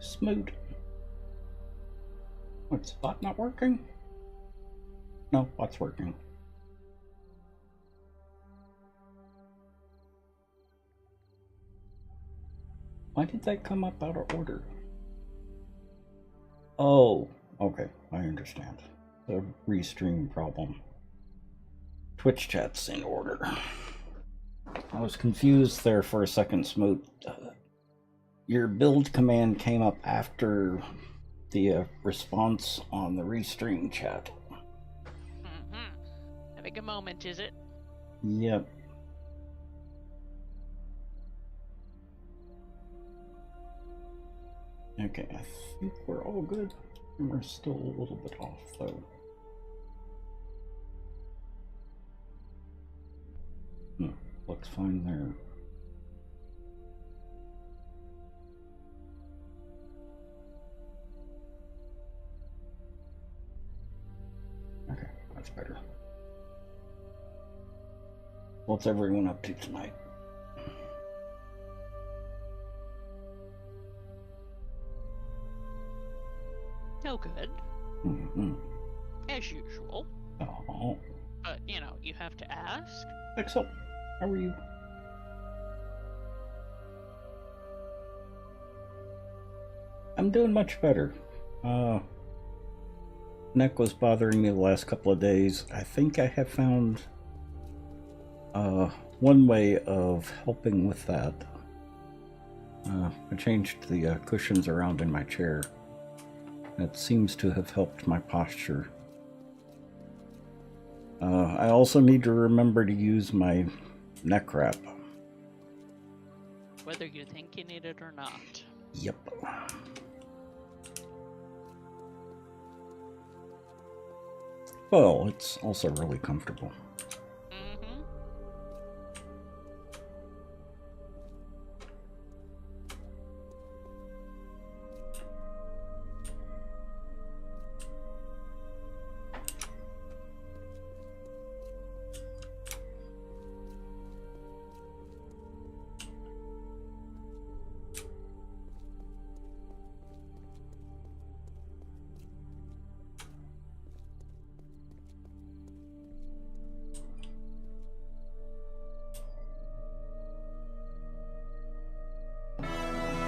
Smooth. What's bot not working? No, bot's working. Why did that come up out of order? Oh, okay, I understand. The restream problem. Twitch chat's in order. I was confused there for a second, Smoot. Your build command came up after the response on the restream chat. Having a moment, is it? Yep. Okay, I think we're all good. We're still a little bit off, though. Looks fine there. Okay, that's better. What's everyone up to tonight? No good. Mm-hmm. As usual. Oh. But, you know, you have to ask. Excellent. How are you? I'm doing much better. Neck was bothering me the last couple of days. I think I have found one way of helping with that. I changed the cushions around in my chair. It seems to have helped my posture. I also need to remember to use my neck wrap. Whether you think you need it or not. Yep. Well, it's also really comfortable.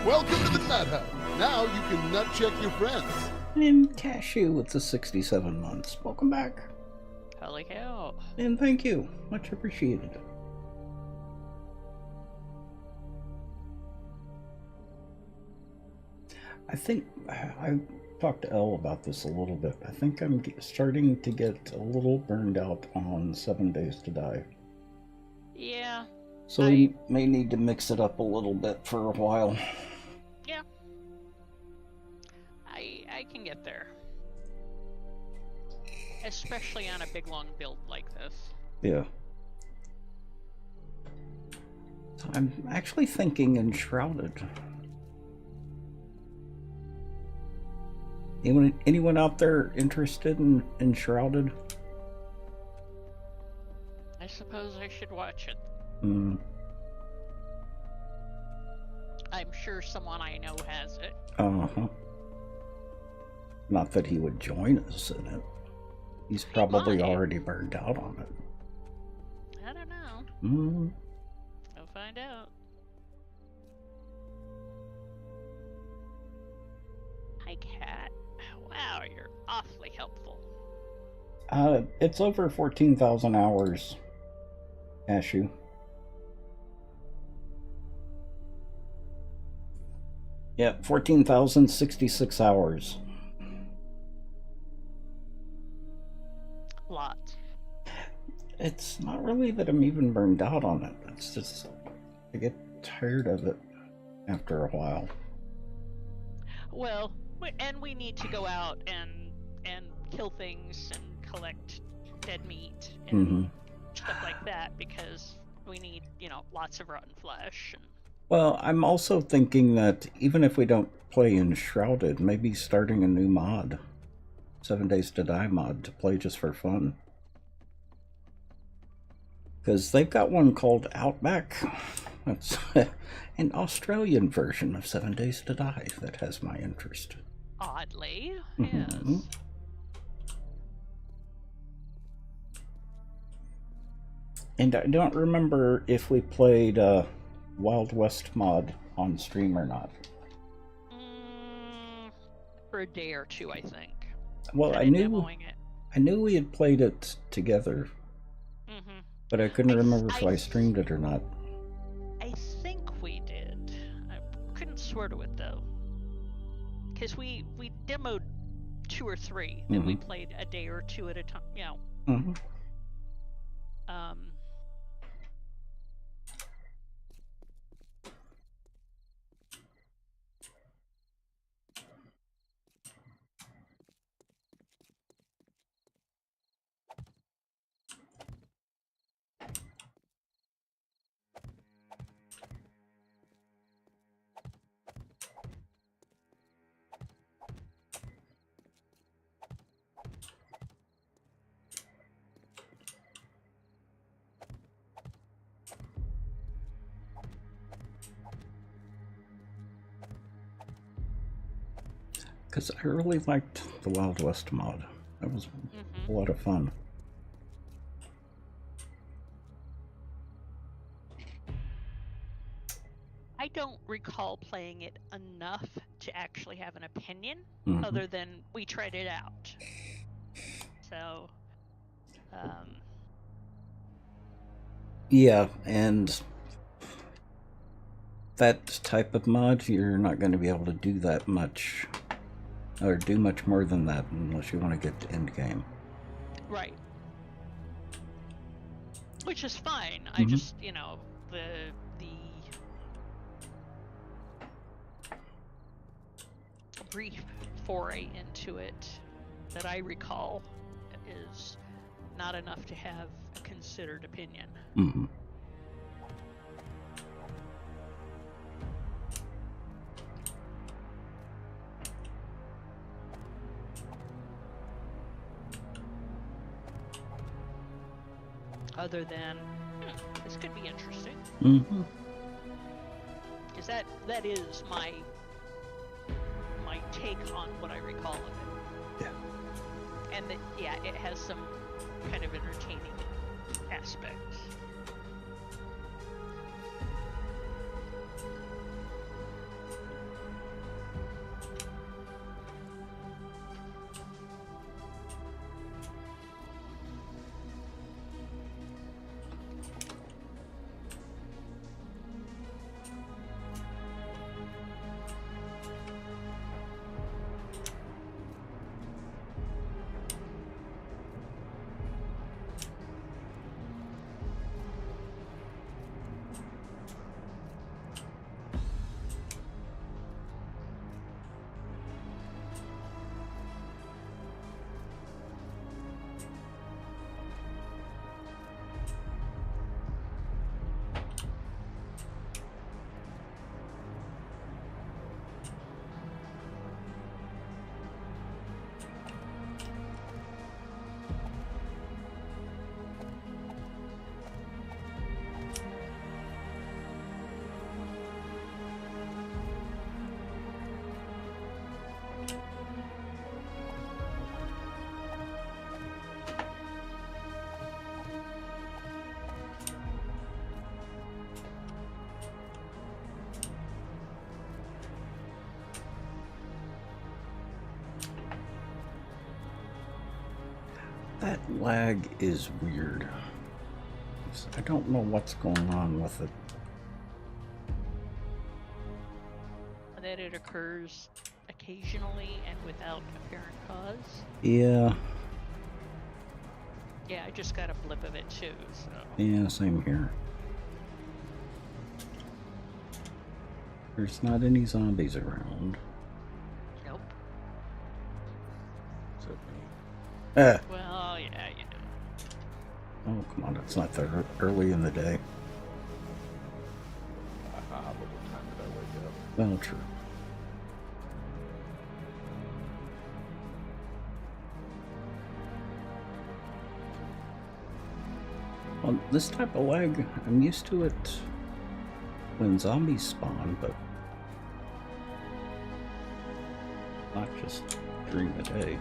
Welcome to the Nut Hub. Now you can nut check your friends. And Cashew with the 67 months. Welcome back. Holy cow. And thank you. Much appreciated. I think I talked to Elle about this a little bit. I think I'm starting to get a little burned out on 7 Days to Die. Yeah. So we may need to mix it up a little bit for a while. Yeah. I can get there. Especially on a big long build like this. Yeah. So I'm actually thinking Enshrouded. Anyone out there interested in Enshrouded? I suppose I should watch it. I'm sure someone I know has it. Uh-huh. Not that he would join us in it. He's probably already burned out on it. I don't know. We'll find out. Hi, Cat. Wow, you're awfully helpful. It's over 14,000 hours, Ashu. Yeah, 14,066 hours. Lots. It's not really that I'm even burned out on it. It's just I get tired of it after a while. Well, and we need to go out and kill things and collect dead meat and stuff like that because we need, you know, lots of rotten flesh. Well, I'm also thinking that even if we don't play Enshrouded, maybe starting a new mod, 7 Days to Die mod, to play just for fun. Because they've got one called Outback, That's an Australian version of 7 Days to Die that has my interest. Oddly, Mhm. yes. And I don't remember if we played Wild West mod on stream or not. For a day or two, I think. Well, I Kinda knew demoing it. I knew we had played it together, Mm-hmm. but I couldn't remember if I streamed it or not. I think we did. I couldn't swear to it though, because we demoed 2 or 3 that we played a day or two at a time. You know. Mm-hmm. Because I really liked the Wild West mod. That was a lot of fun. I don't recall playing it enough to actually have an opinion, other than we tried it out. So, yeah, and that type of mod, you're not going to be able to do that much, or do much more than that unless you want to get to end game. Right. Which is fine. I just, you know, the brief foray into it that I recall is not enough to have a considered opinion. Other than, this could be interesting. Because that is my take on what I recall of it. Yeah. And it has some kind of entertaining aspects. That lag is weird. I don't know what's going on with it. That it occurs occasionally and without apparent cause. Yeah. Yeah, I just got a blip of it too, so. Yeah, same here. There's not any zombies around. Nope. Except me. Well, yeah, you know. Oh, come on, it's not that early in the day. But what time did I wake up? Well, true. Well, this type of lag, I'm used to it when zombies spawn, but not just during the day.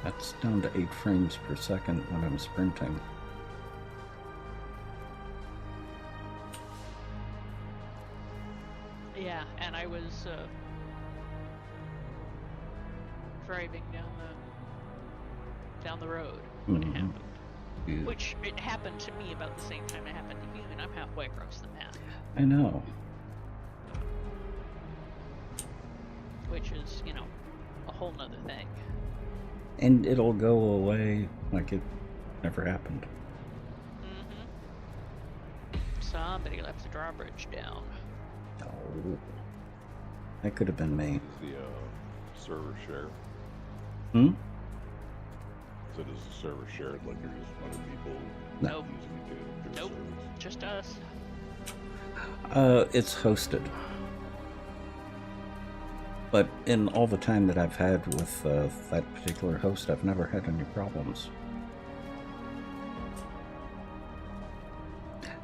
That's down to 8 frames per second when I'm sprinting. Yeah, and I was driving down the road when it happened. Yeah. Which it happened to me about the same time it happened to you, and I'm halfway across the map. I know. Which is, you know, a whole nother thing. And it'll go away like it never happened. Somebody left the drawbridge down. Oh. That could have been me. Is the server shared? So does the server shared, like there's other people Nope. using it to Nope. Just us. It's hosted. But in all the time that I've had with that particular host, I've never had any problems.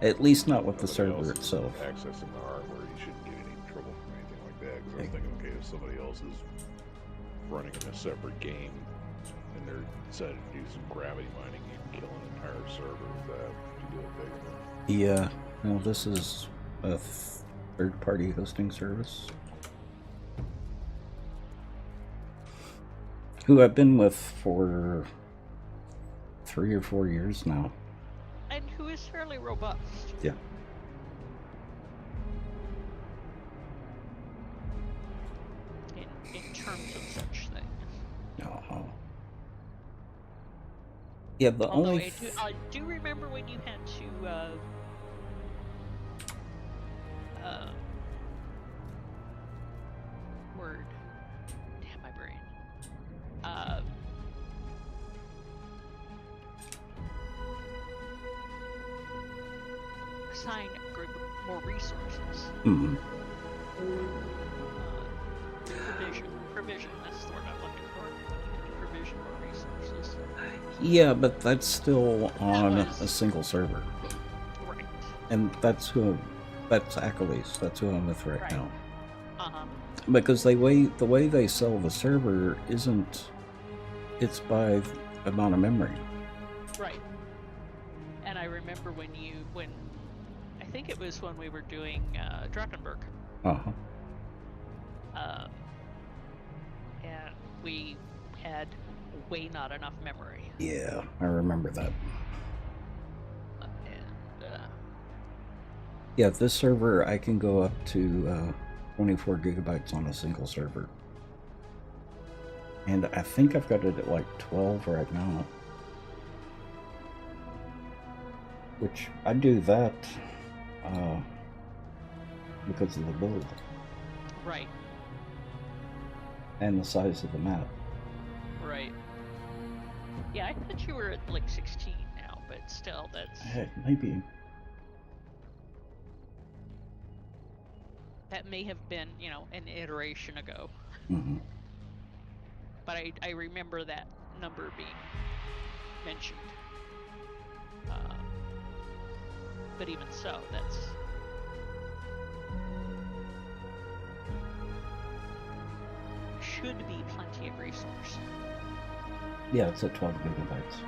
At least not with the server itself. Accessing the hardware, you shouldn't get any trouble from anything like that. Because I was thinking, okay, if somebody else is running in a separate game and they're deciding to do some gravity mining, you can kill an entire server with that if you do it big enough. Yeah, well, this is a third-party hosting service. Who I've been with for 3 or 4 years now. And who is fairly robust. Yeah. In terms of such things. Oh. Yeah, the Although only... I do remember when you had to, word. Damn my brain. Assign a group more resources. Provision, that's the word I'm looking for. Provision more resources. Yeah, but that's still on was- a single server. Right. And that's Achilles. That's who I'm with right now. Because the way they sell the server isn't, it's by amount of memory. Right. And I remember when I think it was when we were doing Drakkenberg. And we had way not enough memory. Yeah, I remember that. And yeah, this server I can go up to 24 gigabytes on a single server. And I think I've got it at like 12 right now. Which I do that because of the build. right. And the size of the map. Right. Yeah, I thought you were at like 16 now, but still, that's Heck, maybe. that may have been, you know, an iteration ago. But I remember that number being mentioned. But even so, that's should be plenty of resource. Yeah, it's at 12 gigabytes.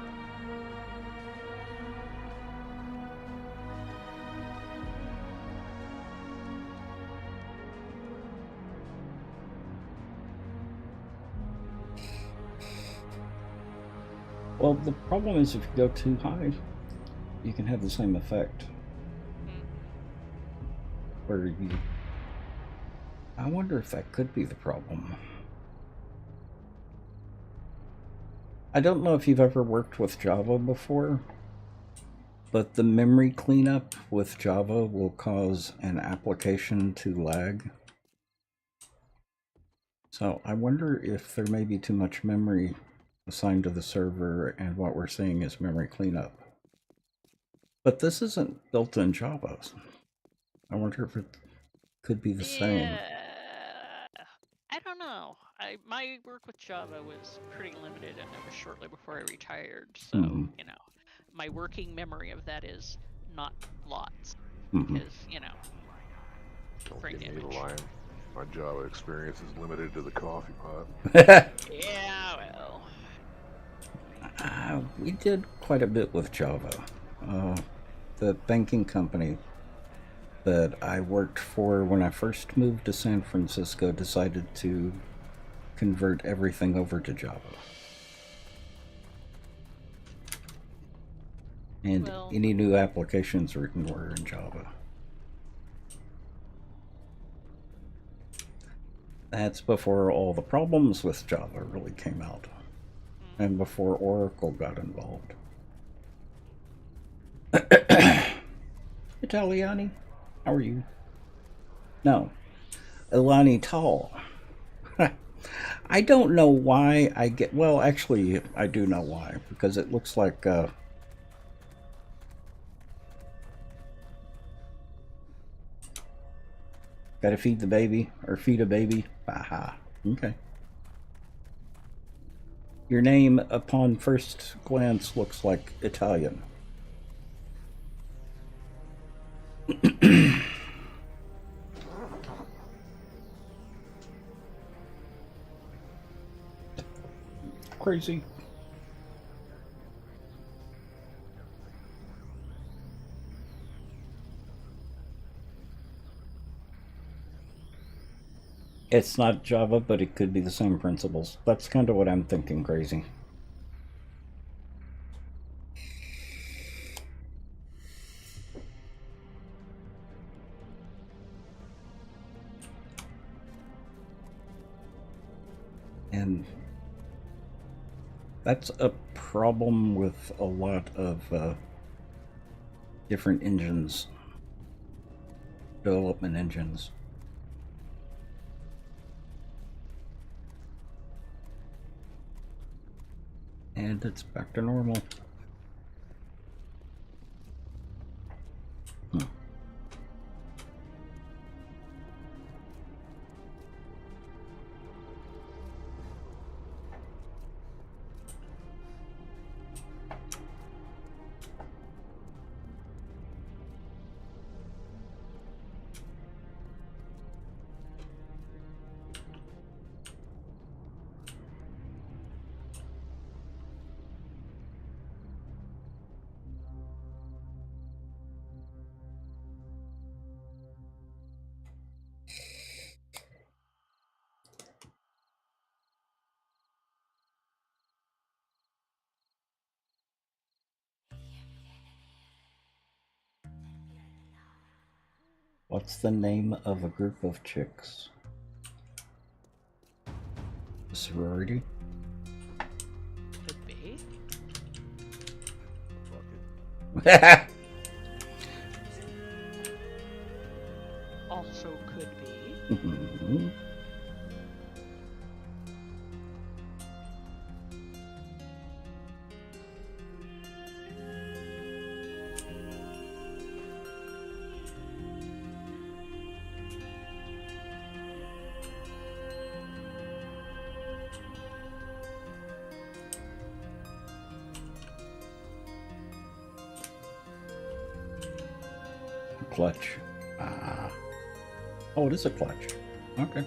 Well, the problem is if you go too high, you can have the same effect. Where you... I wonder if that could be the problem. I don't know if you've ever worked with Java before, but the memory cleanup with Java will cause an application to lag. So I wonder if there may be too much memory assigned to the server and what we're seeing is memory cleanup. But this isn't built in Java. I wonder if it could be the same. I don't know. My work with Java was pretty limited, and it was shortly before I retired. So you know, my working memory of that is not lots, Mhm. because Don't brain give me the damage. line. My Java experience is limited to the coffee pot. Yeah, well, We did quite a bit with Java. The banking company that I worked for when I first moved to San Francisco decided to convert everything over to Java. And well, any new applications written were in Java. That's before all the problems with Java really came out, and before Oracle got involved. Italiani, how are you? No, Ilani Tall. I don't know why I get. Well, actually, I do know why, because it looks like. Gotta feed the baby, or feed a baby. Aha. Okay. Your name, upon first glance, looks like Italian. Crazy. It's not Java, but it could be the same principles. That's kind of what I'm thinking, Crazy. And that's a problem with a lot of different engines, development engines. And it's back to normal. What's the name of a group of chicks? A sorority? could be. Fuck it. Also could be. Mhm. Clutch. Ah. Oh, it is a clutch. Okay.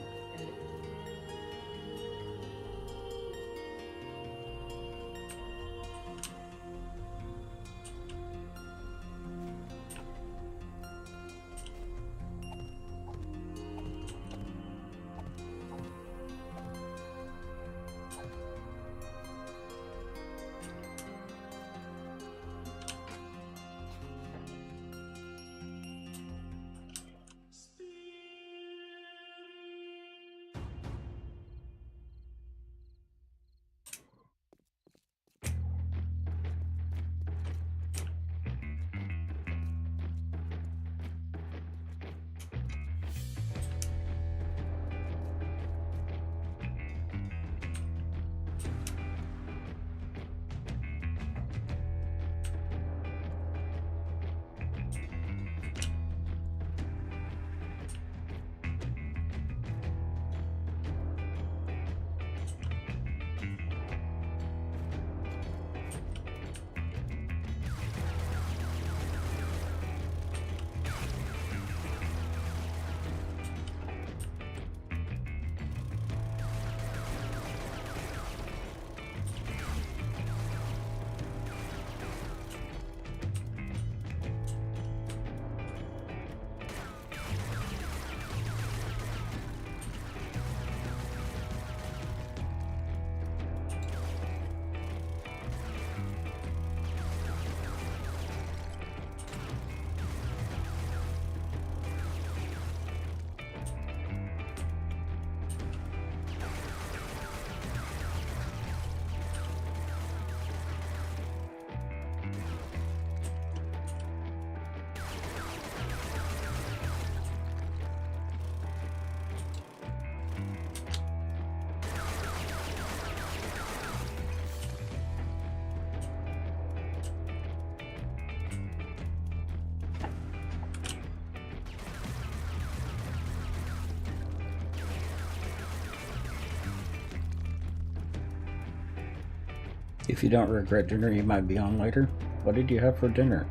If you don't regret dinner, you might be on later. What did you have for dinner?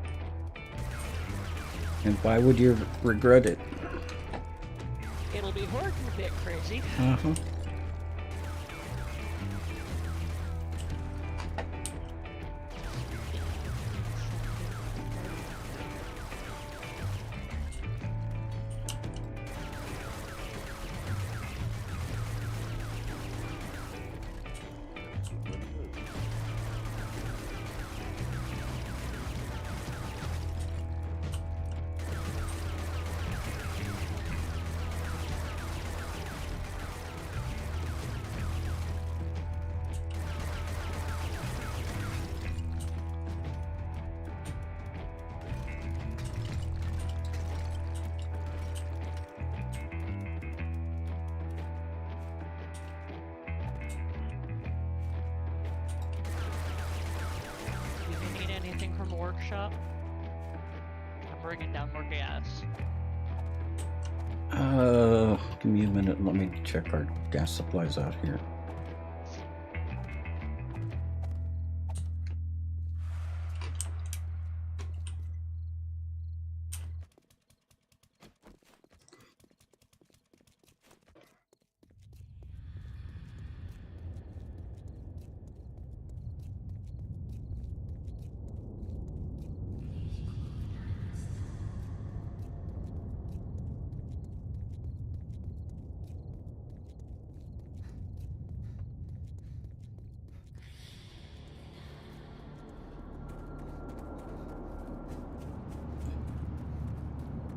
And why would you regret it? It'll be hard and a bit crazy. Uh-huh. Do you need anything from the workshop? I'm bringing down more gas. Give me a minute. Let me check our gas supplies out here.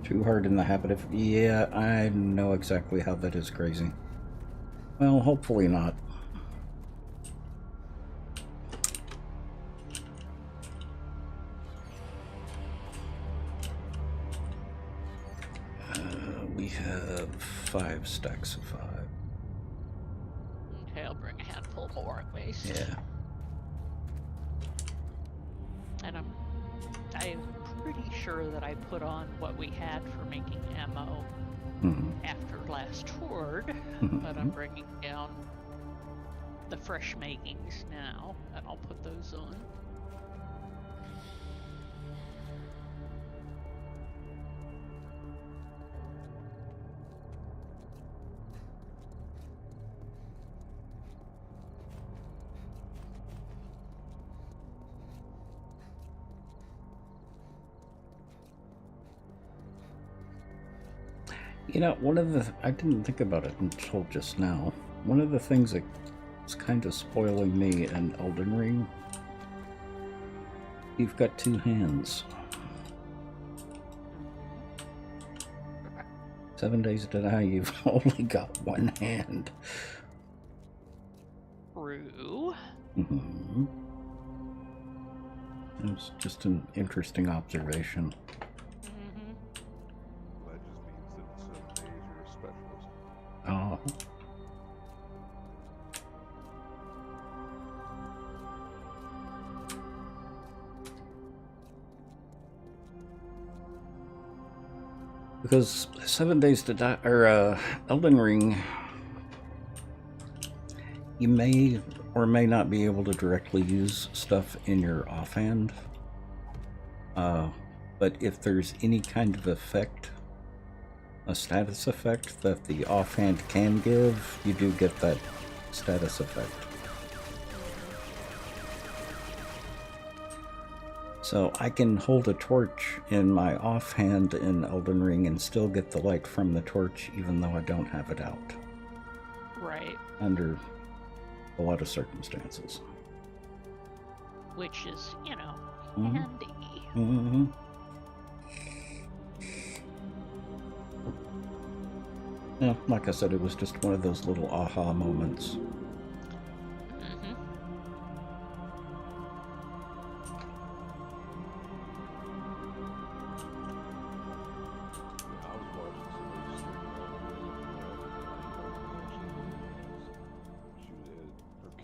Too hard in the habit of... Yeah, I know exactly how that is crazy. Well, hopefully not. We have 5 stacks of 5. Okay, I'll bring a handful more at least. Yeah. And I'm pretty sure that I put on what we had for making ammo after last horde, but I'm bringing down the fresh makings now, and I'll put those on. You know, I didn't think about it until just now. One of the things that's kind of spoiling me in Elden Ring, you've got 2 hands. 7 days to die, you've only got 1 hand. True. It's just an interesting observation. That just means that in 7 days you're a specialist. Oh. Because 7 days to die, or Elden Ring, you may or may not be able to directly use stuff in your offhand. But if there's any kind of effect, a status effect that the offhand can give, you do get that status effect. So I can hold a torch in my offhand in Elden Ring and still get the light from the torch even though I don't have it out. Right. Under a lot of circumstances. Which is, you know, handy. Yeah, like I said, it was just one of those little aha moments.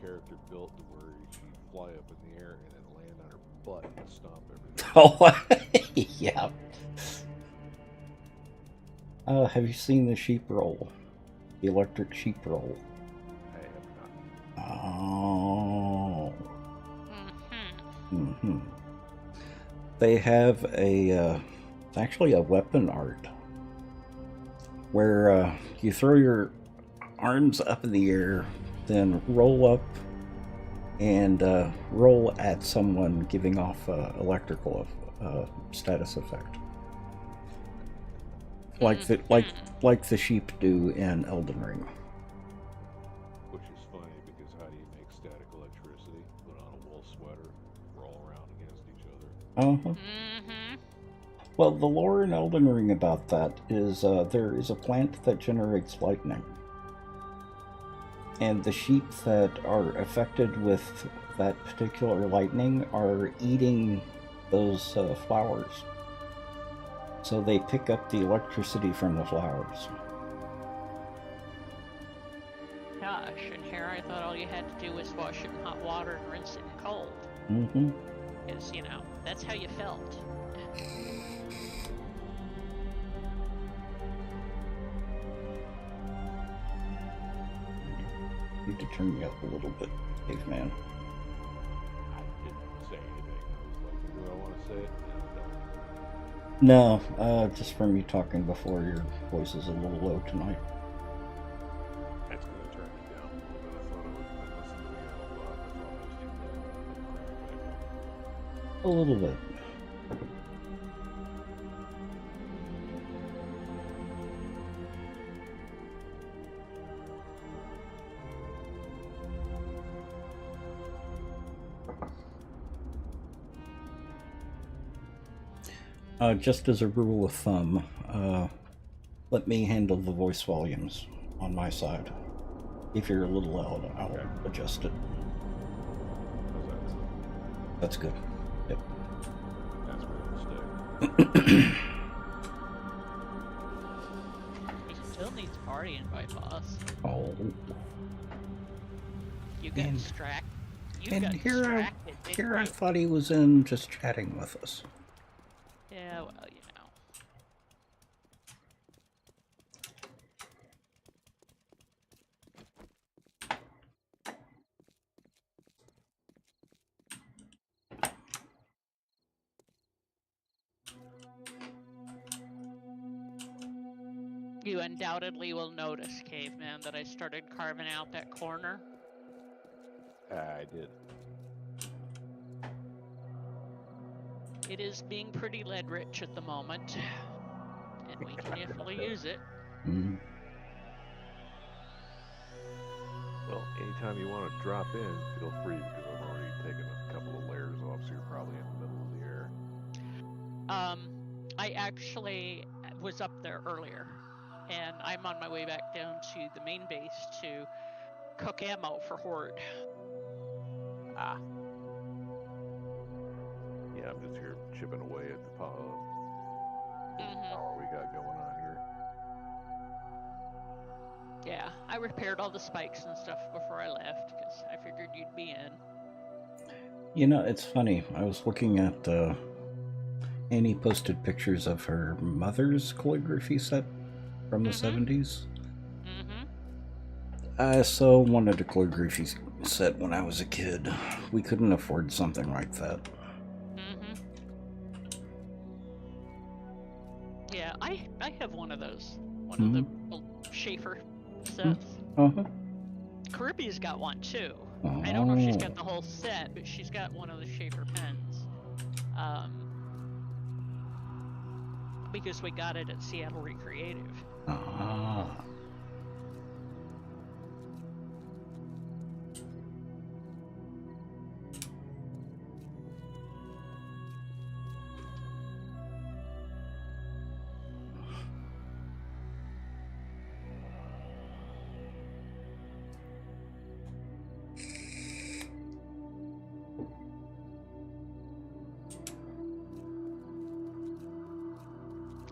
Character built to where she'd fly up in the air and then land on her butt and stomp everything. Oh, yeah. Have you seen the sheep roll? The electric sheep roll? I have not. Oh. Mm-hmm. They have actually a weapon art where you throw your arms up in the air, then roll up and roll at someone, giving off electrical status effect, like the sheep do in Elden Ring. Which is funny because how do you make static electricity? Put on a wool sweater, roll around against each other. Uh-huh. Well, the lore in Elden Ring about that is there is a plant that generates lightning. And the sheep that are affected with that particular lightning are eating those flowers. So they pick up the electricity from the flowers. Gosh, and here I thought all you had to do was wash it in hot water and rinse it in cold. Mm-hmm. Because, that's how you felt. Need to turn me up a little bit, caveman. I didn't say anything. I was like, do I want to say it? No, just from you talking before, your voice is a little low tonight. That's going to turn me down a little bit. I thought I was listening to me out loud. I thought I was too cracked back. A little bit. Just as a rule of thumb, let me handle the voice volumes on my side. If you're a little loud, I'll adjust it. That's good. Yep. That's where it'll stay. He still needs party invite, boss. Oh. You got distracted. Here I thought he was in just chatting with us. Yeah, well, You undoubtedly will notice, Caveman, that I started carving out that corner. I did. It is being pretty lead rich at the moment, and we can definitely use it. Mm-hmm. Well, anytime you want to drop in, feel free because I've already taken a couple of layers off, so you're probably in the middle of the air. I actually was up there earlier, and I'm on my way back down to the main base to cook ammo for Horde. Ah. Yeah, I'm just here chipping away at the power we got going on here. Yeah, I repaired all the spikes and stuff before I left because I figured you'd be in. It's funny. I was looking at Annie posted pictures of her mother's calligraphy set from the 70s. I so wanted a calligraphy set when I was a kid. We couldn't afford something like that. Yeah, I have one of those. One of the old Schaefer sets. Caribbea's got one too. I don't know if she's got the whole set, but she's got one of the Schaefer pens. Because we got it at Seattle Recreative.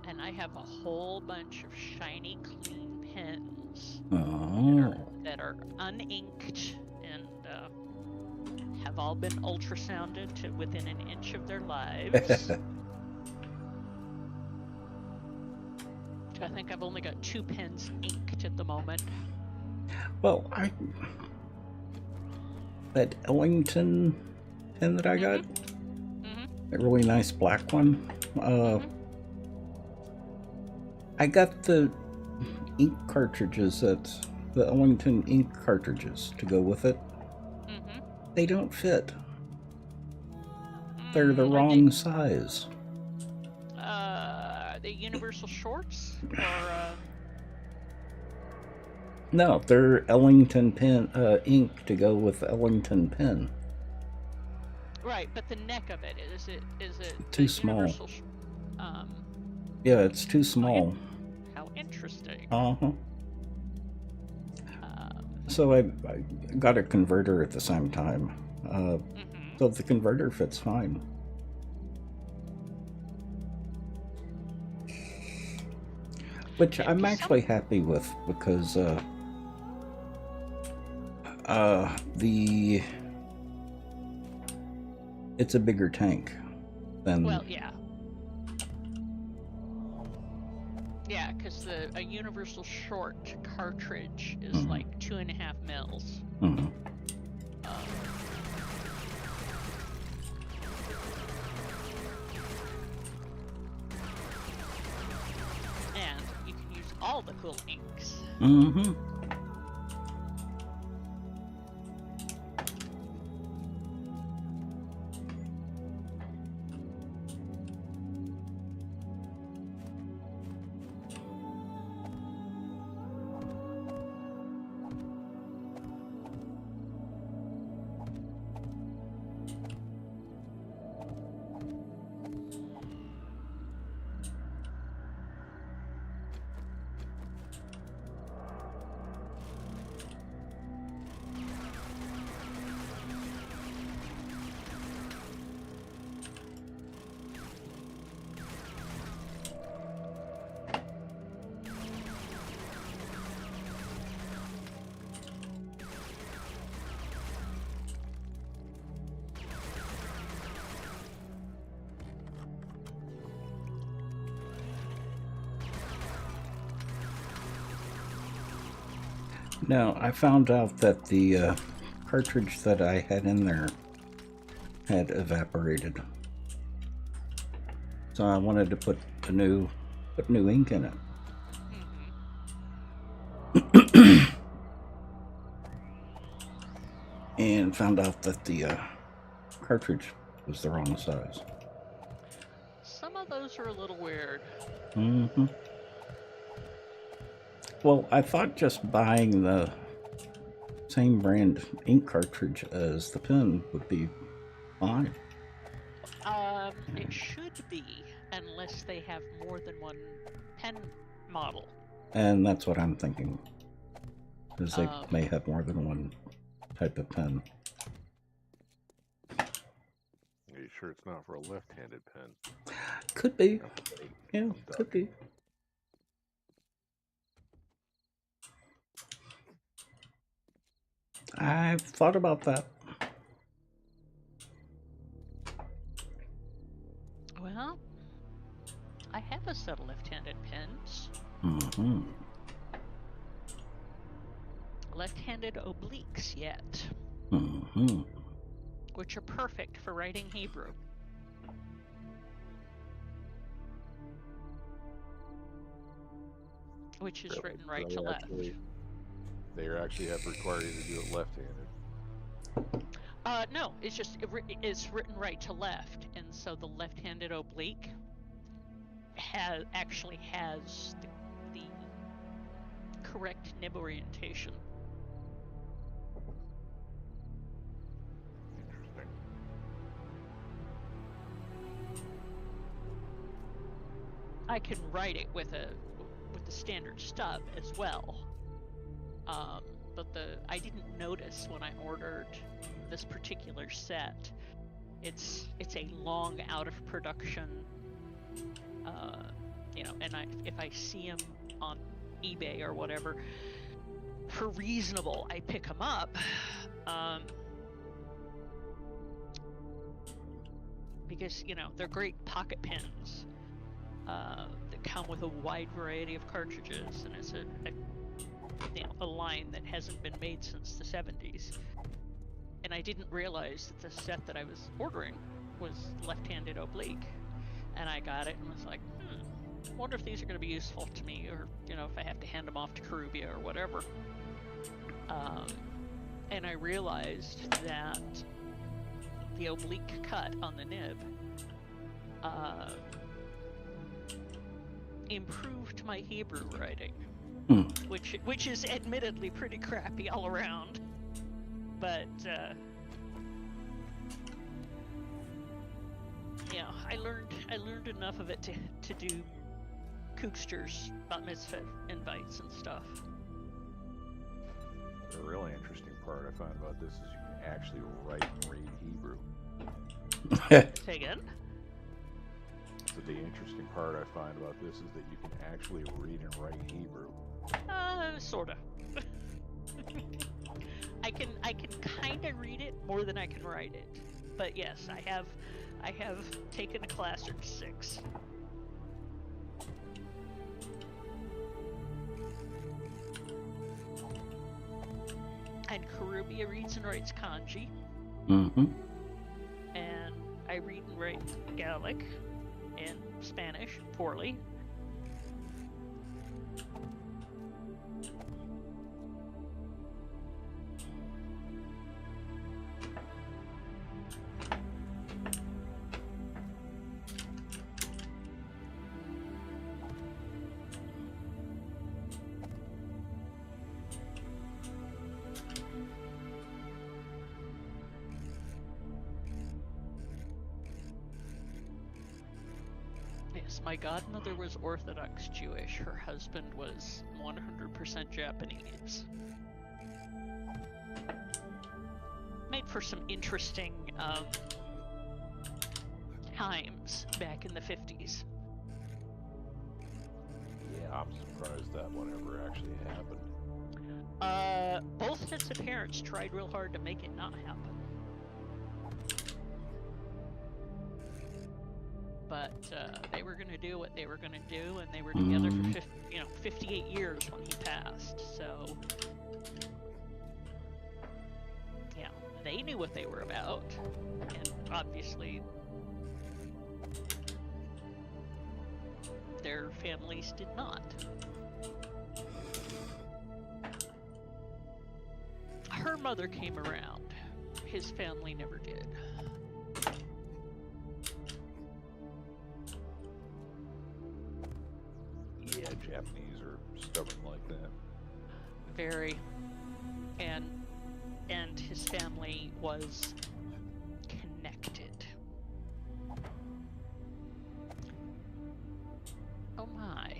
And I have a whole bunch of shiny, clean pens that are uninked and have all been ultrasounded to within an inch of their lives. I think I've only got 2 pens inked at the moment. Well, that Ellington pen that I got, a really nice black one. I got the ink cartridges, the Ellington ink cartridges to go with it. They don't fit. They're the wrong size. The universal shorts, or No, they're Ellington pen ink to go with Ellington pen. right? But the neck of it is it Too small. Yeah, it's too small. How interesting. So I got a converter at the same time. So the converter fits fine. Which I'm actually happy with, because it's a bigger tank than... Well, yeah. Yeah, because a universal short cartridge is like 2.5 mils. And you can use all the cool inks. Now, I found out that the cartridge that I had in there had evaporated. So I wanted to put new ink in it. And found out that the cartridge was the wrong size. Some of those are a little weird. Well, I thought just buying the same brand ink cartridge as the pen would be fine. It should be, unless they have more than one pen model. And that's what I'm thinking, because they may have more than one type of pen. Are you sure it's not for a left-handed pen? Could be. Yeah, could be. I've thought about that. Well, I have a set of left-handed pens. Left-handed obliques yet. Which are perfect for writing Hebrew. Which is written right to left. They actually have to require you to do it left-handed. No, it's just it's written right to left, and so the left-handed oblique actually has the correct nib orientation. Interesting. I can write it with the standard stub as well. But I didn't notice when I ordered this particular set. It's a long out of production, and if I see them on eBay or whatever for reasonable, I pick them up. Because they're great pocket pens that come with a wide variety of cartridges, and it's a line that hasn't been made since the 70s. And I didn't realize that the set that I was ordering was left-handed oblique, and I got it and was like, wonder if these are going to be useful to me, or if I have to hand them off to Karubia or whatever. And I realized that the oblique cut on the nib improved my Hebrew writing, which is admittedly pretty crappy all around, but I learned enough of it to do Kookster's bat mitzvah invites and stuff. The really interesting part I find about this is you can actually write and read Hebrew. Say again? So the interesting part I find about this is that you can actually read and write Hebrew. Sorta. I can kind of read it more than I can write it, but yes, I have taken a class or 6. And Karubia reads and writes kanji. Mm-hmm. And I read and write Gaelic and Spanish poorly. Yes, my godmother was Orthodox Jewish. Her husband was 100% Japanese. Made for some interesting times back in the 50s. Yeah, I'm surprised that one ever actually happened. Both sets of parents tried real hard to make it not happen. But they were going to do what they were going to do, and they were together for 58 years when he passed. So, yeah, they knew what they were about, and obviously their families did not. Her mother came around. His family never did. Yeah, Japanese are stubborn like that. Very. And his family was connected. Oh my.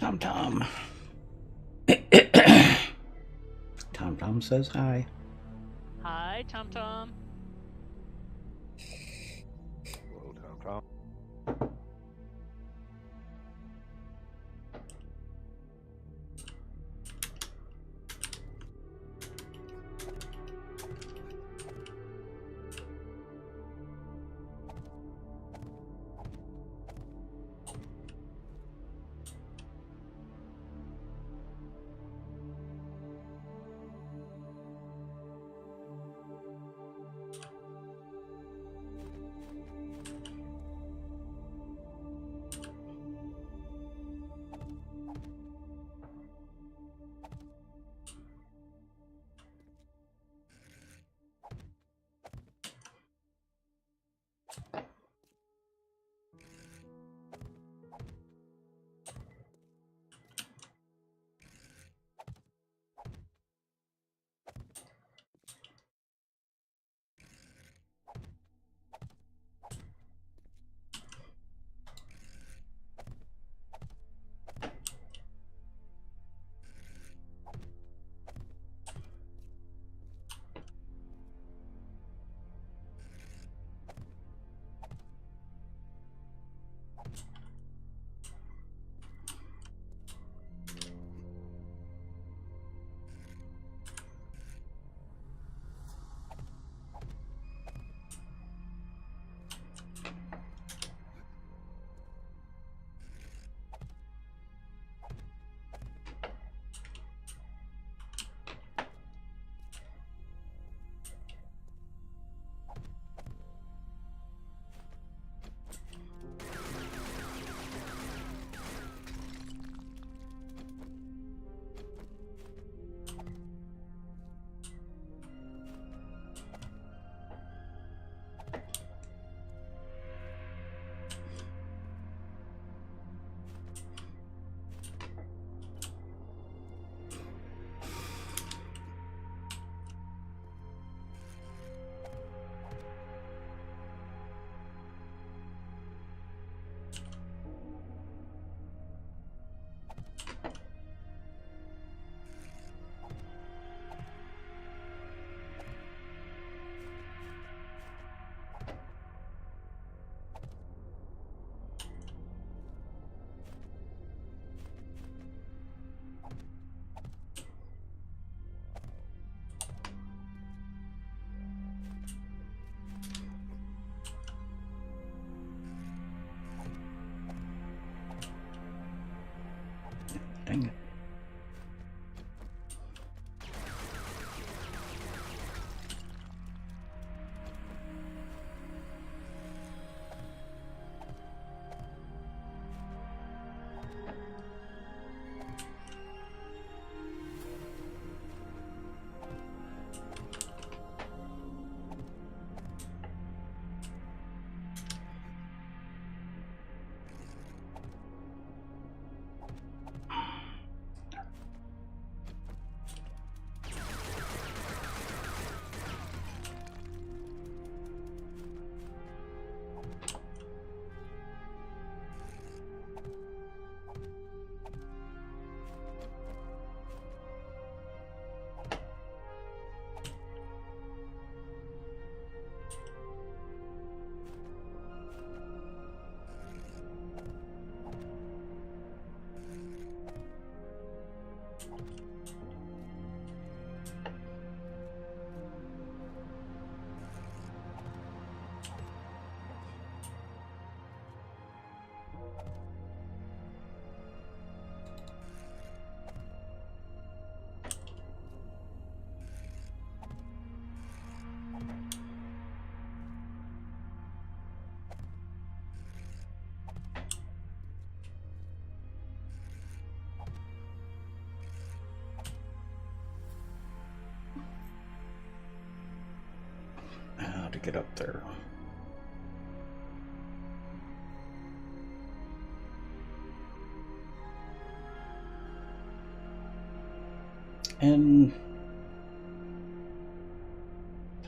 Tom Tom. Tom Tom says hi. Hi, Tom Tom. Hello, Tom Tom. Dang it. How to get up there? And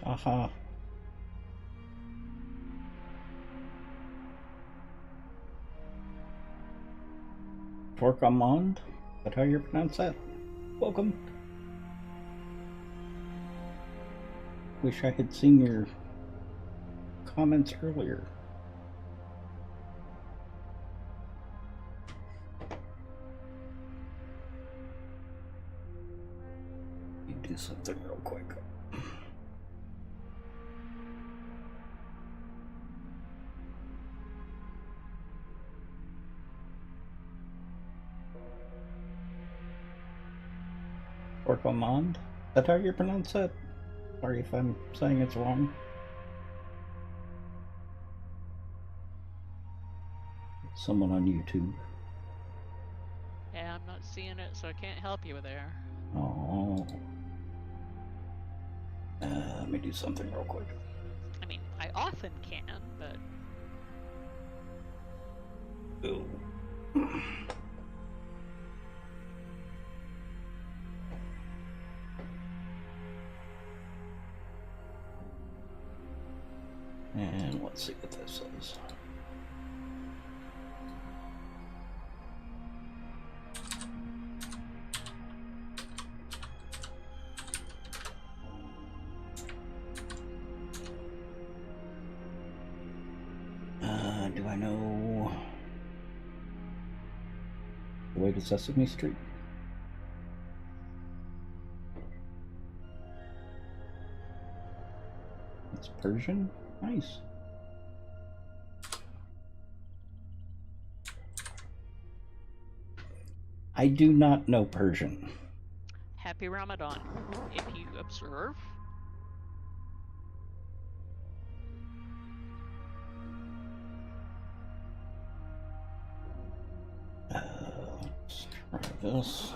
haha. Torquemond? Is that how you pronounce that? Welcome. Wish I had seen your comments earlier. You do something real quick. Torquemond? Is that how you pronounce that? Sorry if I'm saying it's wrong. Someone on YouTube. Yeah, I'm not seeing it, so I can't help you there. Oh. Let me do something real quick. I mean, I often can, but... Ooh. And let's see what this is. Do I know the way to Sesame Street? It's Persian? Nice. I do not know Persian. Happy Ramadan, if you observe. Let's try this.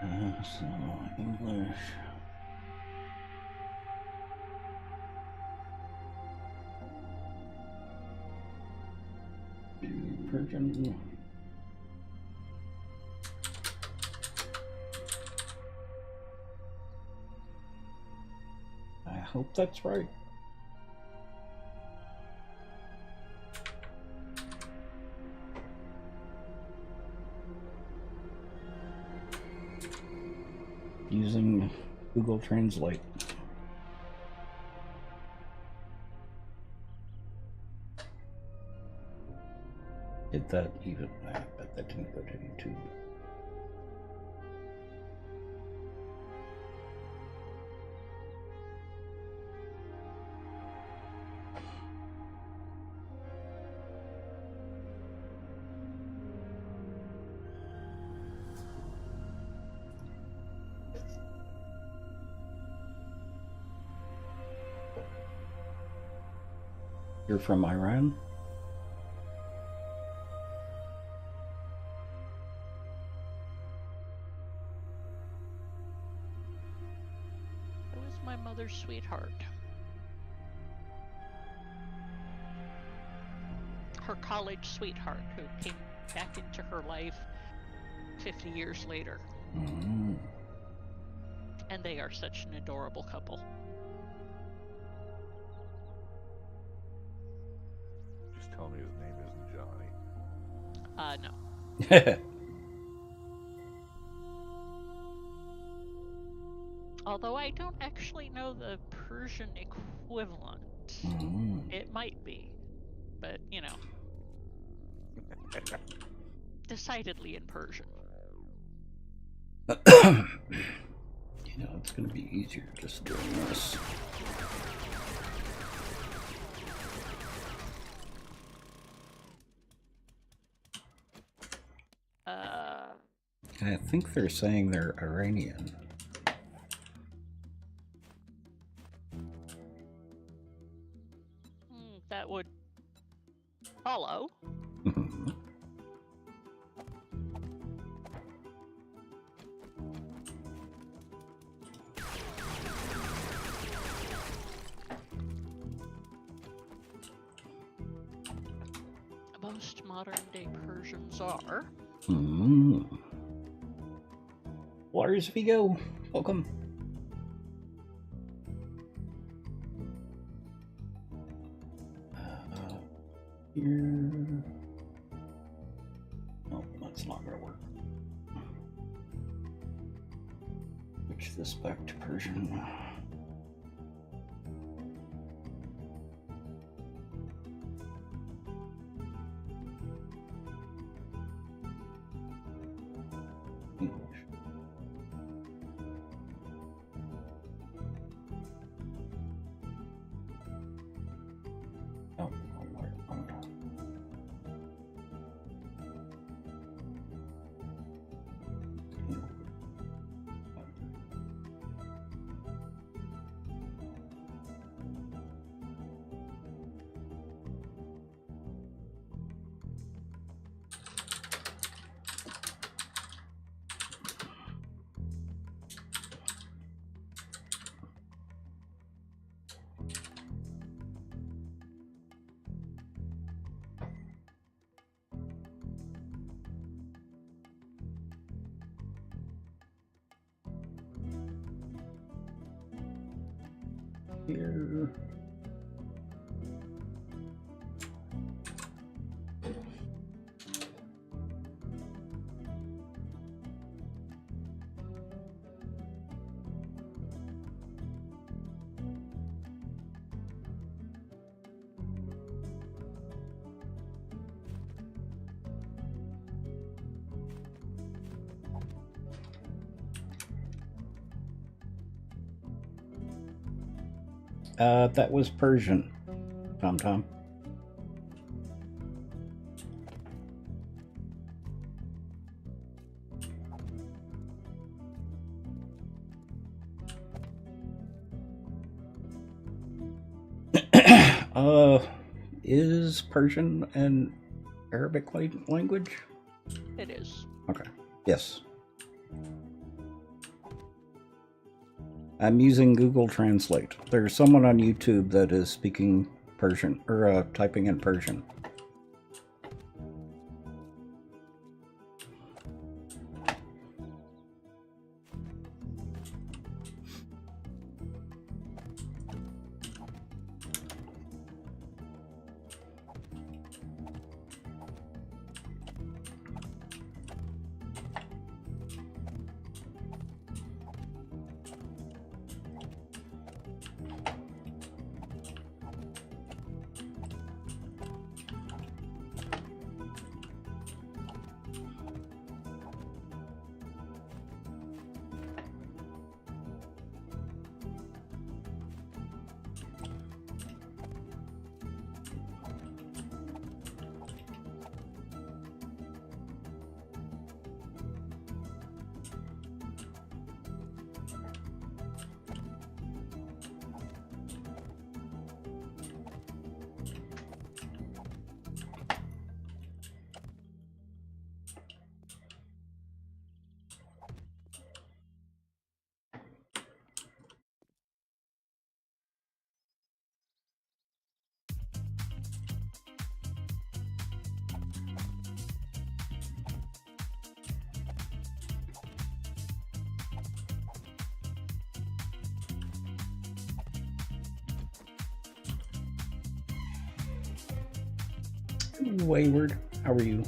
Dang it. So English. Persian. I hope that's right. Using Google Translate. Did that even? I bet that didn't go to YouTube. You're from Iran? It was my mother's sweetheart. Her college sweetheart who came back into her life 50 years later. Mm. And they are such an adorable couple. Just tell me his name isn't Johnny. No. Although I don't actually know the Persian equivalent. Mm. It might be. But, you know. Decidedly in Persian. You know, it's going to be easier just doing this. I think they're saying they're Iranian. That would follow. Most modern-day Persians are. Lars Vigo, welcome. Here. Oh, that's not going to work. Switch this back to Persian. Here. That was Persian, Tom. Is Persian an Arabic language? It is. Okay. Yes. I'm using Google Translate. There's someone on YouTube that is speaking Persian, or typing in Persian. Wayward, how are you?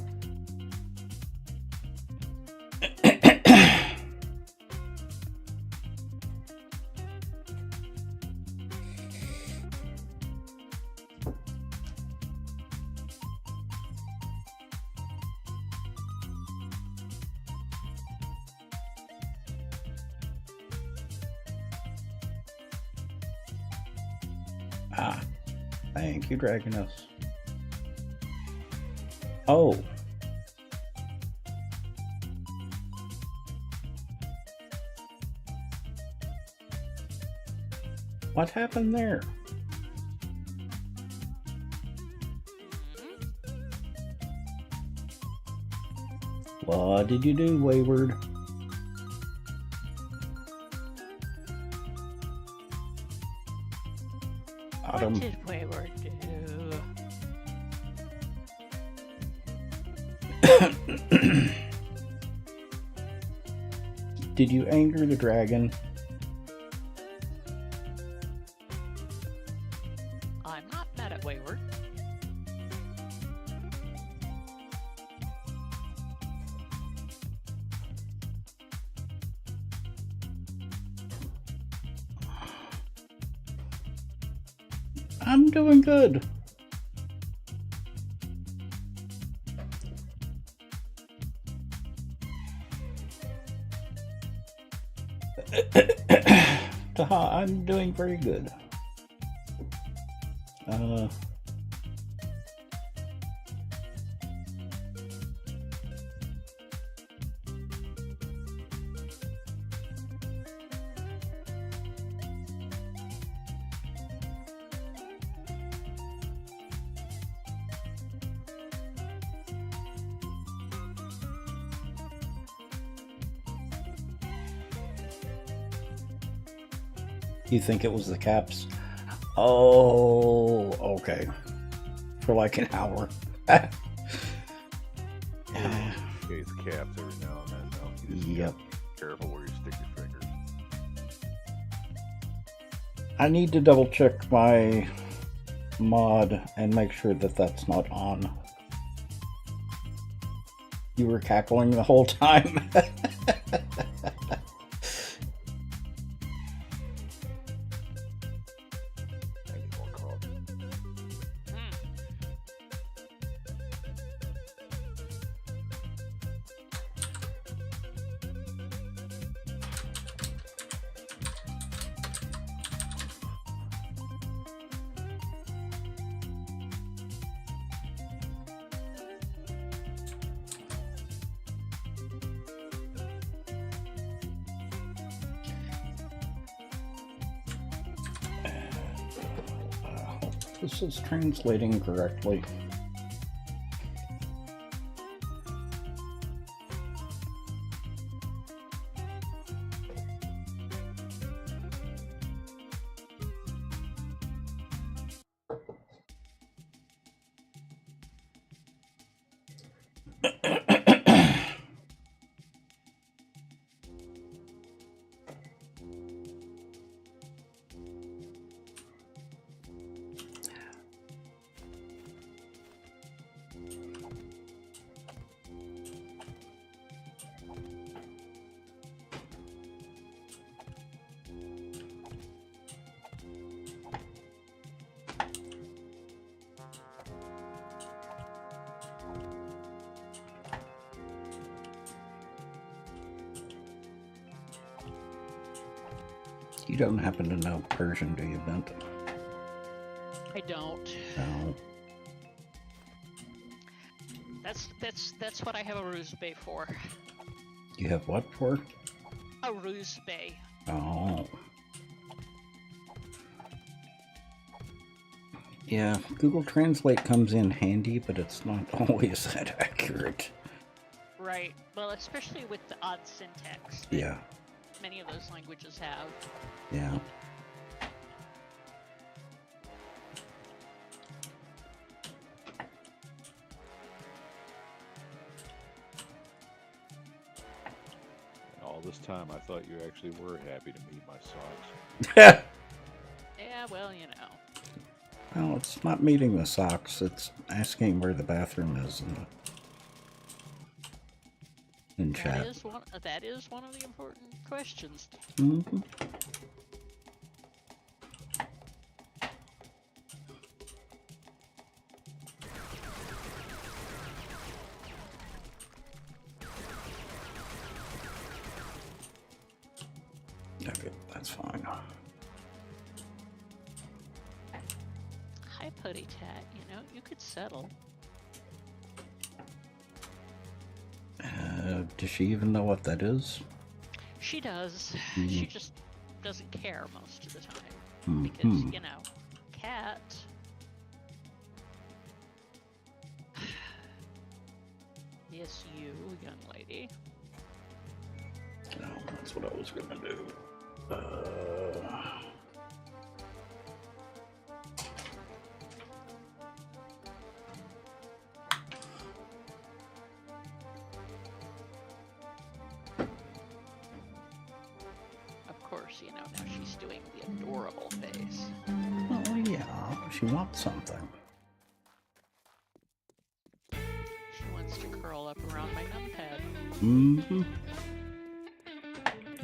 Ah, thank you, Dragonus. Oh. What happened there? What did you do, Wayward? What did Wayward do? Did you anger the dragon? I'm not mad at Wayward. I'm doing good. Taha, I'm doing very good. You think it was the caps? Oh, okay. For like an hour. Yeah, it's caps every now and then, though. You just Yep. gotta be careful where you stick your fingers. I need to double check my mod and make sure that that's not on. You were cackling the whole time. I need more coffee. This is translating correctly. You don't happen to know Persian, do you, Bent? I don't. No. That's what I have a ruse bay for. You have what for? A ruse bay. Oh. Yeah, Google Translate comes in handy, but it's not always that accurate. Right. Well, especially with the odd syntax that Yeah, many of those languages have. yeah. All this time, I thought you actually were happy to meet my socks. Yeah, well, you know. Well, it's not meeting the socks. It's asking where the bathroom is in chat. That is one of the important questions. Mm-hmm. Okay, that's fine. Hi, Putty Tat. You know, you could settle. Does she even know what that is? She does. Mhm. She just doesn't care most of the time. Because, you know, cat. Yes, you, young lady. No, that's what I was gonna do. Of course, you know, now she's doing the adorable face. Oh yeah, she wants something. She wants to curl up around my numpad. Mm-hmm.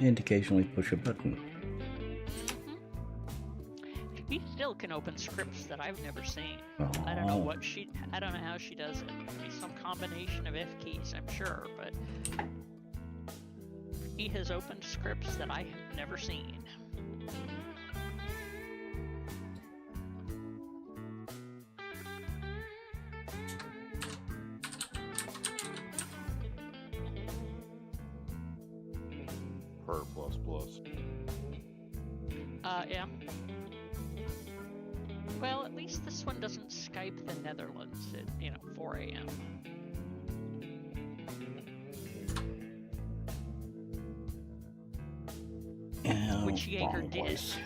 And occasionally push a button. She still can open scripts that I've never seen. Oh. I don't know I don't know how she does it. Maybe some combination of F keys, I'm sure, but he has opened scripts that I have never seen. Per plus plus. Yeah. Well, at least this one doesn't Skype the Netherlands at, 4 a.m. Which Jaeger did. Voice.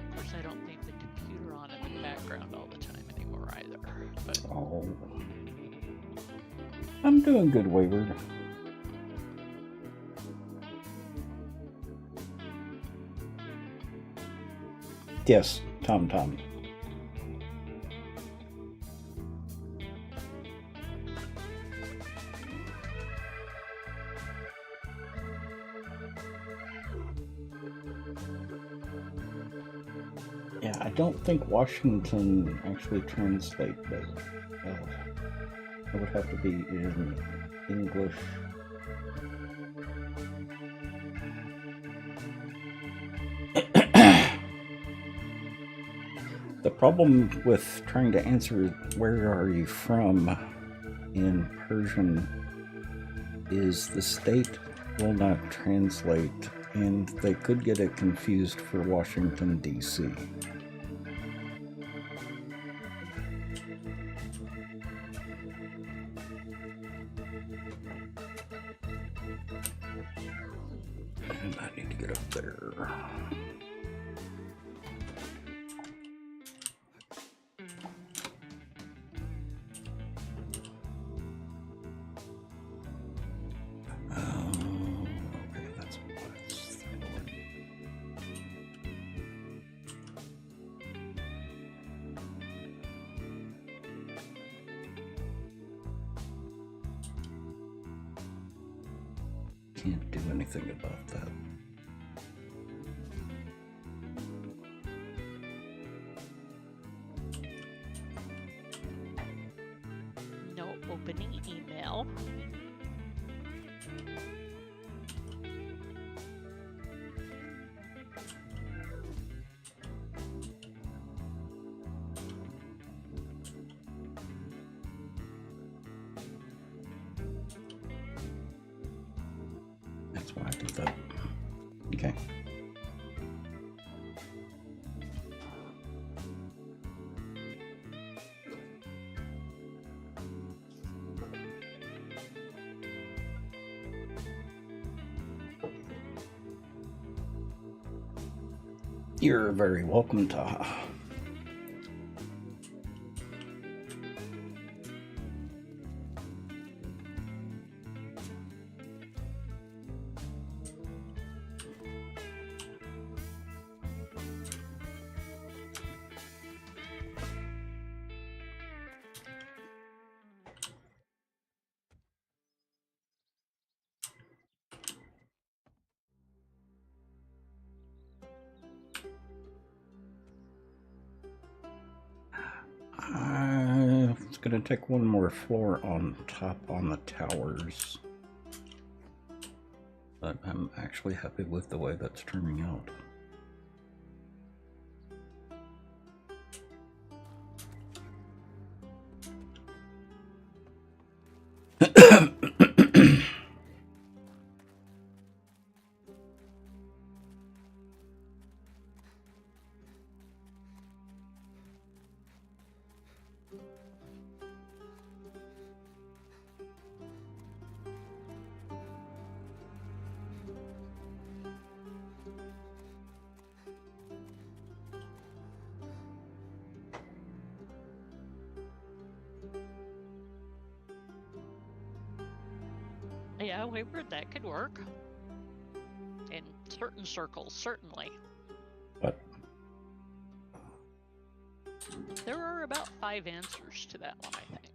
Of course, I don't leave the computer on in the background all the time anymore either. But Oh. I'm doing good, Wayward. Yes, Tom. Yeah, I don't think Washington actually translate does it. It would have to be in English. The problem with trying to answer "Where are you from?" in Persian is the state will not translate, and they could get it confused for Washington, D.C. And I need to get up there. Okay, that's what's can't do anything about that. no opening email. That's why I did that. Okay. You're very welcome, Taha. It's gonna take one more floor on top on the towers. But I'm actually happy with the way that's turning out. Yeah, Wayward, that could work. In certain circles, certainly. But There are about 5 answers to that one, I think.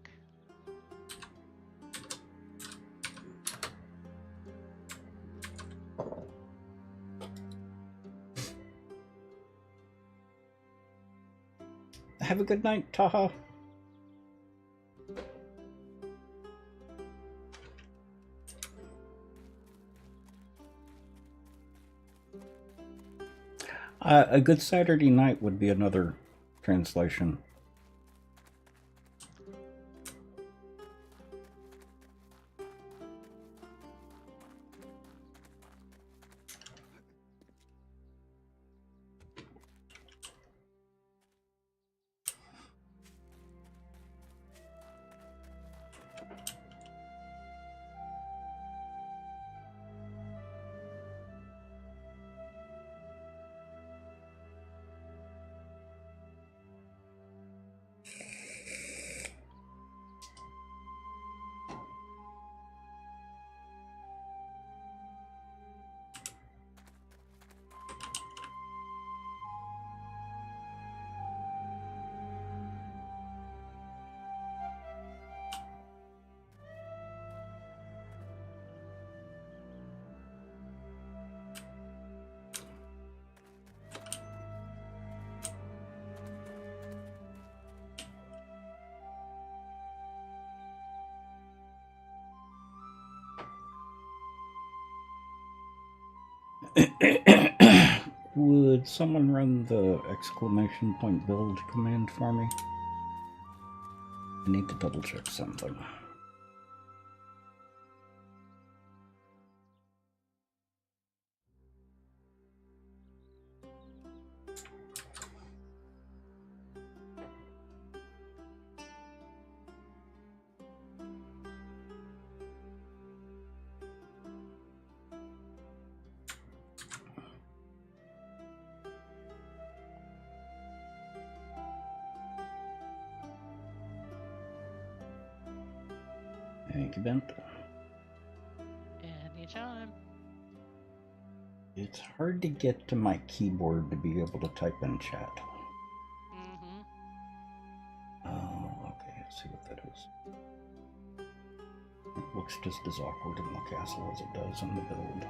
have a good night, Taha. A good Saturday night would be another translation. Would someone run the exclamation point build command for me? I need to double check something. Thank you, Bent. Anytime. It's hard to get to my keyboard to be able to type in chat. Mm-hmm. Oh, okay, let's see what that is. It looks just as awkward in the castle as it does in the build.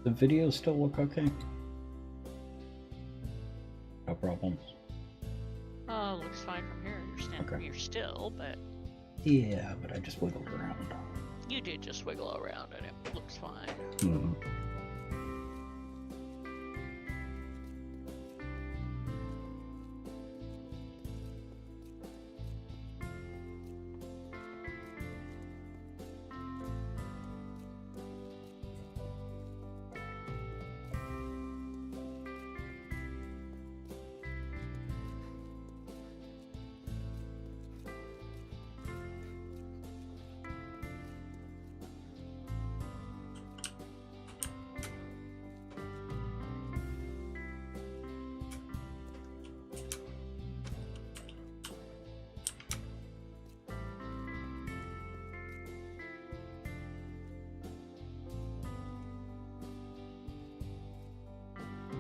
The videos still look okay? No problems. Oh, looks fine from here. You're standing. Okay. You're still, but Yeah, but I just wiggled around. you did just wiggle around, and it looks fine. Mm-hmm.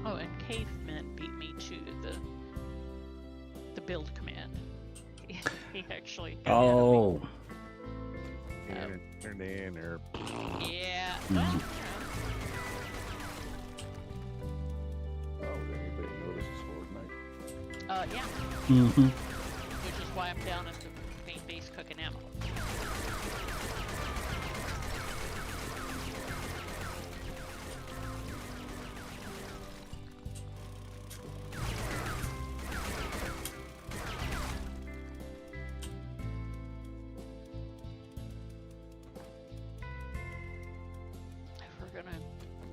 Oh, and Caveman beat me to the build command. He actually got ahead of me. Oh. There. Yeah. Mhm. Well, Oh, did anybody notice it's Fortnite? yeah. Mm-hmm. Which is why I'm down at the main base cooking ammo. If we're gonna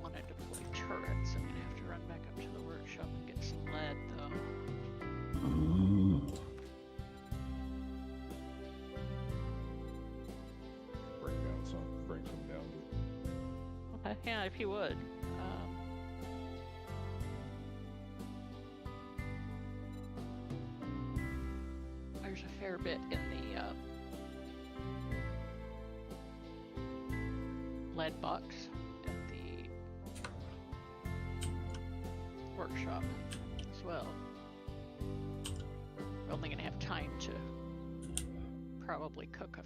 want to deploy turrets, I'm gonna have to run back up to the workshop and get some lead, though. Mm. Bring some down to Okay, yeah, if you would. There's a fair bit in the lead box at the workshop as well. We're only gonna have time to probably cook a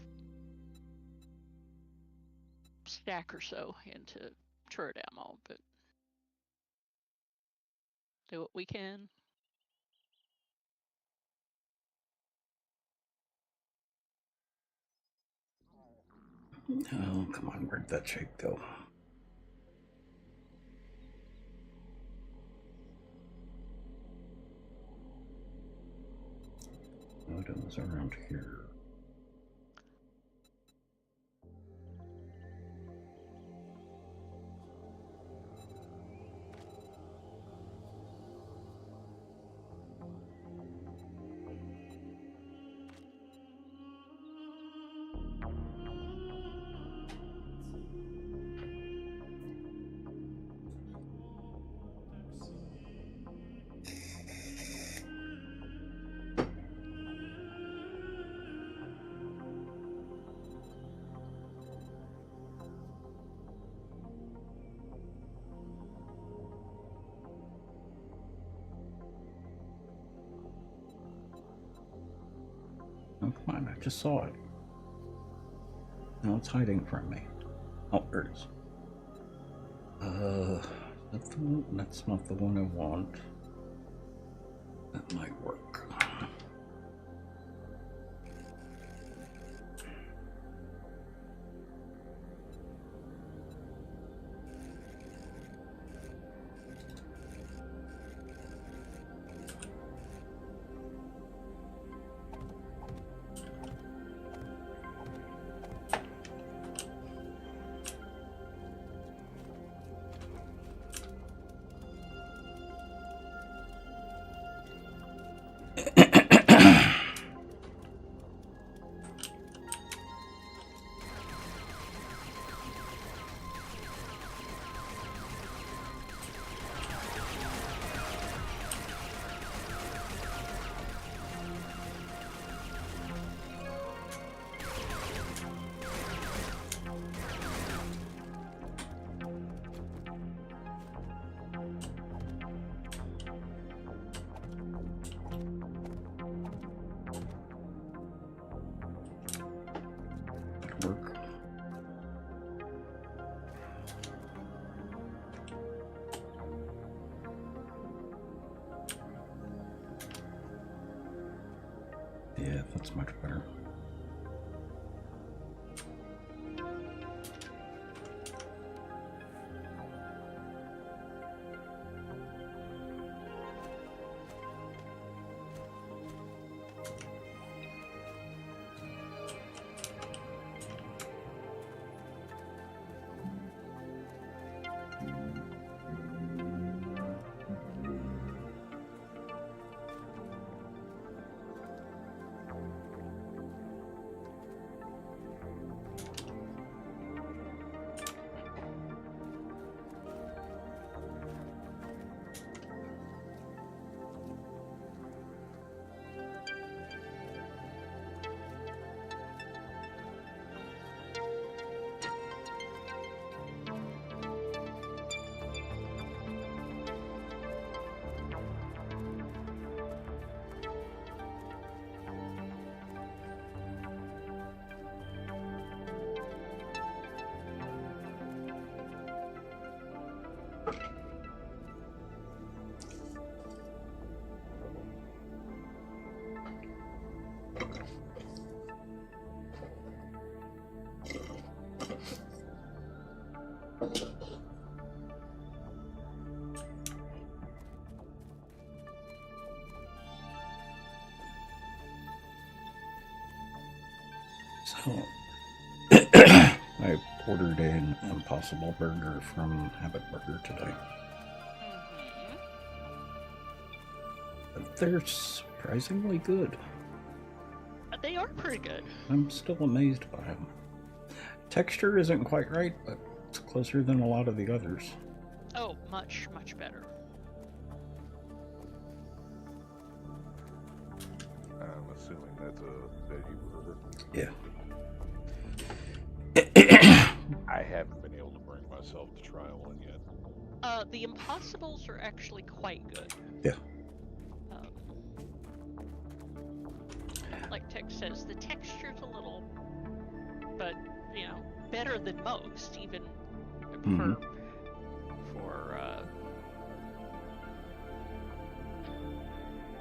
stack or so into turret ammo, but do what we can. Oh, come on. Where'd that shape go? Oh, it was around here. Oh, come on. I just saw it. Now it's hiding from me. Oh, there it is. That's not the one I want. That might work. Work. Yeah, that's much better. So, I ordered an Impossible Burger from Habit Burger today. They're surprisingly good. They are pretty good. I'm still amazed by them. Texture isn't quite right, but it's closer than a lot of the others. Oh, much, much better. I'm assuming that's a veggie burger. Yeah. I haven't been able to bring myself to try one yet. The Impossibles are actually quite good. Yeah. Like Tex says, the texture's a little, but you know, better than most, even for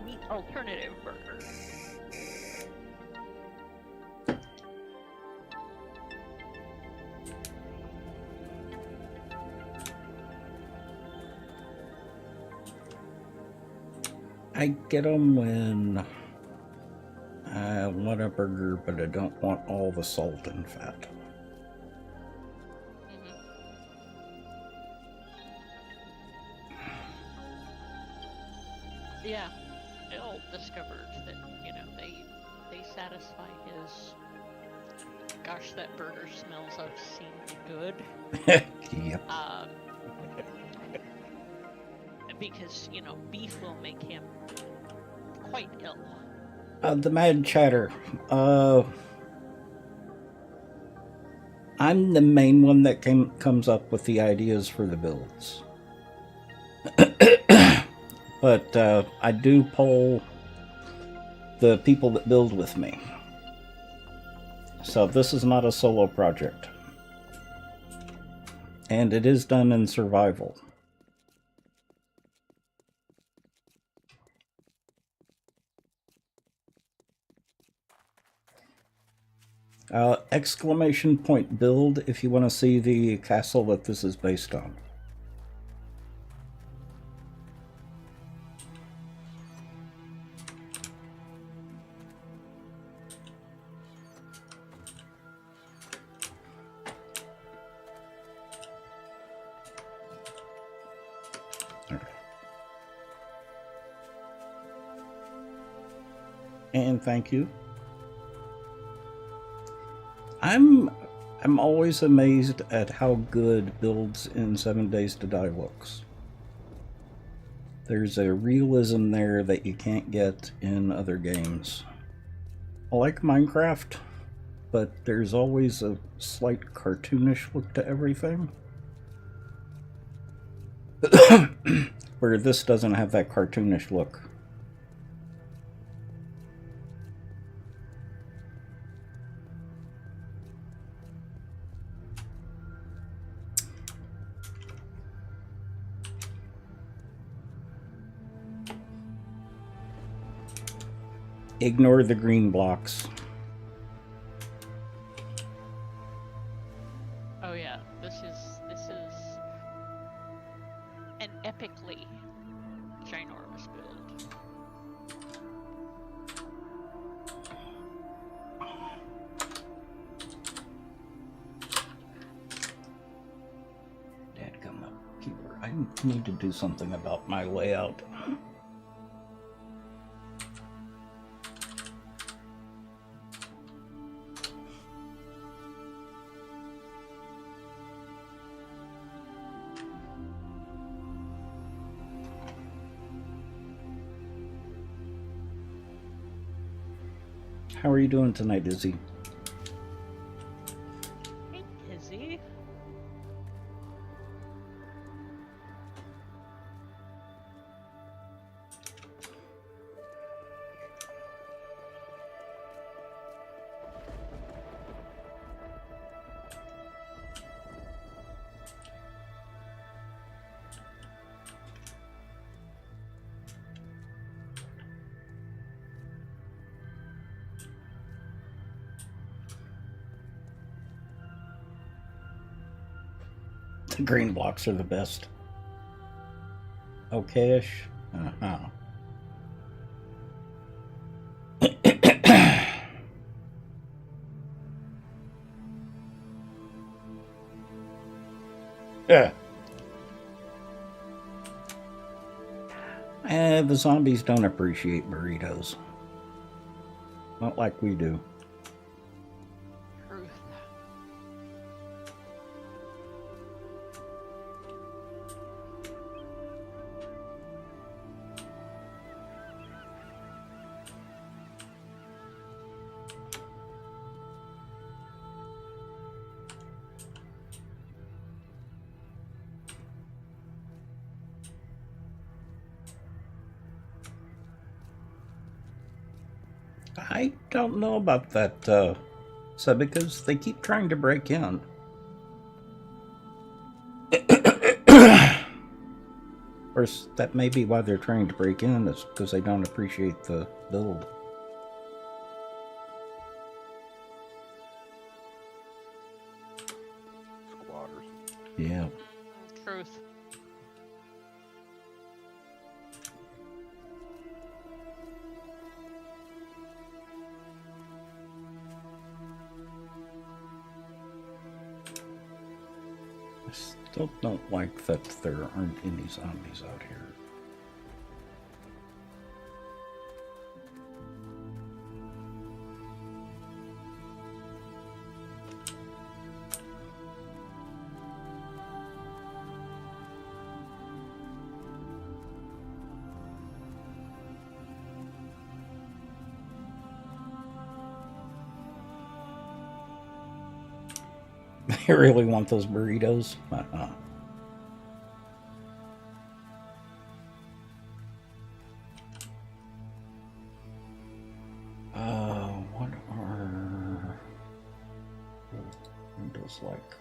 meat alternative burgers. I get them when I want a burger, but I don't want all the salt and fat. Yeah, Bill discovered that, you know, they satisfy his, gosh, that burger smells obscenely good. Yep. Because, you know, beef will make him quite ill. The Mad Chatter. I'm the main one that comes up with the ideas for the builds. But I do poll the people that build with me. So this is not a solo project. And it is done in survival. Exclamation point build if you want to see the castle that this is based on. Okay. And thank you. I'm always amazed at how good builds in 7 Days to Die looks. There's a realism there that you can't get in other games. I like Minecraft, but there's always a slight cartoonish look to everything. Where this doesn't have that cartoonish look. Ignore the green blocks. Oh yeah, this is an epically ginormous build. Dadgummit, keeper. I need to do something about my layout. How are you doing tonight, Izzy? Hey, Izzy. The green blocks are the best. Okay-ish? Uh-huh. Yeah. The zombies don't appreciate burritos. Not like we do. Truth. I don't know about that, so because they keep trying to break in. Of course, that may be why they're trying to break in, is because they don't appreciate the build. Squatters. Yeah. Truth. I still don't like that there aren't any zombies out here. They really want those burritos? Uh-huh. What are windows like?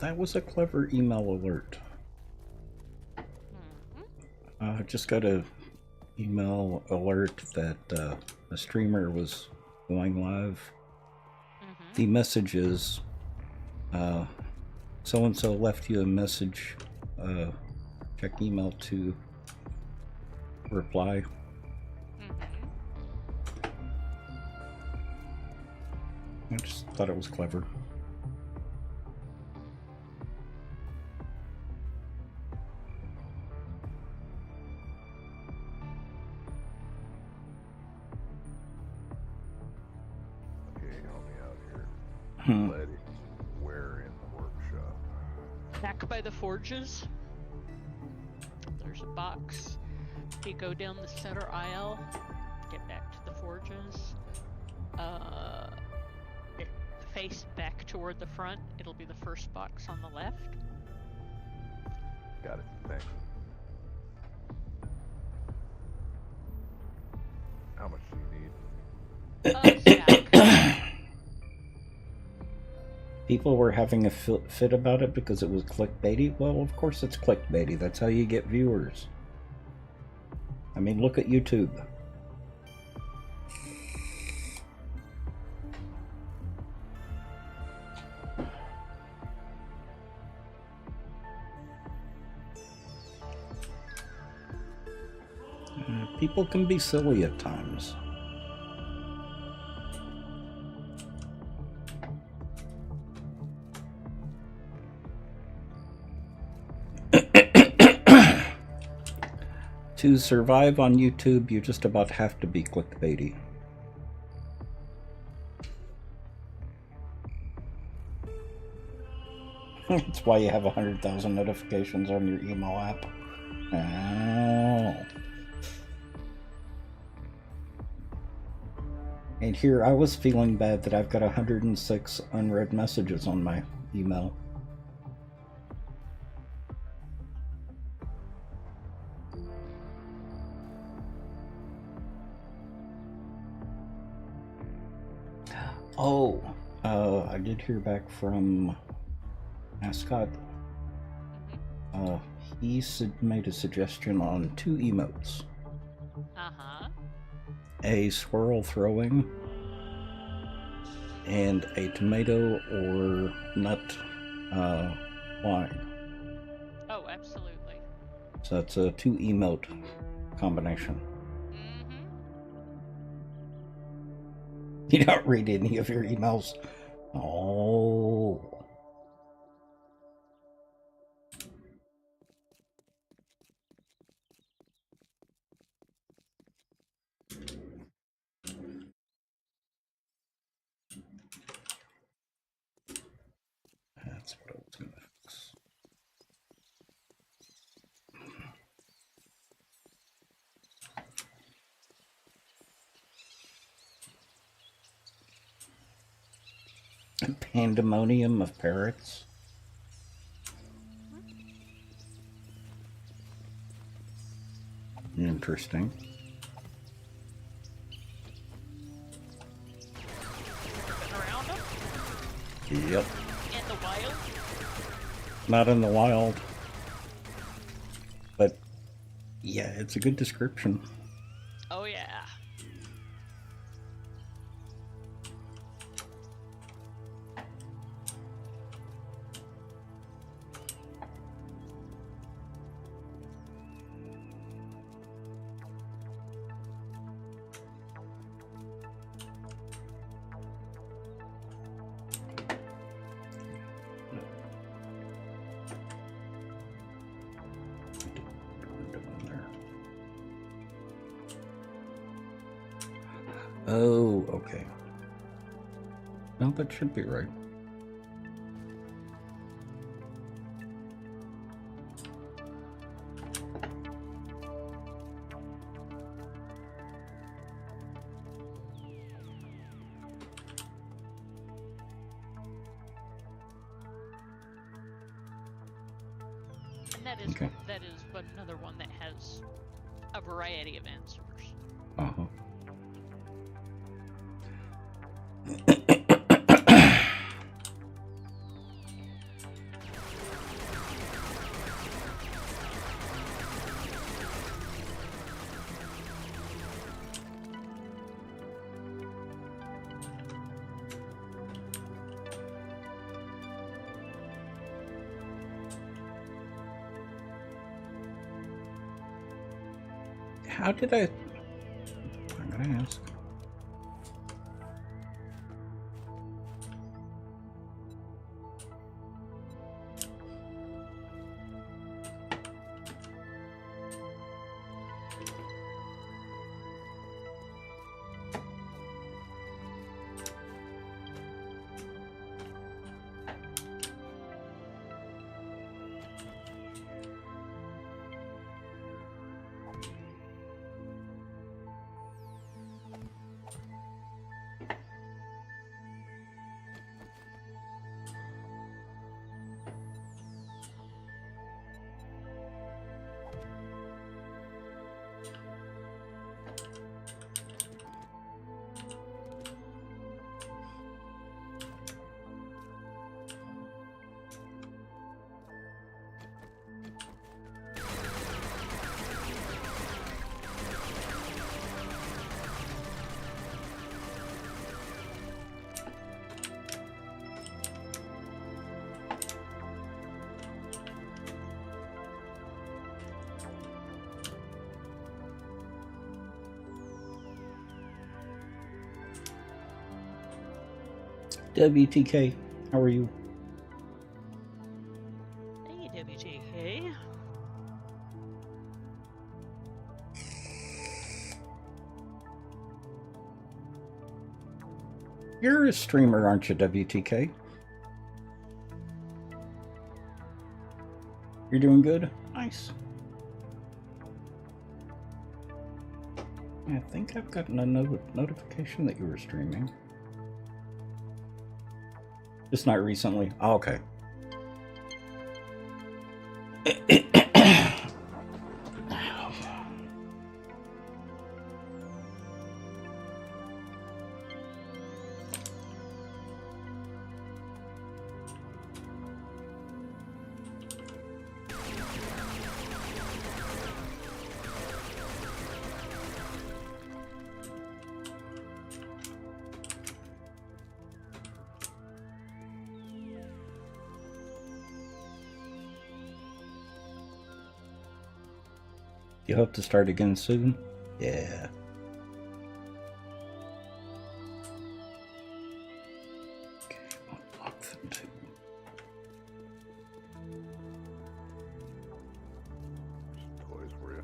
That was a clever email alert. I just got a email alert that a streamer was going live. The message is, so-and-so left you a message. Check email to reply. I just thought it was clever. Letty, where in the workshop? Back by the forges. There's a box. You go down the center aisle, get back to the forges. Face back toward the front. It'll be the first box on the left. Got it. Thanks. How much do you need? Stack. People were having a fit about it because it was clickbaity. Well, of course it's clickbaity. That's how you get viewers. I mean, look at YouTube. People can be silly at times. To survive on YouTube, you just about have to be clickbaity. That's why you have 100,000 notifications on your email app. Oh. And here I was feeling bad that I've got 106 unread messages on my email. Oh, I did hear back from Mascot. He made a suggestion on 2 emotes. A swirl throwing and a tomato or nut flying. Oh, absolutely. So that's a 2 emote combination. You don't read any of your emails. Oh. That's what I was going to fix. A pandemonium of parrots. Interesting. Around them? Yep. In the wild? Not in the wild. But yeah, it's a good description. Oh yeah. Oh, okay. No, that should be right. And that is Okay. that is but another one that has a variety of answers. Uh-huh. How did I... I'm gonna ask. WTK, how are you? Hey, WTK. You're a streamer, aren't you, WTK? You're doing good? Nice. I think I've gotten a notification that you were streaming. Just not recently. Oh, okay. You hope to start again soon? Yeah. Okay, unlock them too. Some toys for you.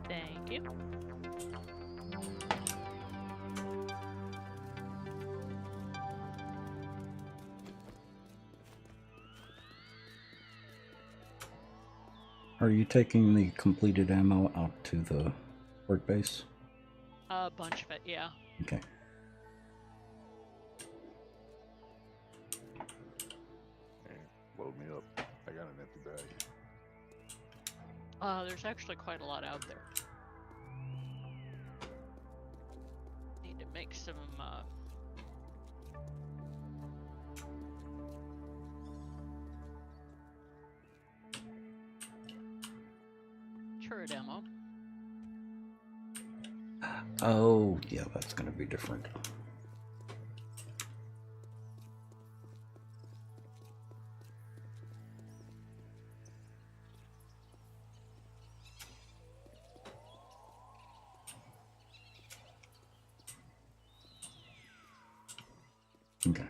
Thank you. Are you taking the completed ammo out to the work base? A bunch of it, yeah. Okay. Hey, load me up. I got an empty bag. There's actually quite a lot out there. Need to make some, turret ammo. Oh, yeah, that's gonna be different. Okay.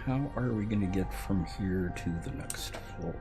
How are we going to get from here to the next floor?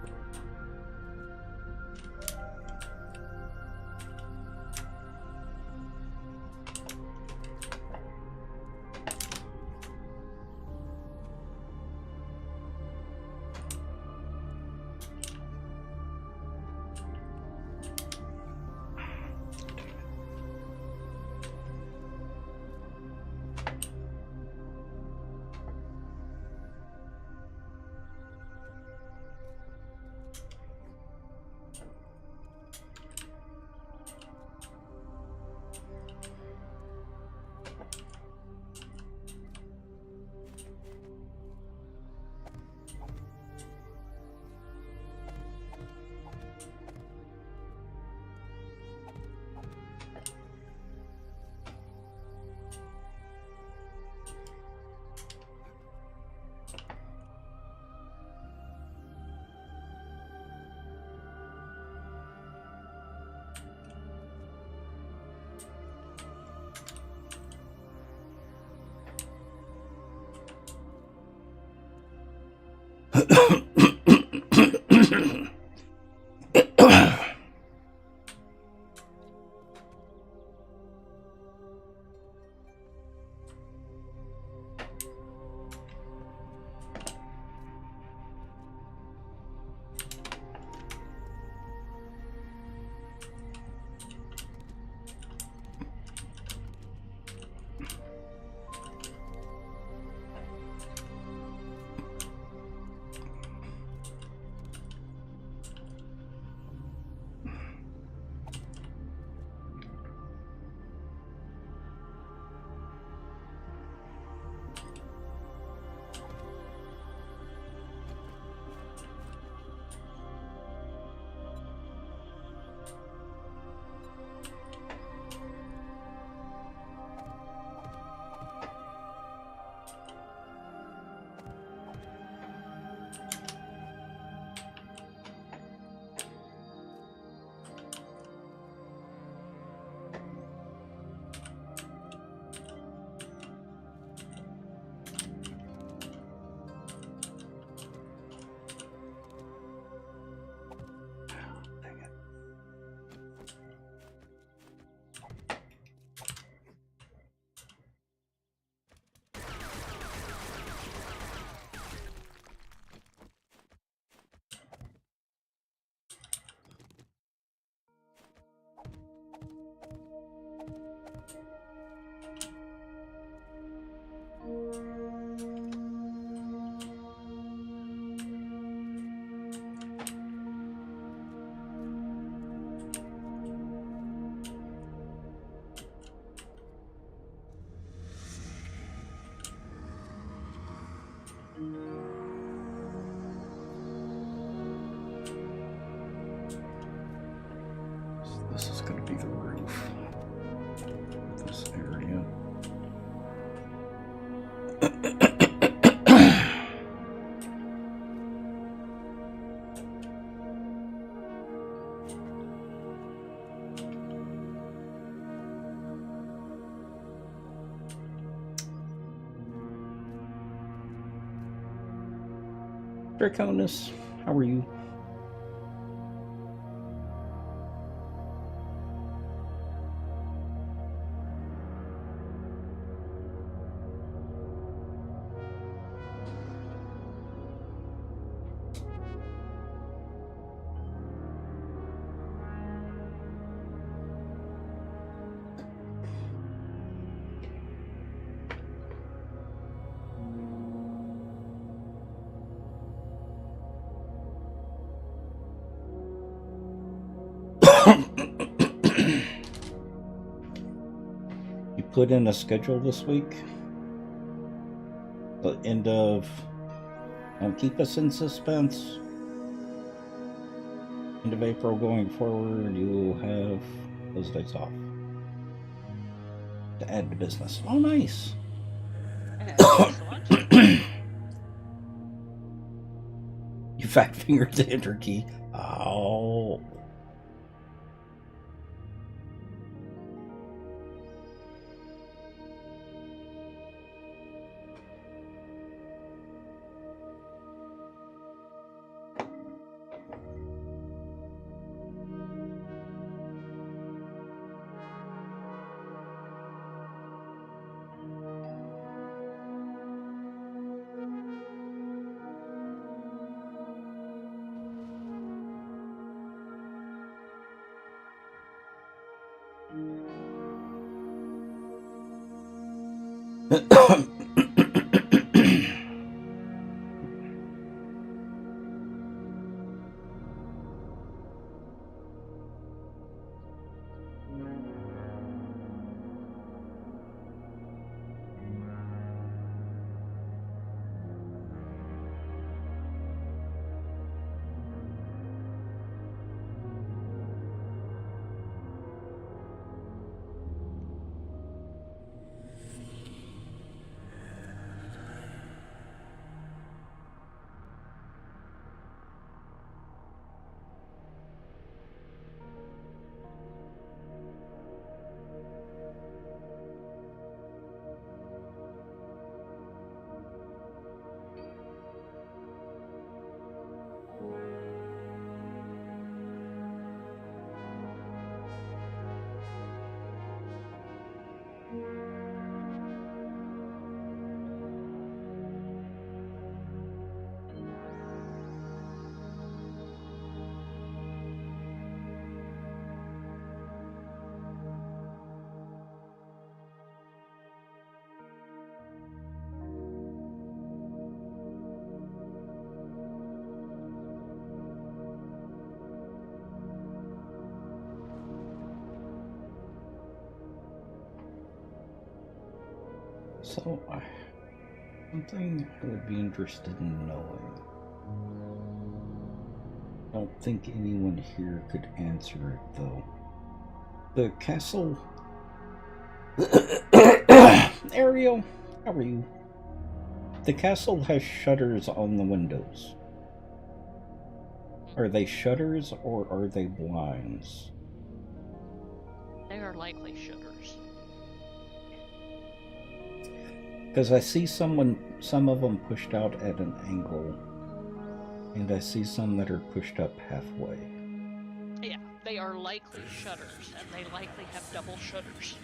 This is going to be the roof of this area. Draconis, how are you? You put in a schedule this week? The end of... Don't keep us in suspense. End of April going forward, you'll have those days off. To add to business. Oh, nice. Excellent. You fat fingered the enter key. Oh. So, something I would be interested in knowing. I don't think anyone here could answer it, though. The castle... Ariel, how are you? The castle has shutters on the windows. Are they shutters or are they blinds? They are likely shutters. Because I see some of them pushed out at an angle, and I see some that are pushed up halfway. Yeah, they are likely shutters, and they likely have double shutters.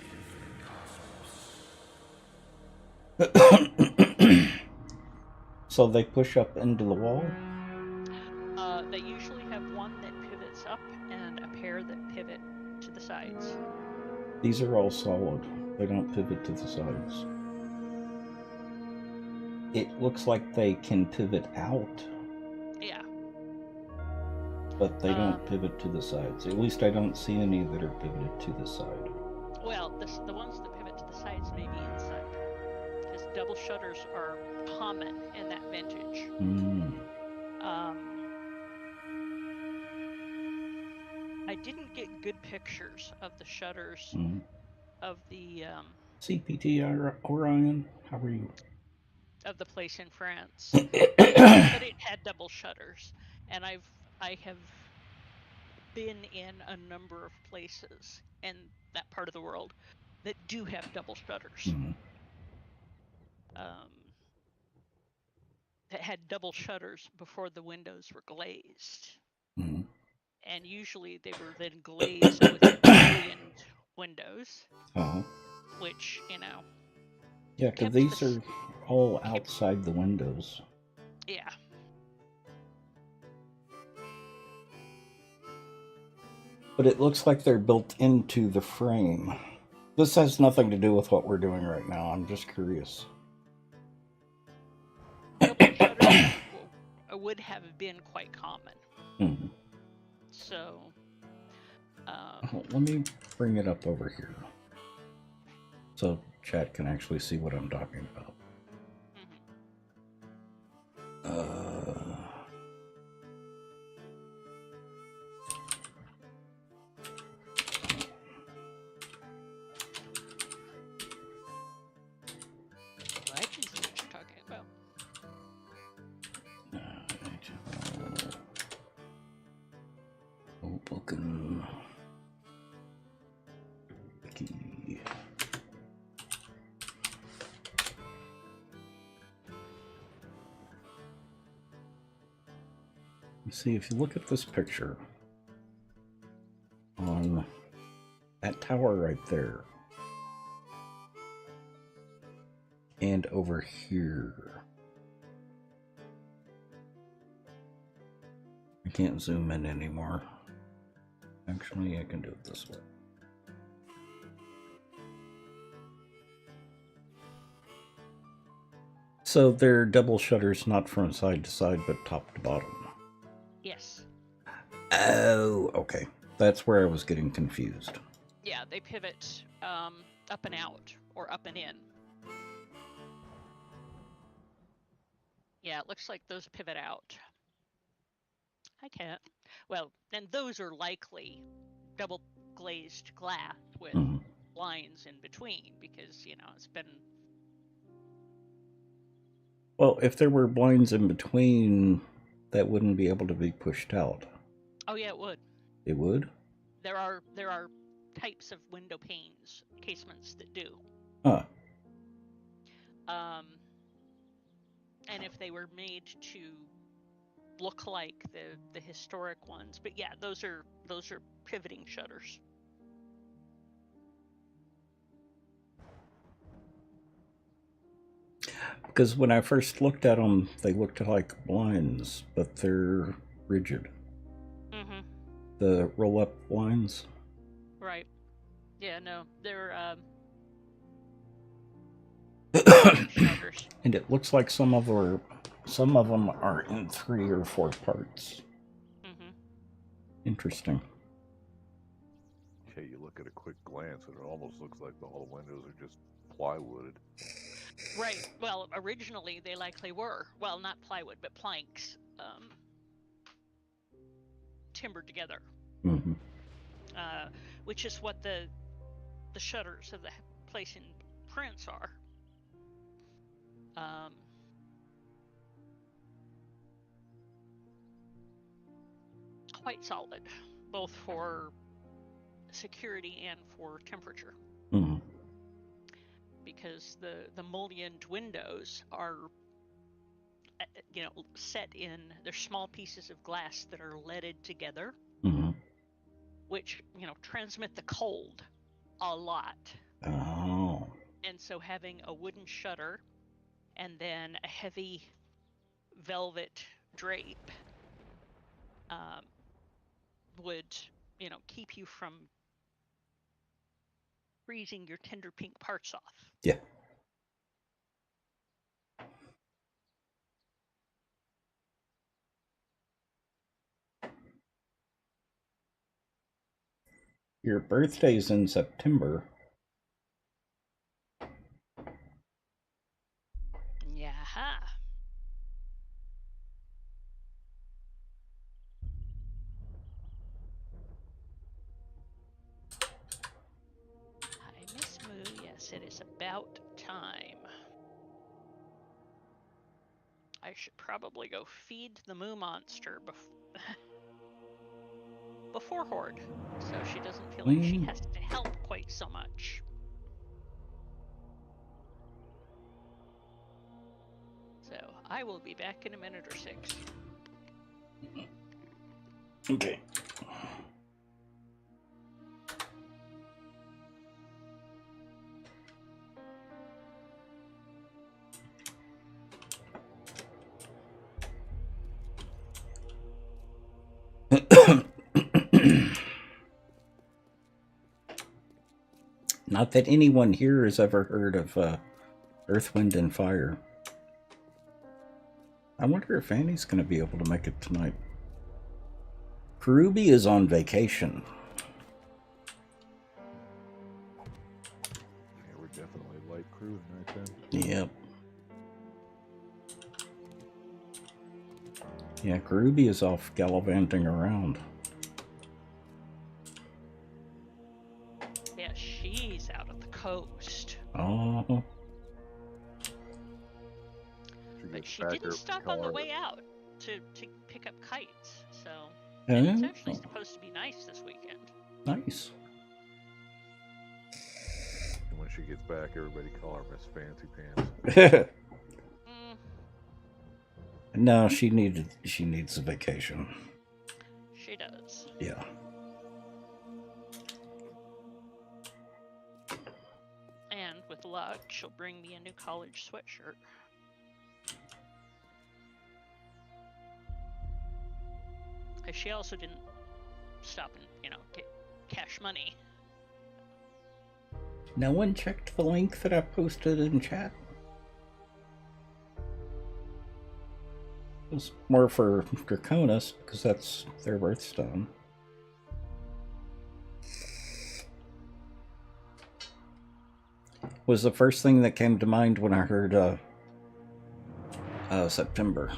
So they push up into the wall? They usually have one that pivots up and a pair that pivot to the sides. These are all solid. They don't pivot to the sides. It looks like they can pivot out. Yeah. But they don't pivot to the sides. At least I don't see any that are pivoted to the side. Well, the ones that pivot to the sides may be inside. Because double shutters are common in that vintage. I didn't get good pictures of the shutters of the CPT Orion, how are you? Of the place in France, but it had double shutters, and I have been in a number of places in that part of the world that do have double shutters. That had double shutters before the windows were glazed. And usually they were then glazed with mullioned windows, which, you know... Yeah, because these are all outside the windows. Yeah. But it looks like they're built into the frame. This has nothing to do with what we're doing right now. I'm just curious. Double shutters would have been quite common. So, let me bring it up over here so chat can actually see what I'm talking about. I can see what you're talking about. Open key. You see, if you look at this picture on that tower right there, and over here, I can't zoom in anymore. Actually, I can do it this way. So they're double shutters, not from side to side, but top to bottom. Yes. Oh, okay. That's where I was getting confused. Yeah, they pivot up and out or up and in. Yeah, it looks like those pivot out. I can't. Well, then those are likely double glazed glass with blinds in between because, you know, it's been... Well, if there were blinds in between, that wouldn't be able to be pushed out. Oh yeah, it would. It would? There are types of window panes, casements that do. Huh. And if they were made to look like the historic ones, but yeah, those are pivoting shutters. Because when I first looked at them, they looked like blinds, but they're rigid. Mm-hmm. The roll-up blinds. Right. Yeah, no, they're shutters. And it looks like some of them are in 3 or 4 parts. Mm-hmm. Interesting. Okay, you look at a quick glance, and it almost looks like all the windows are just plywooded. Right. Well, originally they likely were. Well, not plywood, but planks, timbered together. Mm-hmm. Which is what the shutters of the place in Prince are. Quite solid, both for security and for temperature. Mm-hmm. Because the mullioned windows are, you know, set in, they're small pieces of glass that are leaded together, mm-hmm. which, you know, transmit the cold a lot. Oh. And so having a wooden shutter and then a heavy velvet drape would, you know, keep you from freezing your tender pink parts off. Yeah. Your birthday's in September. Yeah. Hi, Miss Moo. Yes, it is about time. I should probably go feed the Moo monster before Horde, so she doesn't feel like she has to help quite so much. So I will be back in a minute or 6. Okay. Not that anyone here has ever heard of Earth, Wind, and Fire. I wonder if Annie's going to be able to make it tonight. Karubi is on vacation. Yeah, we're definitely light crewing right then. Yep. Yeah, Karubi is off gallivanting around. Yeah, she's out at the coast. Oh. But she didn't stop on the way out to pick up kites, so... And it's actually supposed to be nice this weekend. Nice. And when she gets back, everybody call her Miss Fancy Pants. No, she needs a vacation. She does. Yeah. And with luck, she'll bring me a new college sweatshirt. She also didn't stop and, you know, get cash money. No one checked the link that I posted in chat? It was more for Draconis, because that's their birthstone. Was the first thing that came to mind when I heard September.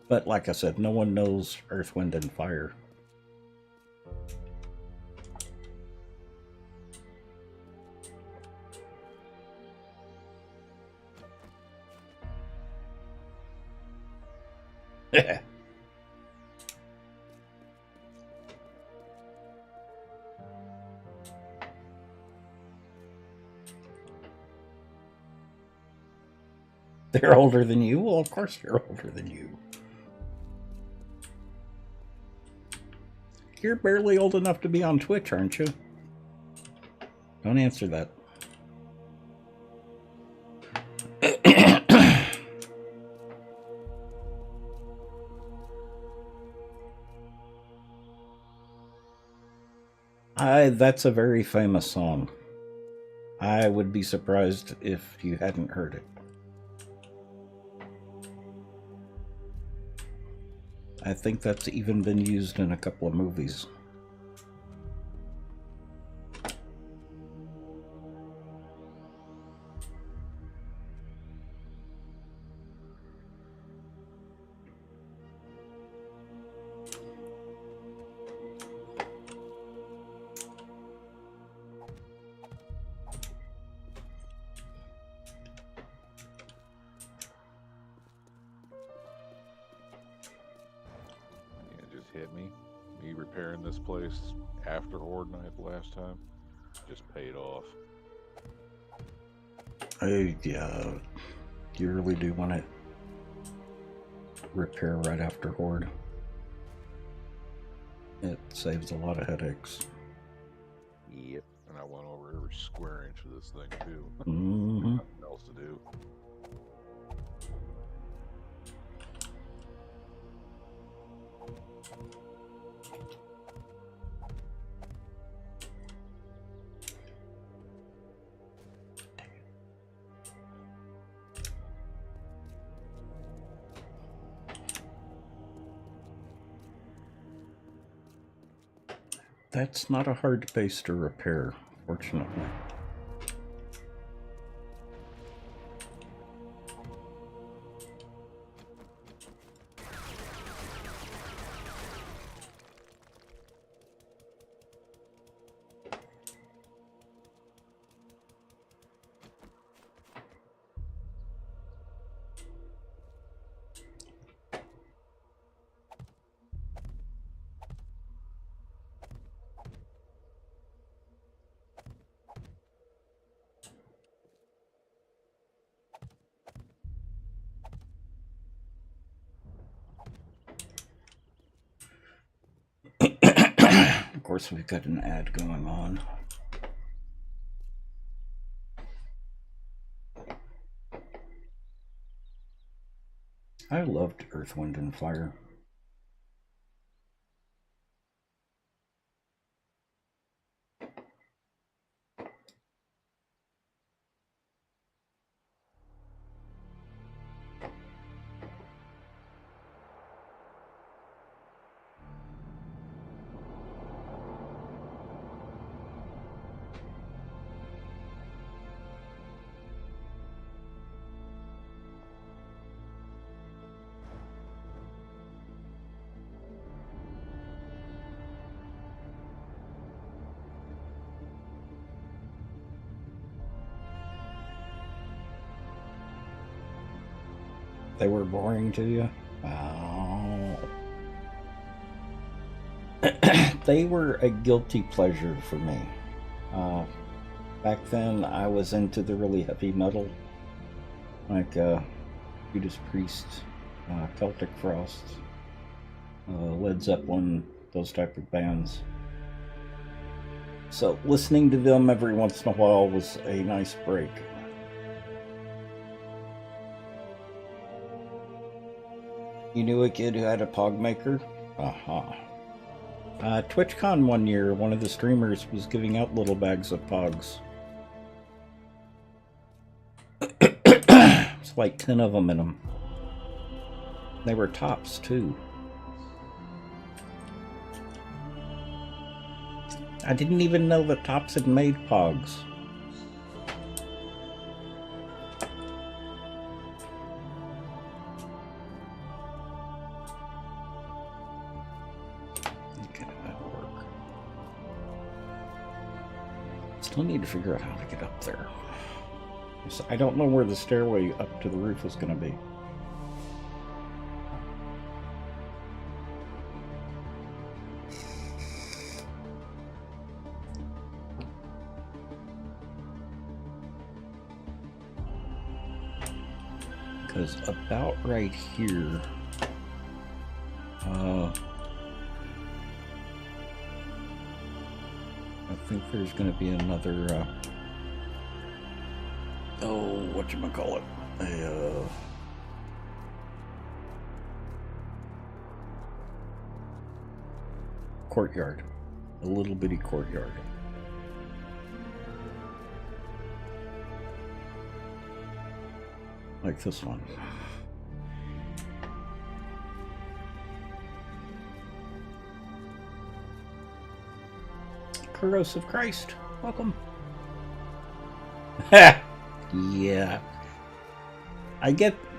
But like I said, no one knows Earth, Wind, and Fire. They're older than you? Well, of course they're older than you. You're barely old enough to be on Twitch, aren't you? Don't answer that. That's a very famous song. I would be surprised if you hadn't heard it. I think that's even been used in a couple of movies. Hit me. Me repairing this place after Horde Night last time just paid off. Yeah, you really do want to repair right after Horde. It saves a lot of headaches. Yep, and I went over every square inch of this thing too. Mm-hmm. Nothing else to do. That's not a hard base to repair, fortunately. Of course, we've got an ad going on. I loved Earth, Wind, and Fire. They were boring to you? Oh. They were a guilty pleasure for me. Back then, I was into the really heavy metal, like Judas Priest, Celtic Frost, Led Zeppelin, those type of bands. So listening to them every once in a while was a nice break. You knew a kid who had a pog maker? Aha. TwitchCon one year, one of the streamers was giving out little bags of pogs. There's like 10 of them in them. They were tops too. I didn't even know that Tops had made Pogs. Okay, that'll work. Still need to figure out how to get up there. So I don't know where the stairway up to the roof is going to be. Because about right here, I think there's going to be another, whatchamacallit, a courtyard, a little bitty courtyard. Like this one. Corrosive Christ, welcome. Yeah.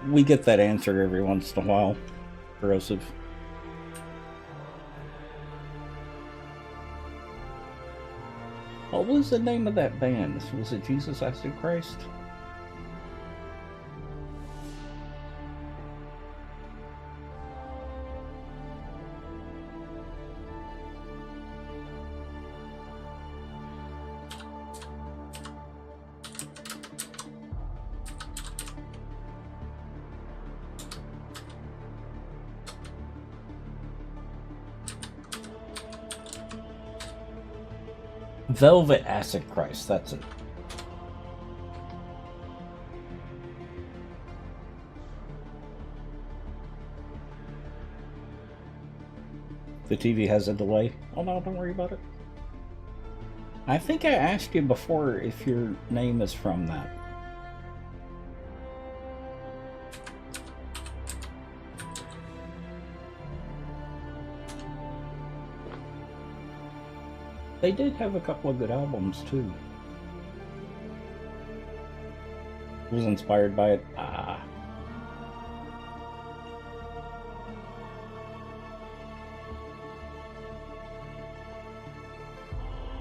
We get that answer every once in a while. Corrosive. What was the name of that band? Was it Jesus Acid Christ? Velvet Acid Christ, that's it. The TV has a delay. Oh no, don't worry about it. I think I asked you before if your name is from that. They did have a couple of good albums, too. Was inspired by it.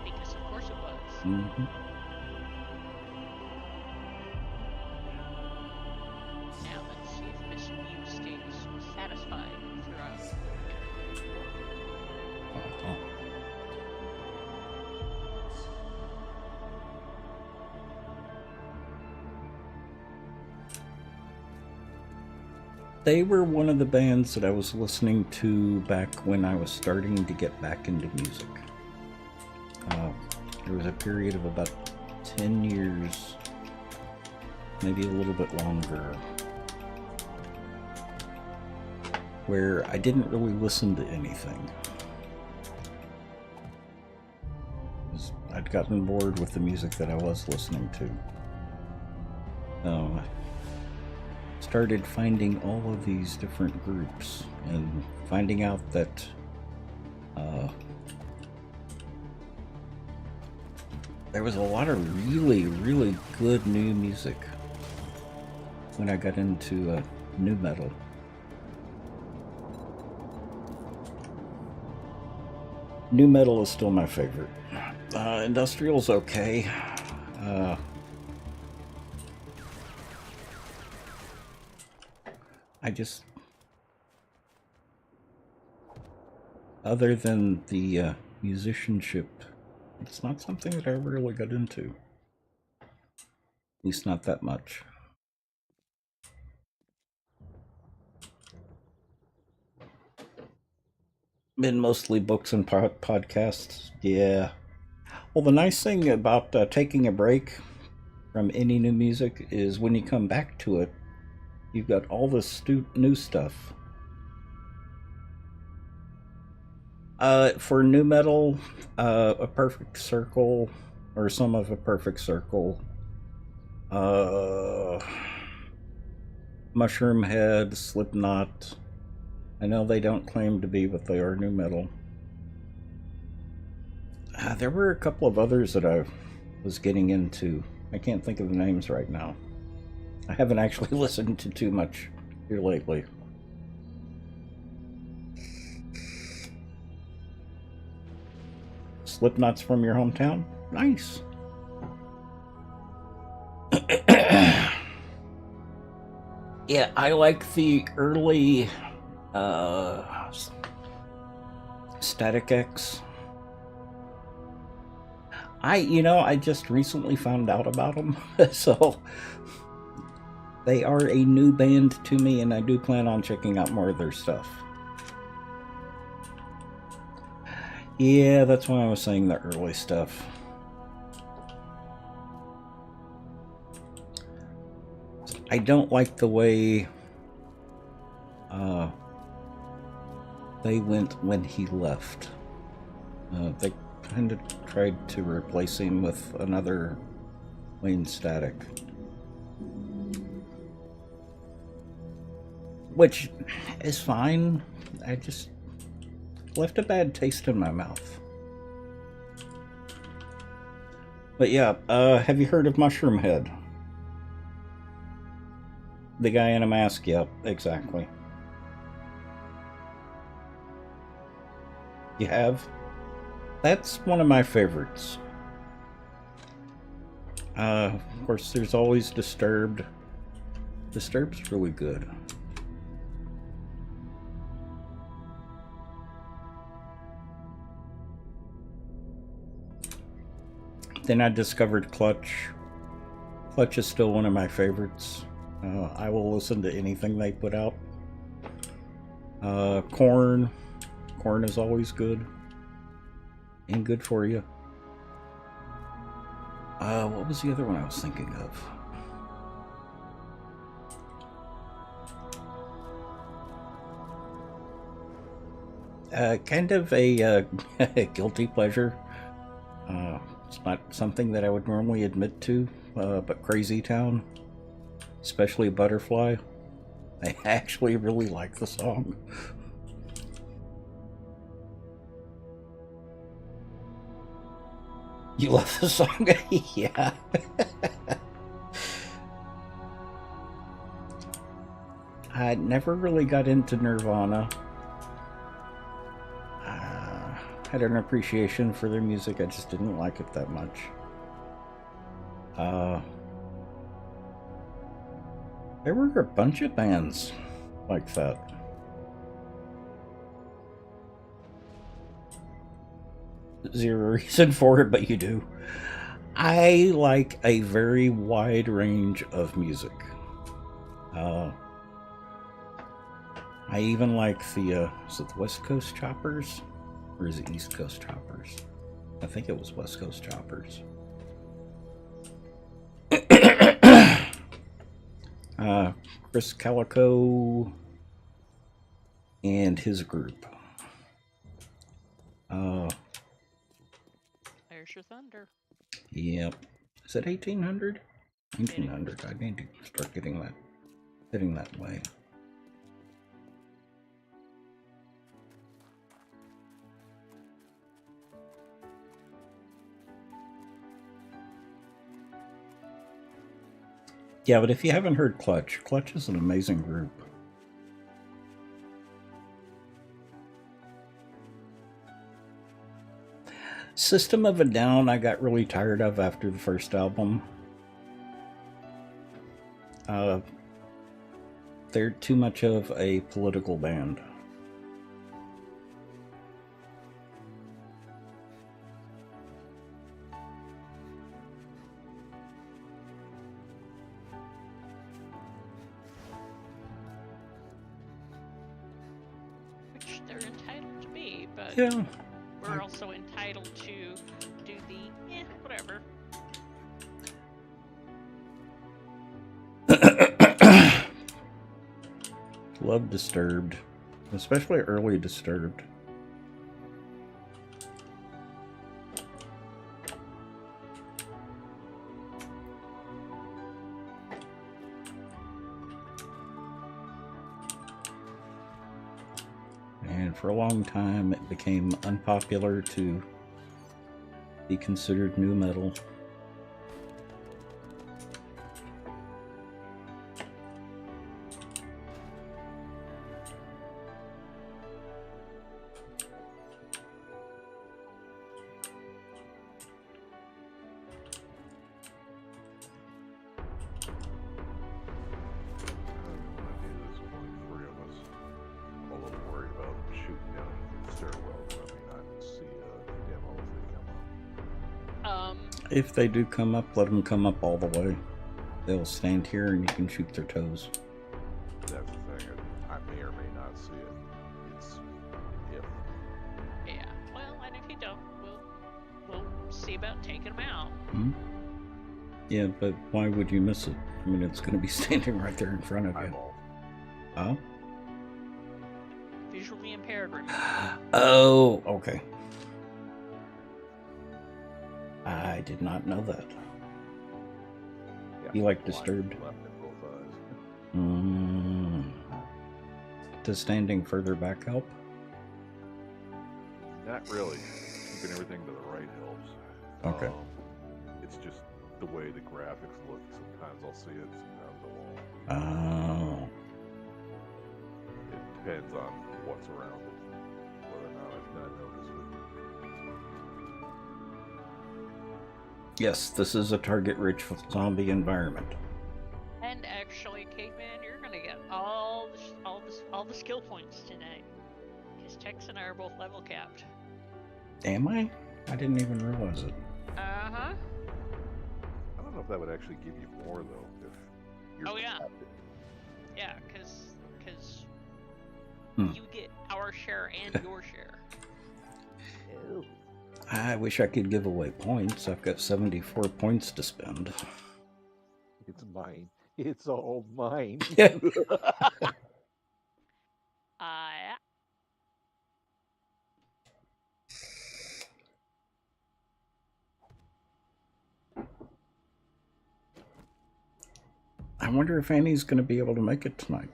Because of course it was. Mm-hmm. Now let's see if Miss Mew stays satisfied throughout. They were one of the bands that I was listening to back when I was starting to get back into music. There was a period of about 10 years, maybe a little bit longer, where I didn't really listen to anything. I'd gotten bored with the music that I was listening to. Started finding all of these different groups and finding out that there was a lot of really, really good new music when I got into nu metal. Nu metal is still my favorite. Industrial's okay. Other than the musicianship, it's not something that I ever really got into. At least not that much. Been mostly books and podcasts, yeah. Well, the nice thing about taking a break from any new music is when you come back to it, you've got all this new stuff. For nu metal, A Perfect Circle, or some of A Perfect Circle, Mushroom Head, Slipknot. I know they don't claim to be, but they are new metal. There were a couple of others that I was getting into. I can't think of the names right now. I haven't actually listened to too much here lately. Slipknot's from your hometown? Nice. Yeah, I like the early Static X. I just recently found out about them, so they are a new band to me, and I do plan on checking out more of their stuff. Yeah, that's why I was saying the early stuff. I don't like the way they went when he left. They kind of tried to replace him with another Wayne Static. Which is fine. I just left a bad taste in my mouth. But yeah, have you heard of Mushroom Head? The guy in a mask, yep, exactly. You have? That's one of my favorites. Of course, there's always Disturbed. Disturbed's really good. Then I discovered Clutch. Clutch is still one of my favorites. I will listen to anything they put out. Korn. Korn is always good. And good for you. What was the other one I was thinking of? Kind of a guilty pleasure. It's not something that I would normally admit to, but Crazy Town, especially Butterfly, I actually really like the song. You love the song? Yeah. I never really got into Nirvana. Had an appreciation for their music, I just didn't like it that much. There were a bunch of bands like that. Zero reason for it, but you do. I like a very wide range of music. I even like the, is it the West Coast Choppers? Or is it East Coast Choppers? I think it was West Coast Choppers. Chris Calico and his group. There's your thunder. Yep. Is it 1800? 1900. I need to start getting that way. Yeah, but if you haven't heard Clutch, Clutch is an amazing group. System of a Down I got really tired of after the first album. They're too much of a political band. Which they're entitled to be, but Yeah. we're also entitled to do the, whatever. Love Disturbed, especially early Disturbed. for a long time it became unpopular to be considered new metal. If they do come up, let them come up all the way. They'll stand here and you can shoot their toes. That's the thing. I may or may not see it. It's if. Yeah. Well, and if you don't, we'll see about taking them out. Hmm? Yeah, but why would you miss it? I mean, it's going to be standing right there in front of you. Eyeball. Oh? Visually impaired. Remember? Oh, okay. I did not know that. Yeah, You like blind disturbed? left in both eyes. Does standing further back help? Not really. Keeping everything to the right helps. Okay. It's just the way the graphics look. Sometimes I'll see it, sometimes I won't. Oh. It depends on what's around it, whether or not I've not noticed it. Yes, this is a target-rich zombie environment. And actually, Caveman, you're gonna get all the skill points tonight, because Tex and I are both level capped. Am I? I didn't even realize it. Uh-huh. I don't know if that would actually give you more, though, if you're Oh, yeah. capped. Yeah, because Hmm. you get our share and your share. Ew. I wish I could give away points. I've got 74 points to spend. It's mine. It's all mine. Yeah. Yeah. I wonder if Annie's going to be able to make it tonight.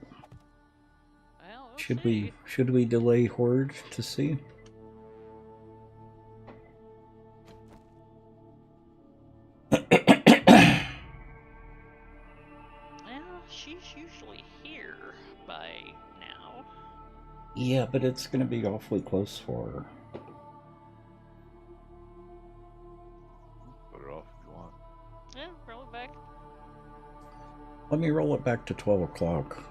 Well, we'll Should see. we delay Horde to see? Well, she's usually here by now. Yeah, but it's going to be awfully close for her. Put it off if you want. Yeah, roll it back. Let me roll it back to 12 o'clock.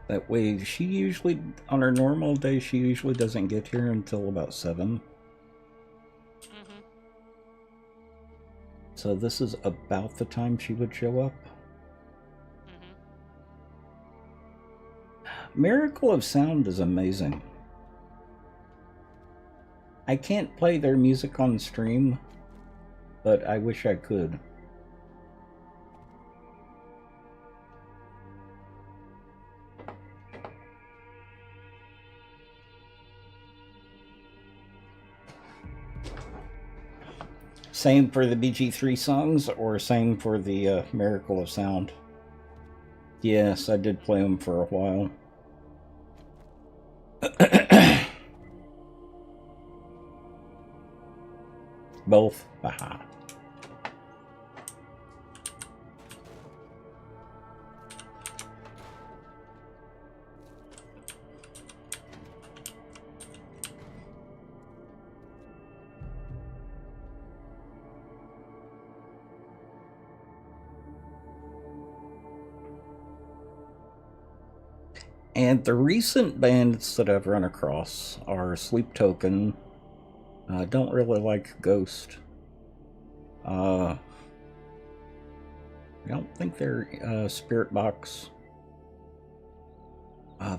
That way, she usually, on her normal day, she usually doesn't get here until about 7. Mm-hmm. So this is about the time she would show up. Mm-hmm. Miracle of Sound is amazing. I can't play their music on stream, but I wish I could. Same for the BG3 songs, or same for the Miracle of Sound? Yes, I did play them for a while. Both. Aha. And the recent bands that I've run across are Sleep Token. I don't really like Ghost. I don't think they're Spirit Box.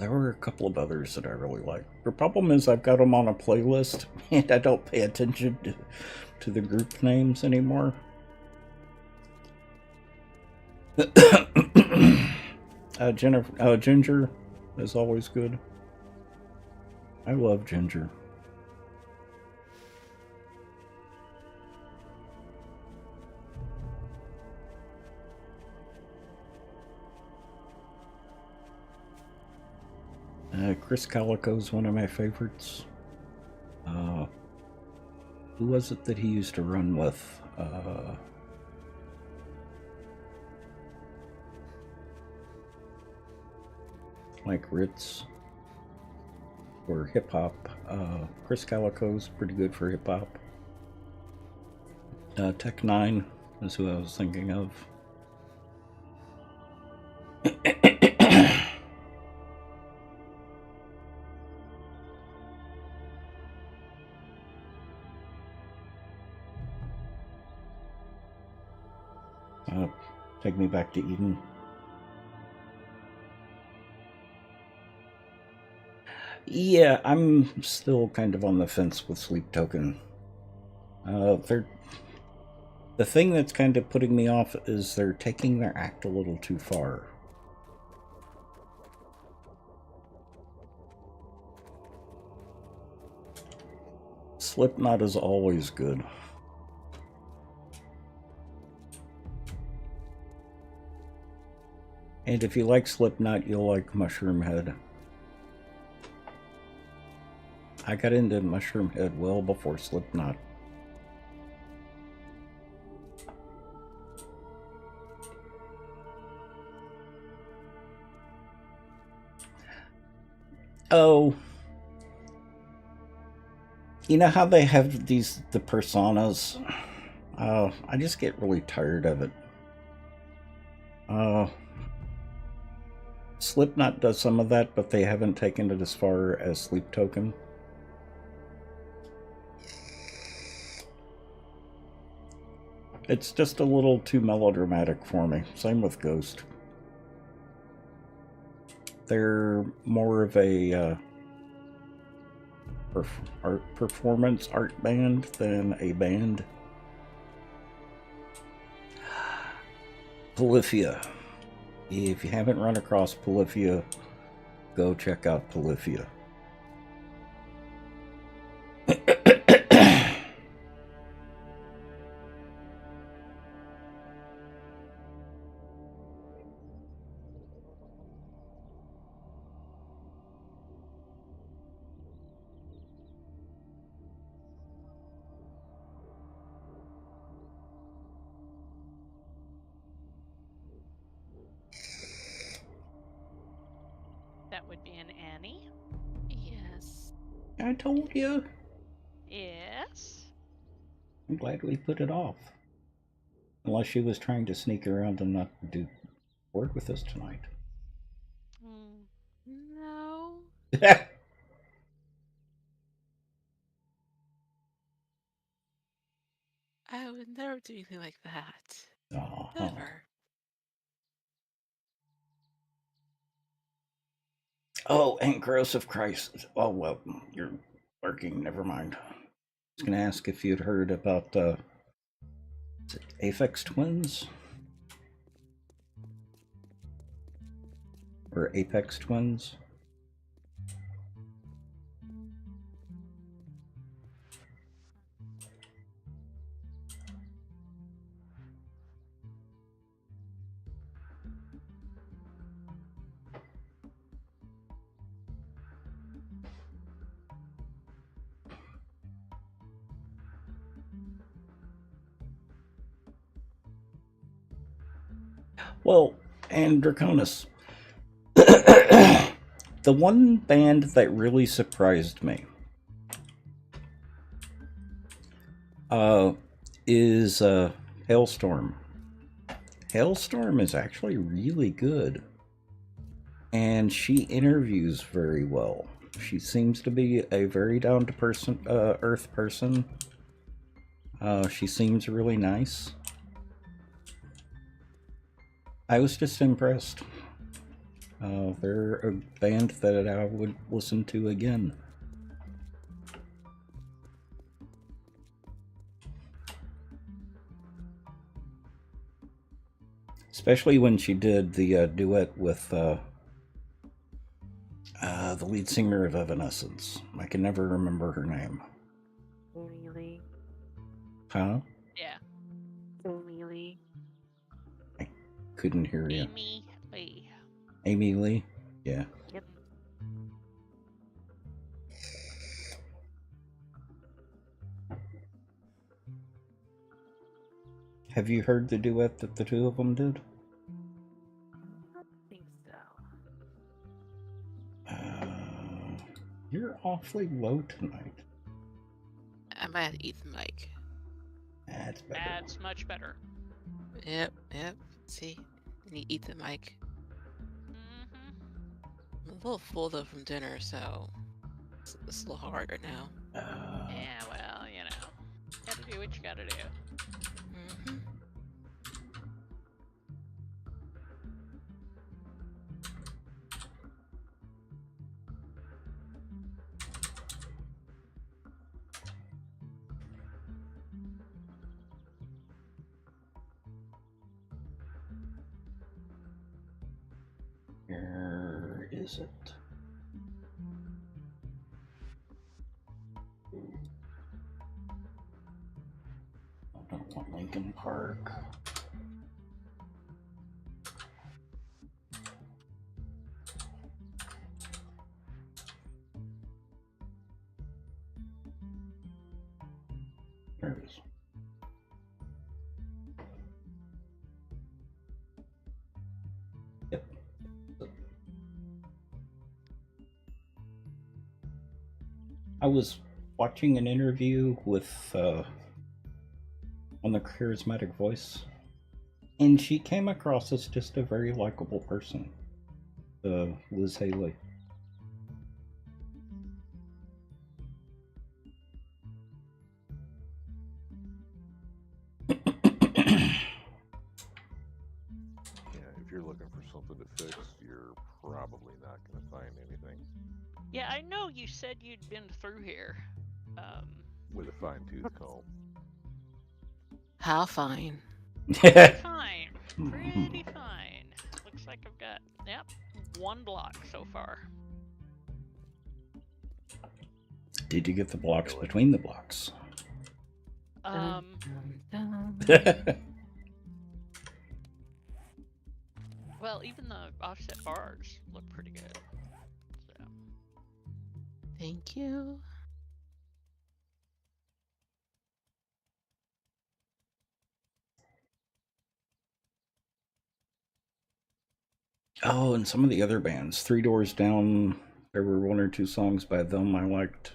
There were a couple of others that I really like. The problem is I've got them on a playlist and I don't pay attention to the group names anymore. Ginger is always good. I love Ginger. Chris Calico's one of my favorites. Who was it that he used to run with? Like Ritz or hip hop. Chris Calico's pretty good for hip hop. Tech 9 is who I was thinking of. Take me back to Eden. Yeah, I'm still kind of on the fence with Sleep Token. The thing that's kind of putting me off is they're taking their act a little too far. Slipknot is always good. And if you like Slipknot, you'll like Mushroom Head. I got into Mushroom Head well before Slipknot. Oh. You know how they have the personas? I just get really tired of it. Slipknot does some of that, but they haven't taken it as far as Sleep Token. It's just a little too melodramatic for me. Same with Ghost. They're more of a performance art band than a band. Polyphia. If you haven't run across Polyphia, go check out Polyphia. That would be an Annie. Yes. I told you. Yes. I'm glad we put it off. Unless she was trying to sneak around and not do work with us tonight. No. I would never do anything like that. Oh. Never. Oh, and corrosive Christ. Oh, well, you're working. Never mind. I was going to ask if you'd heard about is it Aphex Twins? Or Apex Twins? Well, and Draconis. The one band that really surprised me is Hailstorm. Hailstorm is actually really good. And she interviews very well. She seems to be a very down-to-earth person. She seems really nice. I was just impressed. They're a band that I would listen to again. Especially when she did the duet with the lead singer of Evanescence. I can never remember her name. Lee. Huh? Yeah. Lee. I couldn't hear you. Amy Lee. Amy Lee? Yeah. Yep. Have you heard the duet that the two of them did? I don't think so. You're awfully low tonight. I might have to eat the mic. That's better. That's much better. Yep. See? I need to eat the mic. I'm a little full though from dinner, so it's a little hard right now. Yeah, well, you know. Gotta do what you gotta do. Mm-hmm. Where is it? I don't want Lincoln Park. There it is. Yep. I was watching an interview with on the Charismatic Voice, and she came across as just a very likable person. Liz Haley. Yeah, if you're looking for something to fix, you're probably not going to find anything Yeah, I know you said you'd been through here. with a fine-tooth comb. How fine. Pretty fine. Pretty fine. Looks like I've got, yep, 1 block so far. Did you get the blocks between the blocks? Dun. Well, even the offset bars look pretty good. So. Thank you. Oh, and some of the other bands. Three Doors Down, there were 1 or 2 songs by them I liked.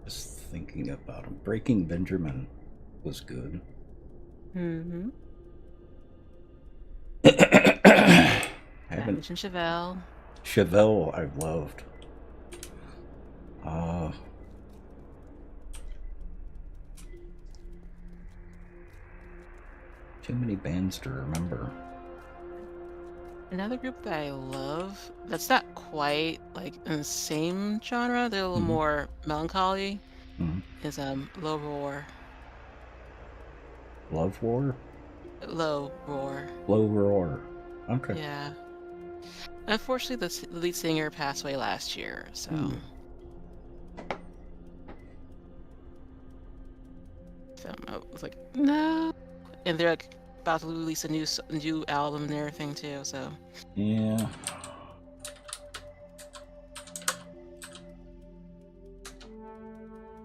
Just thinking about them. Breaking Benjamin was good. Mm-hmm. Haven't Savage and Chevelle. Chevelle I loved. Too many bands to remember. Another group that I love, that's not quite like in the same genre, they're a little more melancholy, is Low Roar. Love War? Low Roar. Low Roar. Okay. Yeah. Unfortunately, the lead singer passed away last year, so. So I was like, no. And they're like about to release a new album and everything too, so. Yeah.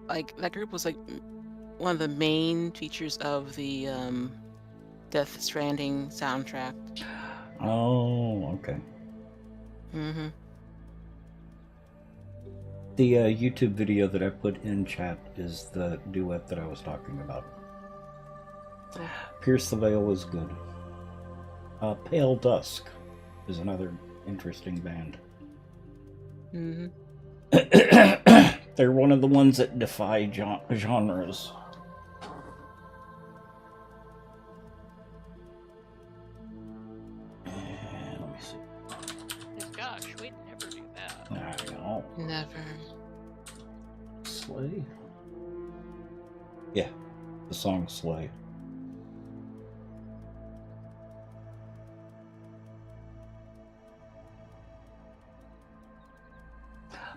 Like that group was like one of the main features of the Death Stranding soundtrack. Oh, okay. Mm-hmm. The YouTube video that I put in chat is the duet that I was talking about. Oh. Pierce the Veil is good. Pale Dusk is another interesting band. Mm-hmm. They're one of the ones that defy genres. And let me see. Gosh, we'd never do that. I know. Never. Slay? Yeah, the song Slay.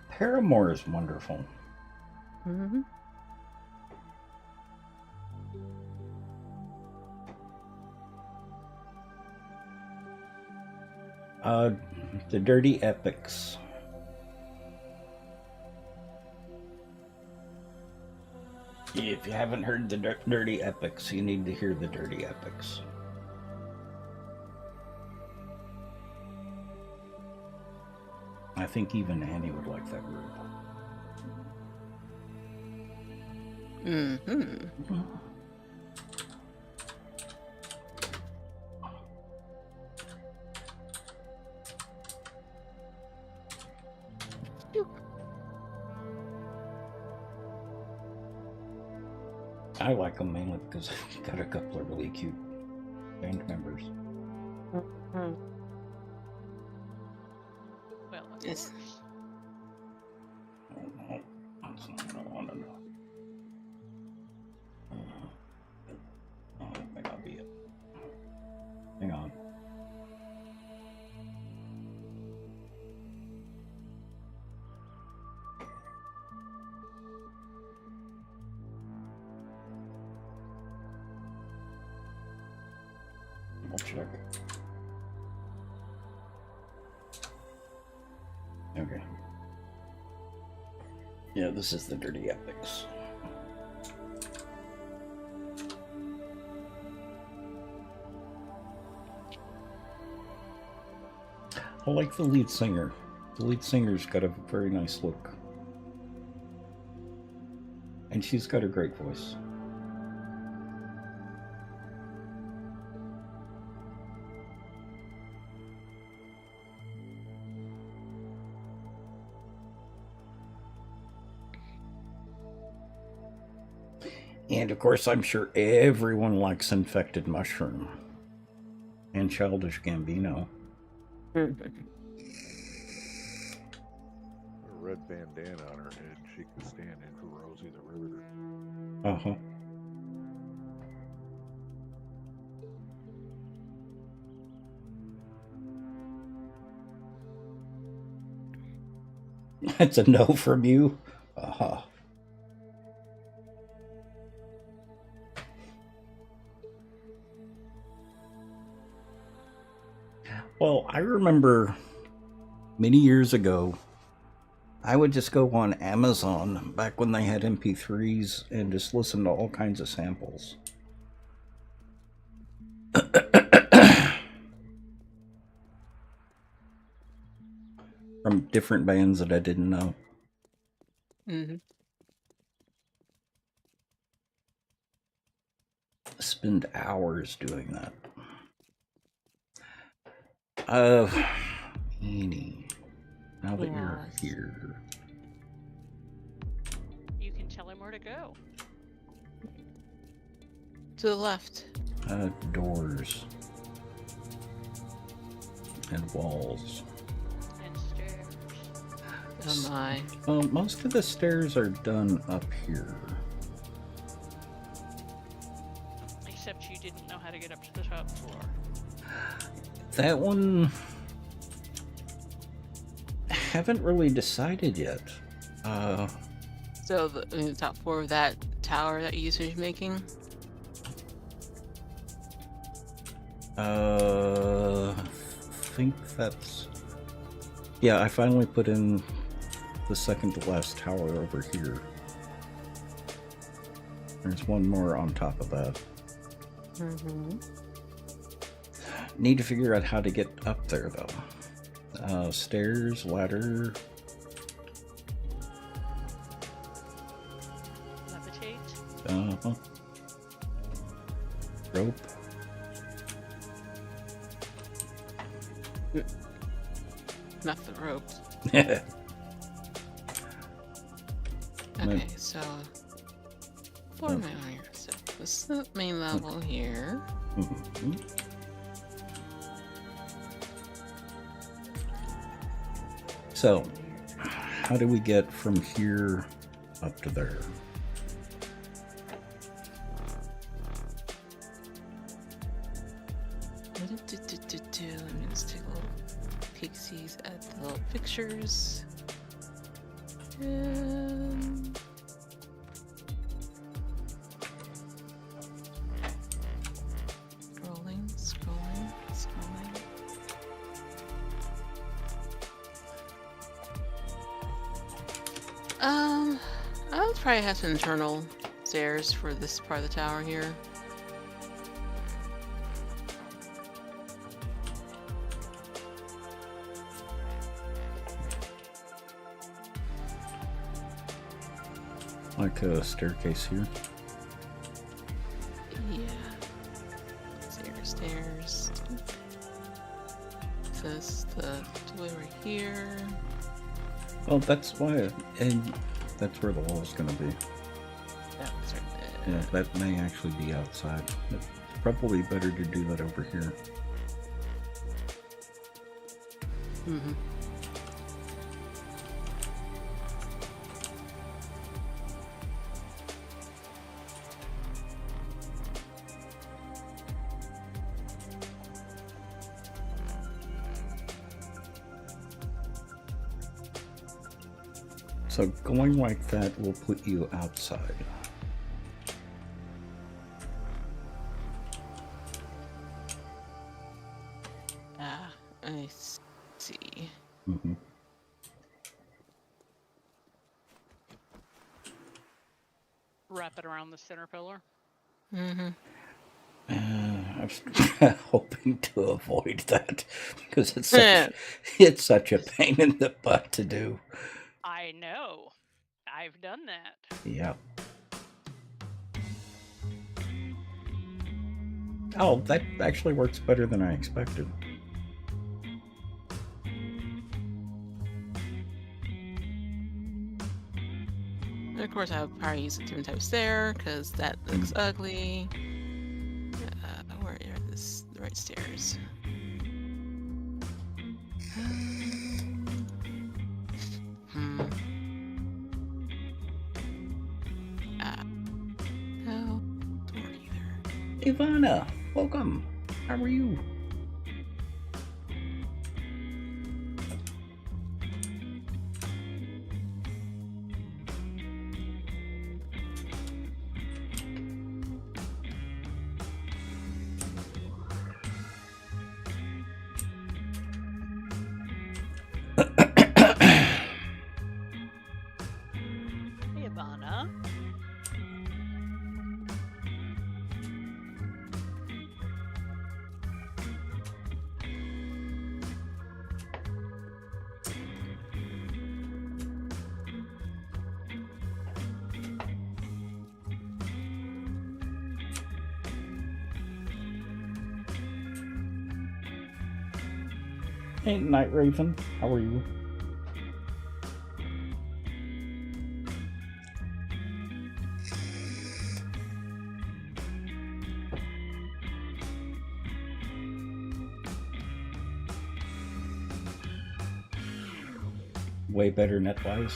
Paramore is wonderful. Mm-hmm. The Dirty Epics. If you haven't heard the Dirty Epics, you need to hear the Dirty Epics. I think even Annie would like that group. Mm-hmm. I like them mainly because I've got a couple of really cute band members. Mm-hmm. Well, of Yes. course. Oh, no, that's not what I want to know. Oh, that may not be it. Hang on. I'll check. Okay. Yeah, this is the Dirty Epics. I like the lead singer. The lead singer's got a very nice look. And she's got a great voice. And of course, I'm sure everyone likes Infected Mushroom and Childish Gambino. A red bandana on her head. She can stand in for Rosie the Riveter. Uh-huh. That's a no from you? Uh-huh. Well, I remember many years ago, I would just go on Amazon back when they had MP3s and just listen to all kinds of samples. From different bands that I didn't know. Mm-hmm. Spend hours doing that. Annie, now that you're Yes. here, You can tell him where to go. To the left. doors and walls. And stairs. Oh my. Most of the stairs are done up here. Except you didn't know how to get up to the top floor. That one, haven't really decided yet. So the top floor of that tower that you finished making? I think that's... Yeah, I finally put in the second to last tower over here. There's one more on top of that. Mm-hmm. Need to figure out how to get up there, though. Stairs, ladder... Levitate. Uh-huh. Rope. Not the ropes. Mhm. Okay, so what am I on here? So this is the main level here. So, how do we get from here up to there? Let me just take a little peek-sees at the little pictures. And scrolling. I'll probably have some internal stairs for this part of the tower here. Like a staircase here. Yeah. Stairs. This the way right here. Well, that's why, and that's where the wall is going to be. That's right Yeah, there. that may actually be outside. It's probably better to do that over here. Mm-hmm. So going like that will put you outside. I see. Mm-hmm. Wrap it around the center pillar. Mm-hmm. I was hoping to avoid that because it's such a pain in the butt to do. I know. I've done that. Yeah. Oh, that actually works better than I expected. And of course, I would probably use a different type of stair because that looks ugly. Where are the right stairs? No, don't work either. Ivana, welcome. How are you? Hey, Ivana. Hey, Night Raven, how are you? Way better net-wise.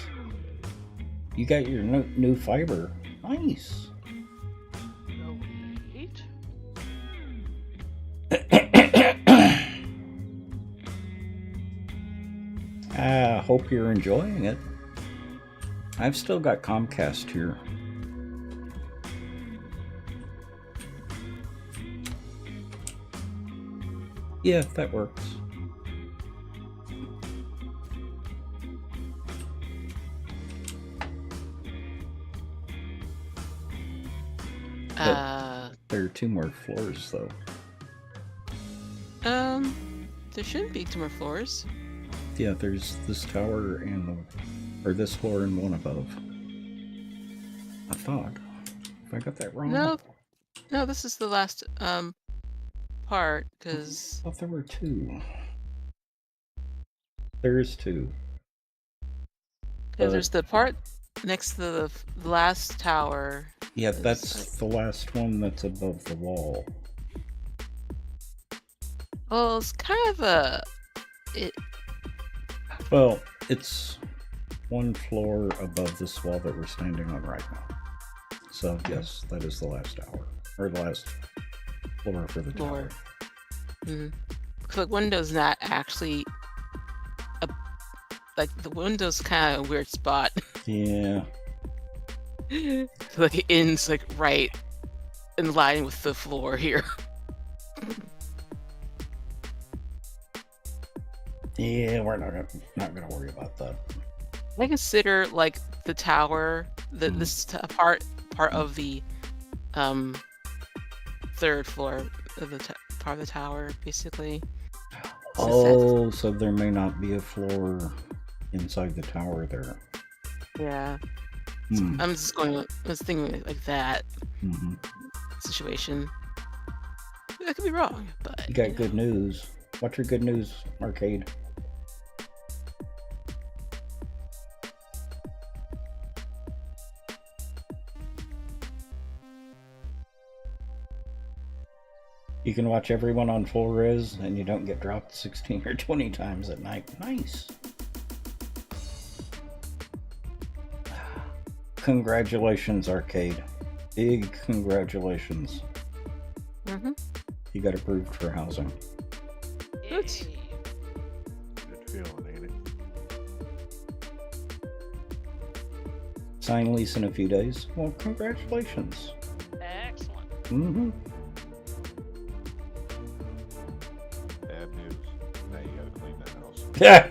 You got your new fiber. Nice. Oh, wait. Hope you're enjoying it. I've still got Comcast here. Yeah, that works. There are 2 more floors, though. There shouldn't be 2 more floors. Yeah, there's this tower and or this floor and one above. I thought. If I got that wrong. No, this is the last part because I thought there were 2. There is 2. Because there's the part next to the last tower. Yeah, that's the last one that's above the wall. Well, it's kind of Well, it's 1 floor above this wall that we're standing on right now. So, yes, that is the last tower. Or the last floor for the tower. Because the window's not actually like the window's kind of a weird spot. Yeah. Like it ends like right in line with the floor here. Yeah, we're not gonna worry about that. I consider like the tower, this part part of the third floor of the part of the tower, basically. Oh, so there may not be a floor inside the tower there. Yeah. So I'm just I was thinking like that situation. I could be wrong, but You got good news. What's your good news, Arcade? You can watch everyone on full res and you don't get dropped 16 or 20 times at night. Nice. Congratulations, Arcade. Big congratulations. You got approved for housing. Good. Good feeling, ain't it? Sign lease in a few days. Well, congratulations. Excellent. Bad news. Now you gotta clean that house. Yeah.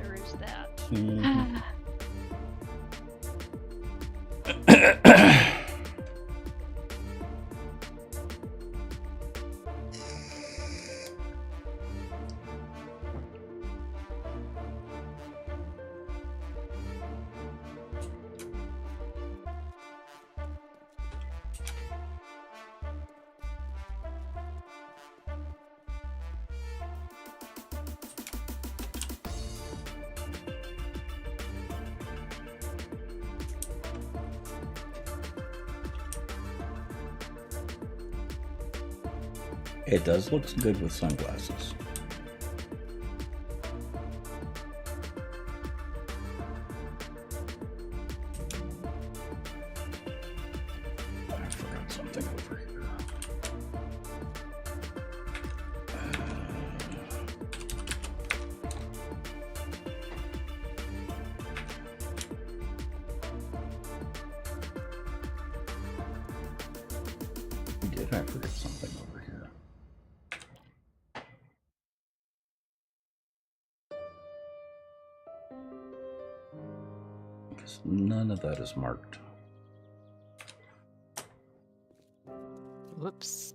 There is that. It does look good with sunglasses. I forgot something over here. I forgot something over here. Because none of that is marked. Whoops.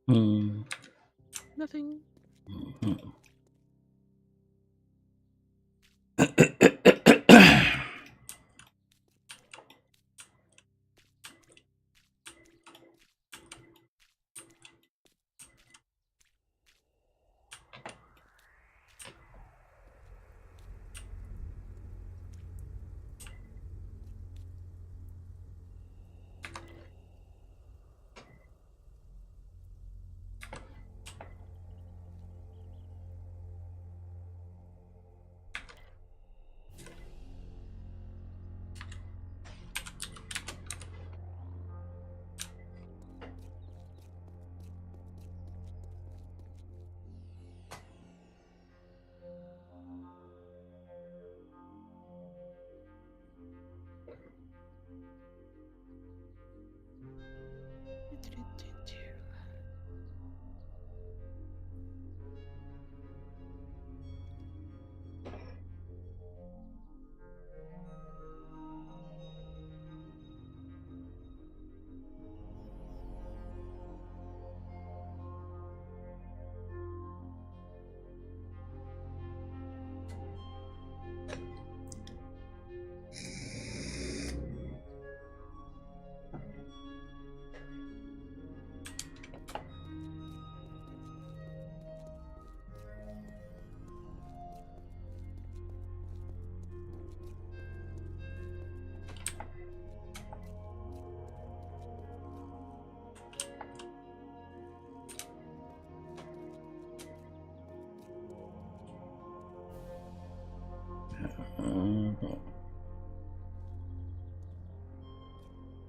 Hmm. Nothing.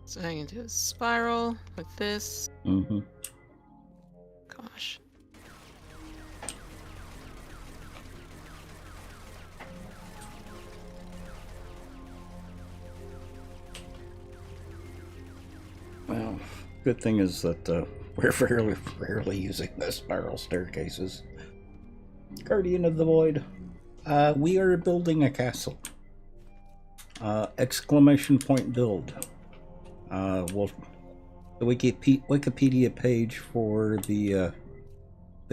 So I can do a spiral with this. Mm-hmm. Gosh. Well, good thing is that we're fairly rarely using the spiral staircases. Guardian of the Void. We are building a castle. Exclamation point build. Well, the Wikipedia page for the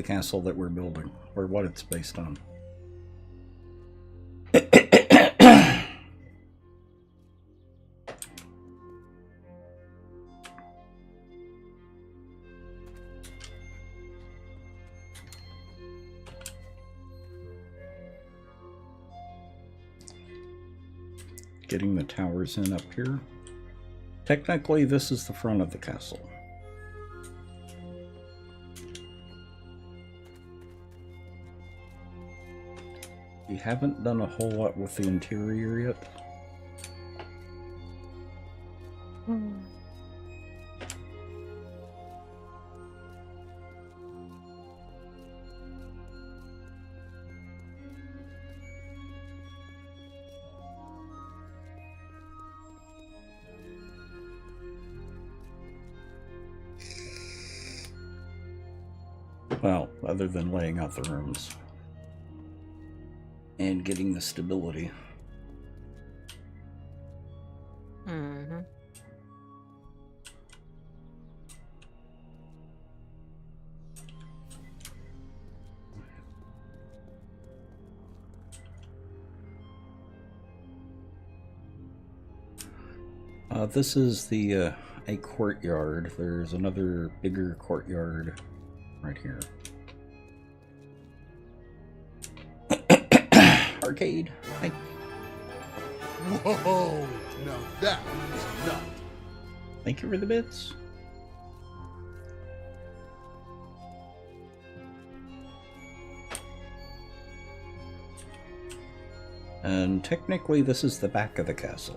castle that we're building, or what it's based on. Getting the towers in up here. Technically, this is the front of the castle. We haven't done a whole lot with the interior yet. Well, other than laying out the rooms and getting the stability. Mm-hmm. This is the a courtyard. There's another bigger courtyard right here. Arcade. Hi. Whoa! Now that is nuts. Thank you for the bits. And technically, this is the back of the castle.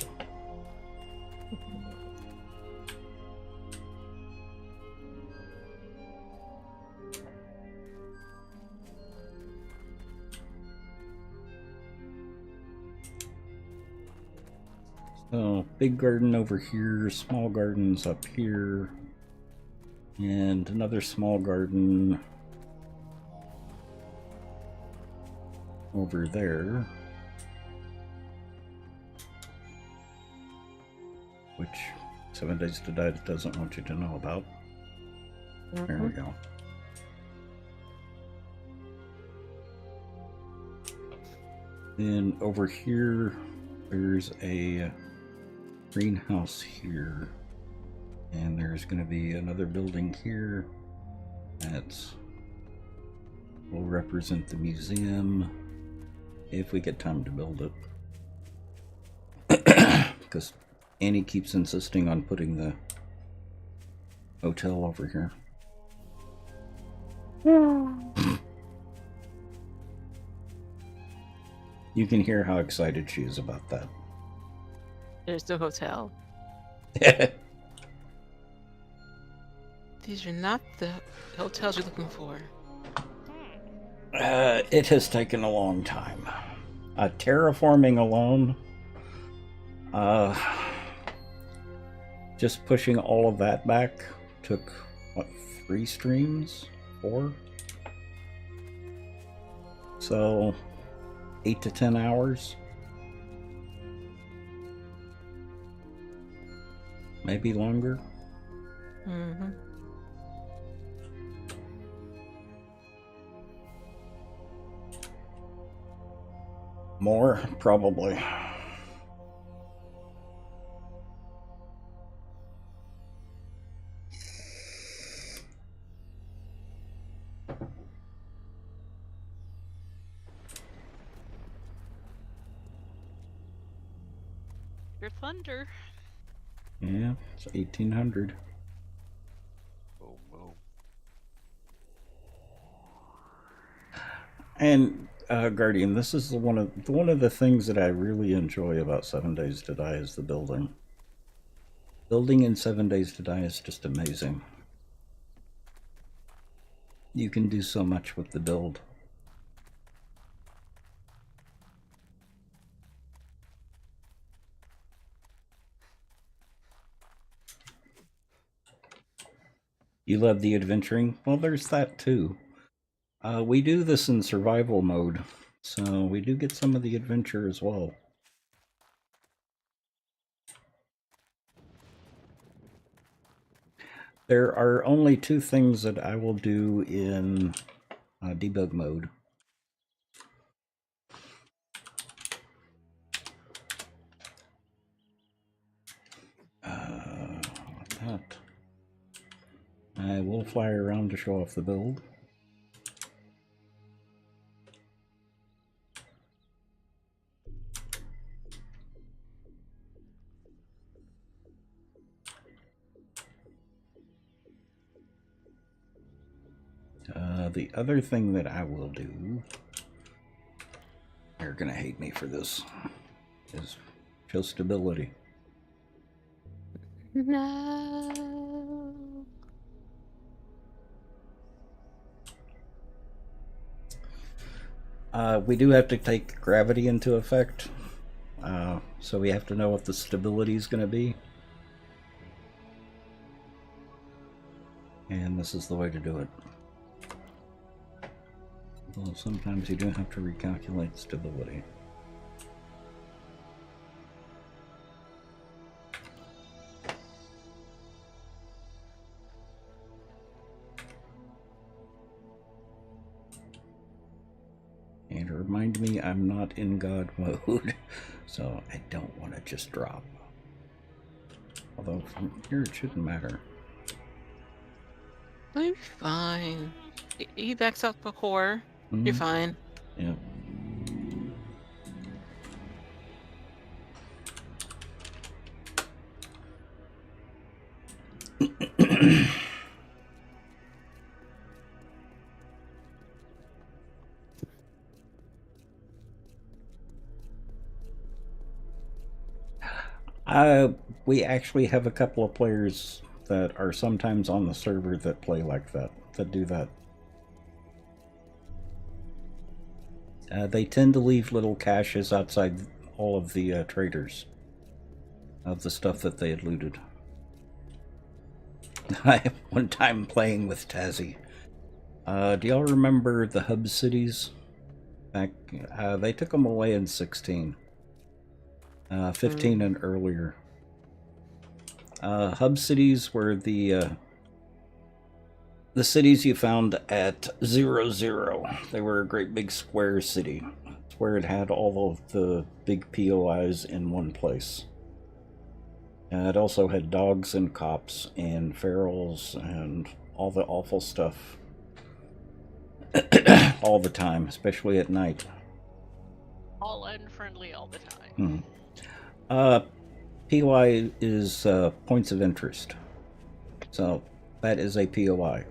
So, big garden over here, small gardens up here, and another small garden over there, which 7 Days to Die doesn't want you to know about. There we go. Then over here, there's a greenhouse here. And there's going to be another building here that will represent the museum if we get time to build it. Because Annie keeps insisting on putting the hotel over here. You can hear how excited she is about that. There's the hotel. These are not the hotels you're looking for. It has taken a long time. Terraforming alone, just pushing all of that back took, what, 3 streams? 4? So, 8 to 10 hours? Maybe longer? Mm-hmm. More? Probably. Your thunder. Yeah, it's 1800. Boom, boom. And Guardian, this is one of the things that I really enjoy about 7 Days to Die is the building. Building in 7 Days to Die is just amazing. You can do so much with the build. You love the adventuring? Well, there's that too. We do this in survival mode, so we do get some of the adventure as well. There are only 2 things that I will do in debug mode. Like that. I will fly around to show off the build. The other thing that I will do, you're gonna hate me for this, is show stability. No. We do have to take gravity into effect, so we have to know what the stability is going to be. And this is the way to do it. Well, sometimes you do have to recalculate stability. And remind me, I'm not in God mode, so I don't want to just drop. Although from here it shouldn't matter. You're fine. He backs up the core. You're fine. Yeah. We actually have a couple of players that are sometimes on the server that play like that, that do that. They tend to leave little caches outside all of the traders of the stuff that they had looted. I one time playing with Tazzy. Do y'all remember the hub cities? Back, they took them away in 16. 15 and earlier. Hub cities were the The cities you found at 00, they were a great big square city. It's where it had all of the big POIs in one place. It also had dogs and cops and ferals and all the awful stuff all the time, especially at night. All unfriendly all the time. POI is points of interest. So that is a POI.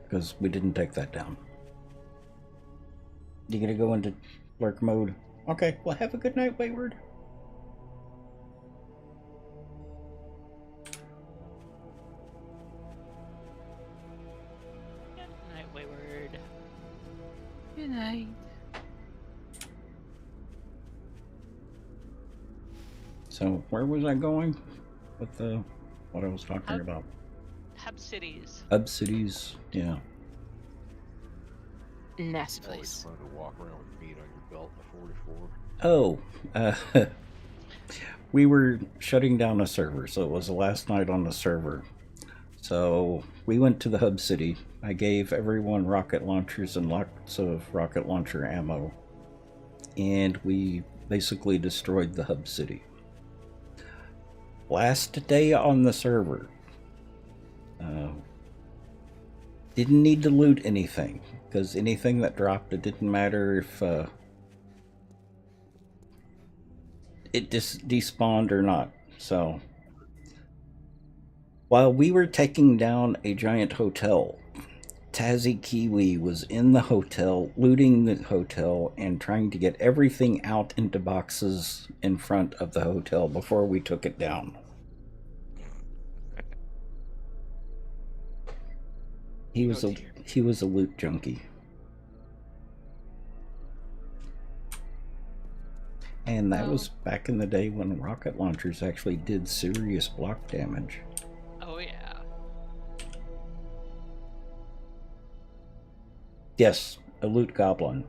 Because we didn't take that down. You gonna go into lurk mode? Okay, well have a good night, Wayward. Good night, Wayward. Good night. So where was I going with the what I was talking about? Hub cities. Hub cities, yeah. Nasty Always place. fun to walk around with meat on your belt in a 44. Oh, we were shutting down a server, so it was the last night on the server. So we went to the hub city. I gave everyone rocket launchers and lots of rocket launcher ammo. And we basically destroyed the hub city. Last day on the server. Didn't need to loot anything, because anything that dropped, it didn't matter if it just despawned or not. So while we were taking down a giant hotel, Tazzy Kiwi was in the hotel, looting the hotel, and trying to get everything out into boxes in front of the hotel before we took it down. He was a loot junkie. And that was back in the day when rocket launchers actually did serious block damage. Oh yeah. Yes, a loot goblin.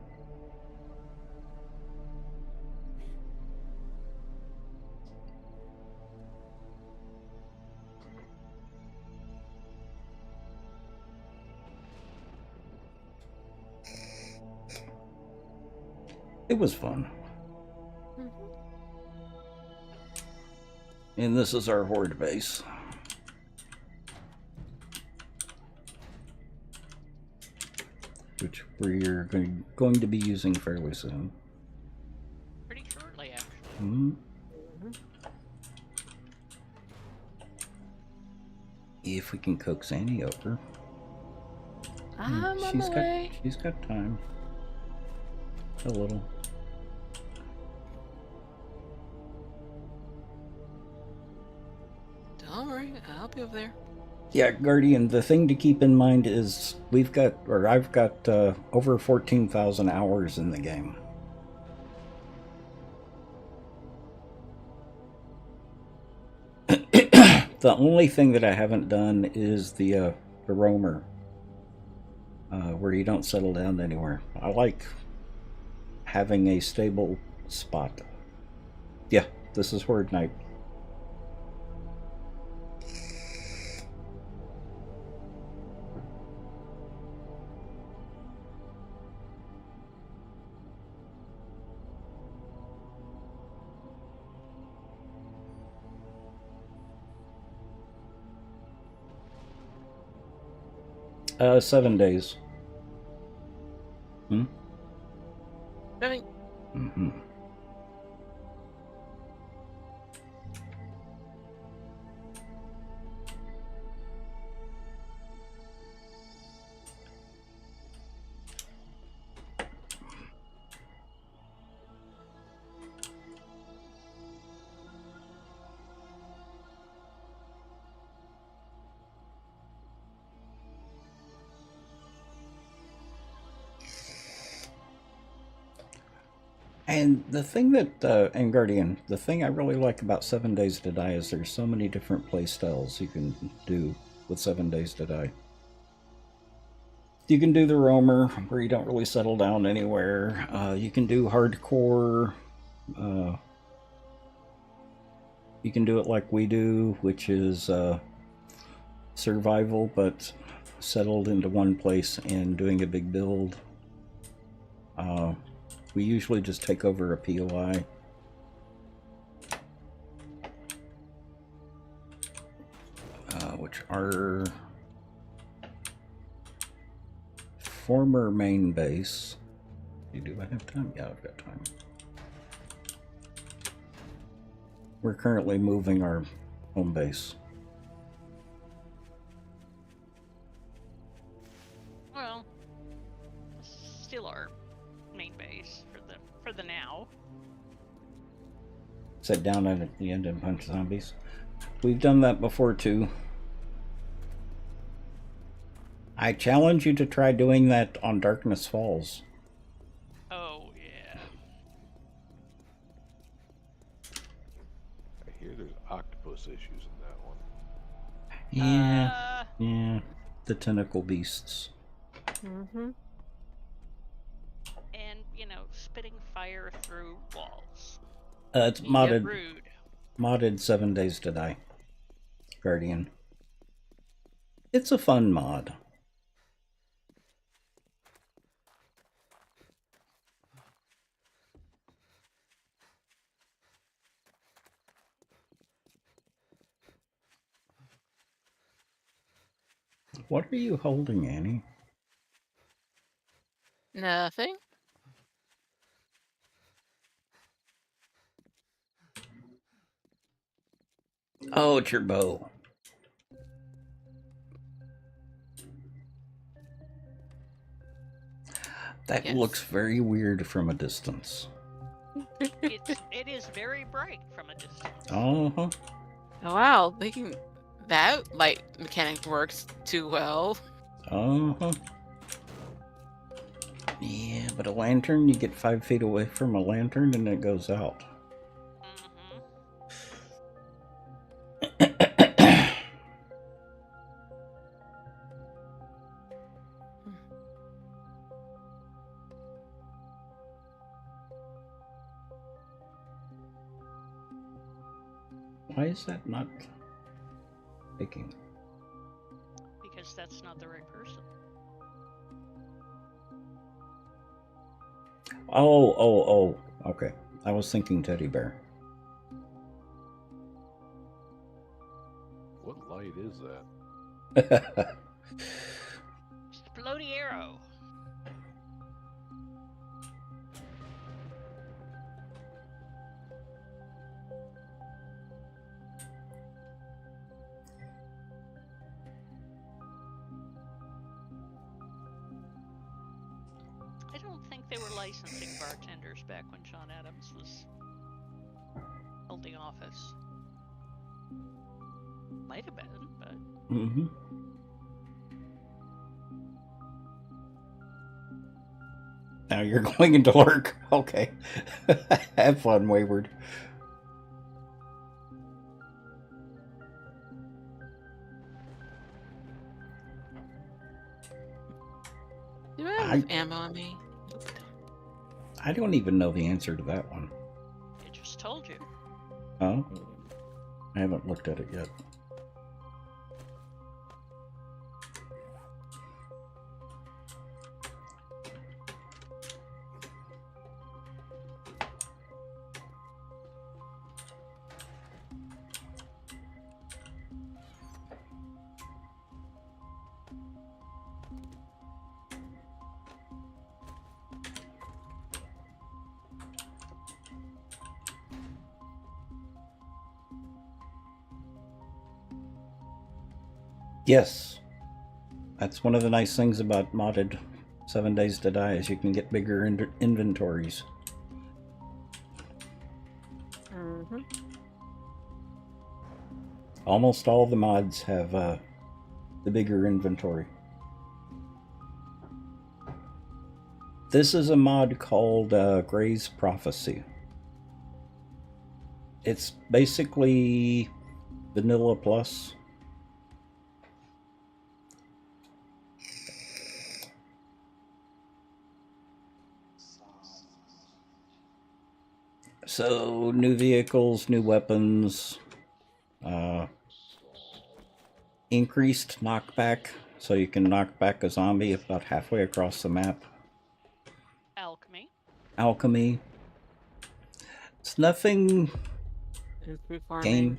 It was fun. And this is our horde base. Which we're going to be using fairly soon. Pretty shortly, actually. Mm-hmm. If we can coax Annie over. I'm on my way. She's got time. A little. Don't worry, I'll be over there. Yeah, Guardian, the thing to keep in mind is I've got over 14,000 hours in the game. The only thing that I haven't done is the roamer, where you don't settle down anywhere. I like having a stable spot. Yeah, this is Horde Night. Uh, 7 days. Hmm? Coming. Mm-hmm. And the thing that, and Guardian, the thing I really like about 7 Days to Die is there's so many different play styles you can do with 7 Days to Die. You can do the roamer, where you don't really settle down anywhere. You can do hardcore, You can do it like we do, which is survival, but settled into one place and doing a big build. We usually just take over a POI. Which our former main base. Do I have time? Yeah, I've got time. We're currently moving our home base. Well, still our main base for the now. Sit down at the end and punch zombies. We've done that before too. I challenge you to try doing that on Darkness Falls. Oh yeah. I hear there's octopus issues in that one. Yeah, yeah, the tentacle beasts. Mm-hmm. And spitting fire through walls. It's Yeah, modded. rude. Modded 7 Days to Die. Guardian. It's a fun mod. What are you holding, Annie? Nothing. Oh, it's your bow. That Yes. looks very weird from a distance. It is very bright from a distance. Uh-huh. Oh, wow, that light mechanic works too well. Uh-huh. Yeah, but a lantern, you get 5 feet away from a lantern and it goes out. Why is that not picking? Because that's not the right person. Oh. Okay. I was thinking teddy bear. What light is that? Just a floaty arrow. I don't think they were licensing bartenders back when John Adams was holding office. Might have been, but Mm-hmm. Now you're going into lurk. Okay. Have fun, Wayward. Do I have ammo on me? I don't even know the answer to that one. I just told you. Oh? I haven't looked at it yet. Yes. That's one of the nice things about modded 7 Days to Die is you can get bigger inventories. Mm-hmm. Almost all the mods have the bigger inventory. This is a mod called Gray's Prophecy. It's basically Vanilla Plus. So, new vehicles, new weapons, Increased knockback, so you can knock back a zombie about halfway across the map. Alchemy. Alchemy. It's nothing Improve farming.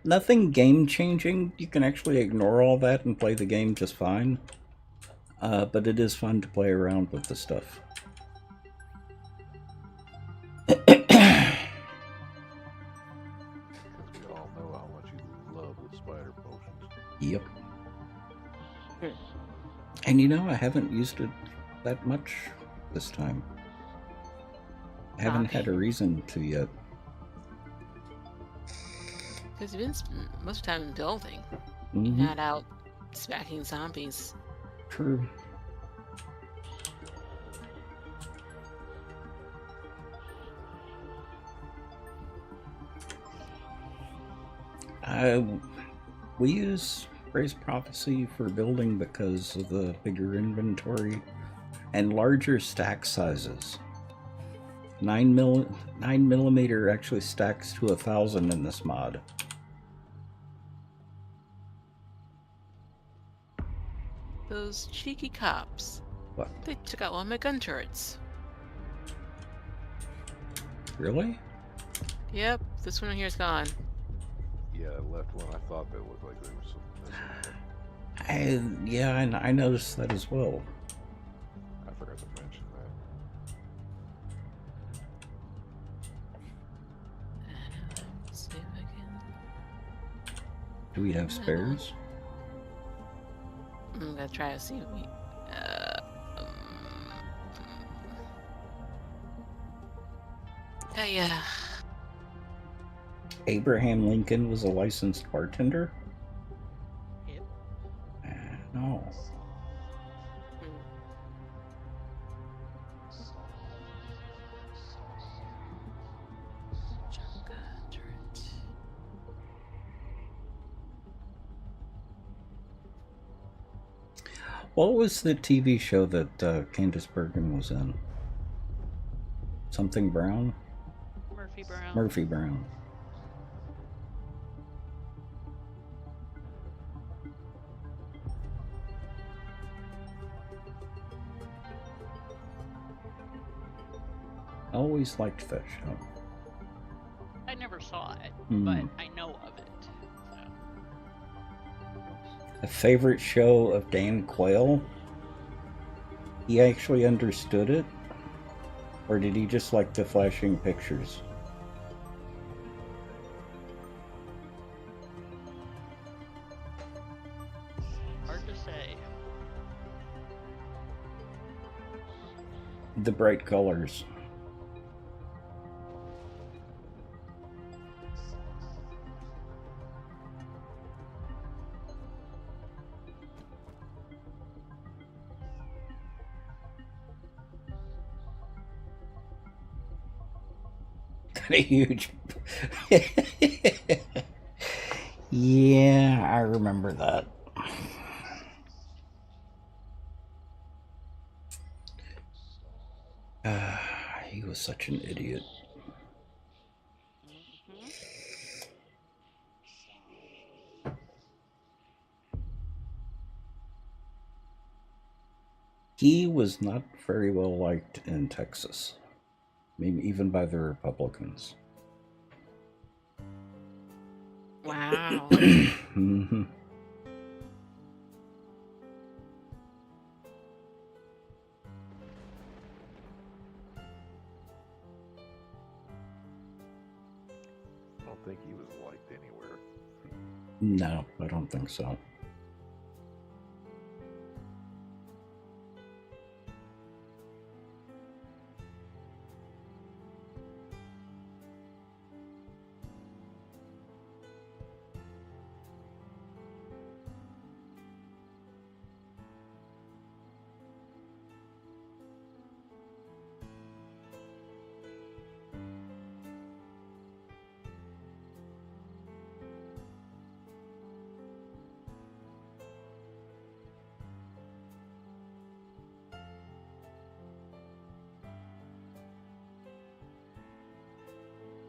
nothing game changing. You can actually ignore all that and play the game just fine. But it is fun to play around with the stuff. Because we all know how much you love the spider potions. Yep. Hmm. And you know, I haven't used it that much this time. I haven't had a reason to yet. Because you've been most of the time building, Mm-hmm. not out smacking zombies. True. We use Raised Prophecy for building because of the bigger inventory and larger stack sizes. 9mm actually stacks to 1,000 in this mod. Those cheeky cops. What? They took out one of my gun turrets. Really? Yep, this one here is gone. Yeah, I left one. I thought that looked like there was something missing. I noticed that as well. I forgot to mention that. Let's see if I can. Do we have spares? I'm gonna try to see if we. Yeah. Abraham Lincoln was a licensed bartender? Yep. No. What was the TV show that Candace Bergen was in? Something Brown? Murphy Brown. Murphy Brown. I always liked that show. I never saw it, Hmm. but I know of it. So. A favorite show of Dan Quayle? He actually understood it? Or did he just like the flashing pictures? Hard to say. The bright colors. Got a huge... Yeah, I remember that. He was such an idiot. Mm-hmm. He was not very well liked in Texas. I mean, even by the Republicans. Wow. Mm-hmm. I don't think he was liked anywhere. No, I don't think so.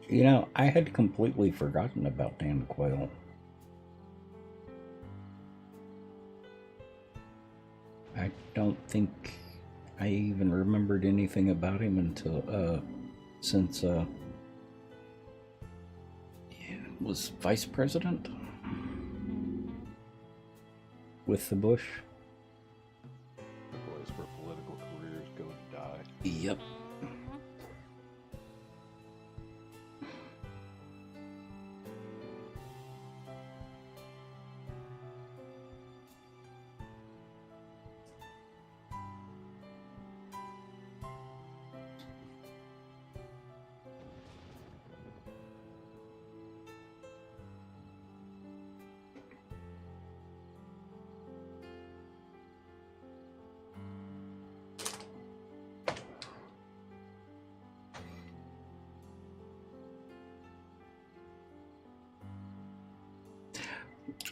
You know, I had completely forgotten about Dan Quayle. I don't think I even remembered anything about him until, since, was vice president with the Bush. The place where political careers go to die. Yep.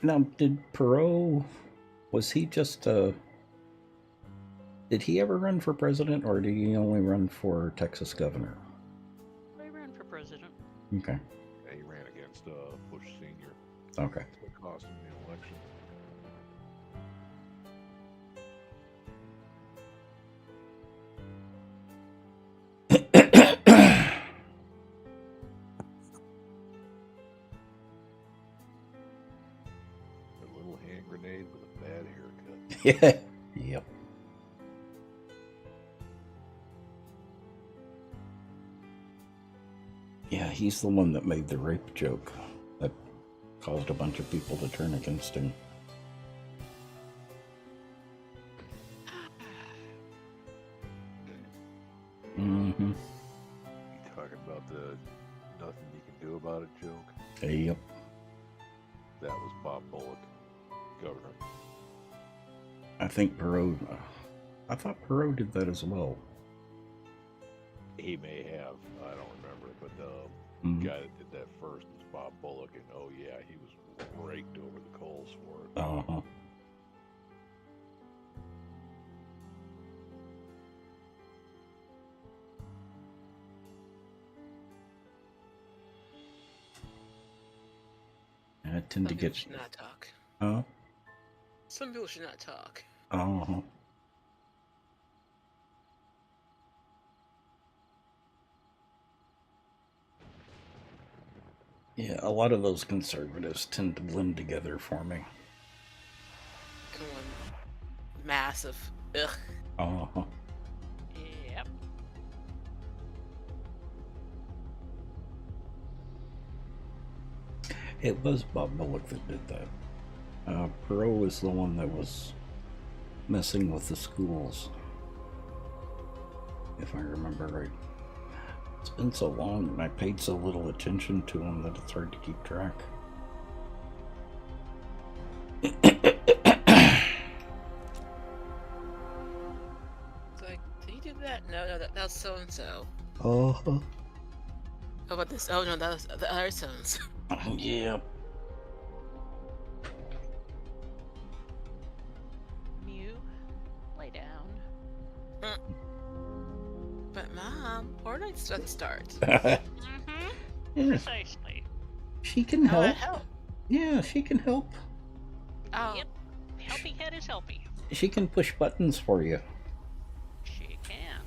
Now, did Perot, was he just, did he ever run for president, or did he only run for Texas governor? I ran for president. Okay. Yeah, he ran against Bush Sr. Okay. That's what cost him the election. A little hand grenade with a bad haircut. Yeah. Yep. Yeah, he's the one that made the rape joke that caused a bunch of people to turn against him. Mm-hmm. You talking about the nothing you can do about it joke? Yep. That was Bob Bullock, governor. I think Perot, I thought Perot did that as well. He may have, I don't remember, but the Mhm. guy that did that first was Bob Bullock, and oh yeah, he was raked over the coals for it. Uh-huh. I tend Some to people get... should not talk. Huh? Some people should not talk. Uh-huh. Yeah, a lot of those conservatives tend to blend together for me. Come on. Massive. Ugh. Uh-huh. Yep. It was Bob Bullock that did that. Perot was the one that was messing with the schools, if I remember right. It's been so long and I paid so little attention to him that it's hard to keep track. It's like, did he do that? No, that was so and so. Uh-huh. How about this? Oh no, that was the other so and so. Yeah. Mew, lay down. But mom, Fortnite's about to start. Mm-hmm. Yeah, Precisely. she can How help. that help? Yeah, she can help. Oh, Yep. Helpy head is helpy. She can push buttons for you. She can.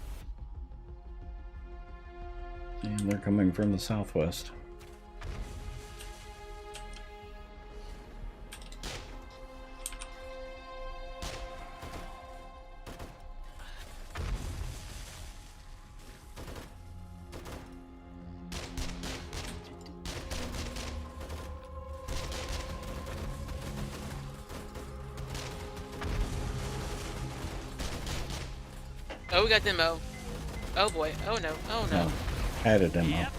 And they're coming from the southwest. oh, we got demo. Oh boy. Oh no. Oh no. Oh, had a demo. Yep.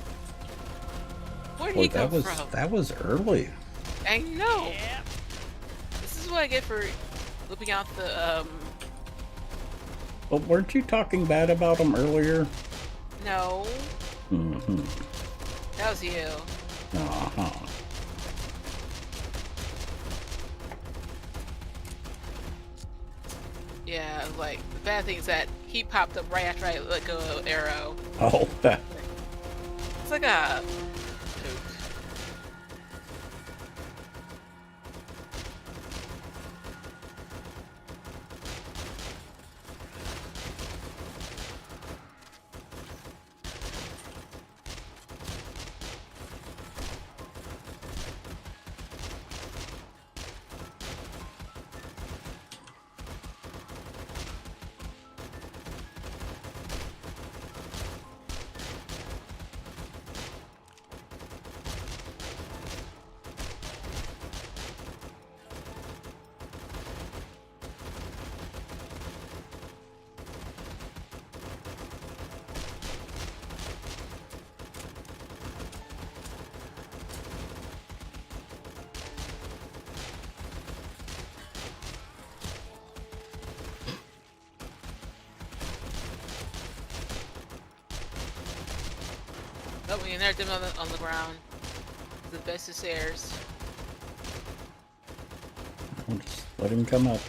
Where did Boy, he come that from? was early. I know. Yep. This is what I get for looping out the But weren't you talking bad about him earlier? No, Mm-hmm. that was you. Uh-huh. Yeah, like the bad thing is that he popped up right after I let go of arrow. Oh, It's like a Oh, we can hear them on the ground. The best is theirs. Just let him come up.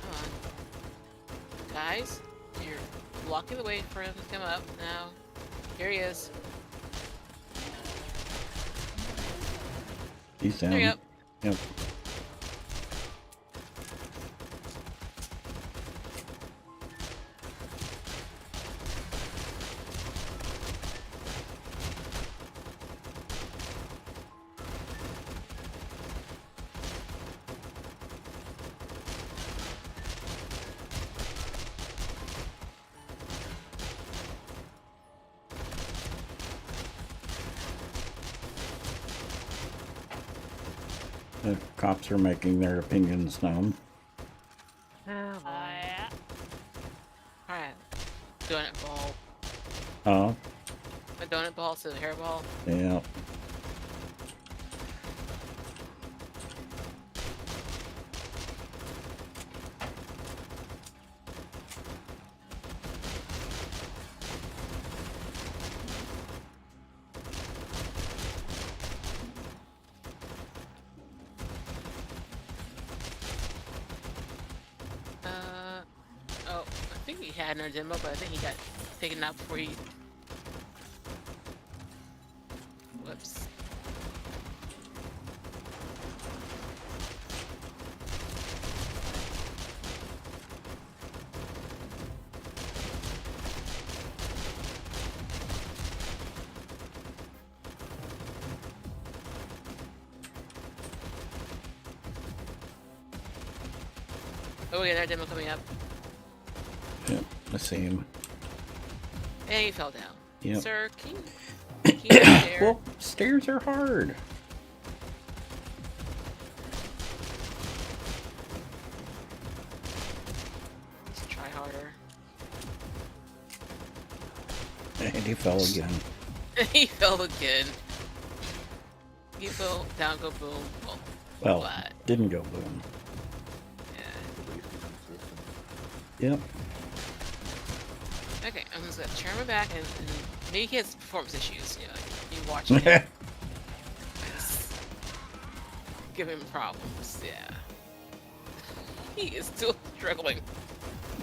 Come on. Guys, you're blocking the way for him to come up now. Here he is. He's down. There you go. Yep. The cops are making their opinions known. Alright. Donut ball. Oh, A donut ball to the hairball. yeah. Oh, I think he had another demo, but I think he got taken out before he... Whoops. Oh, yeah, another demo coming up. Yep, I see him. And he fell down. Yep. Sir, can you get there? Well, stairs are hard. Let's try harder. And he fell again. He fell again. He fell down, go boom. Well, What? didn't go boom. Yeah. Yep. Okay, I'm just gonna turn my back and maybe he has performance issues. You know, like, you watching him. Give him problems. Yeah. He is still struggling.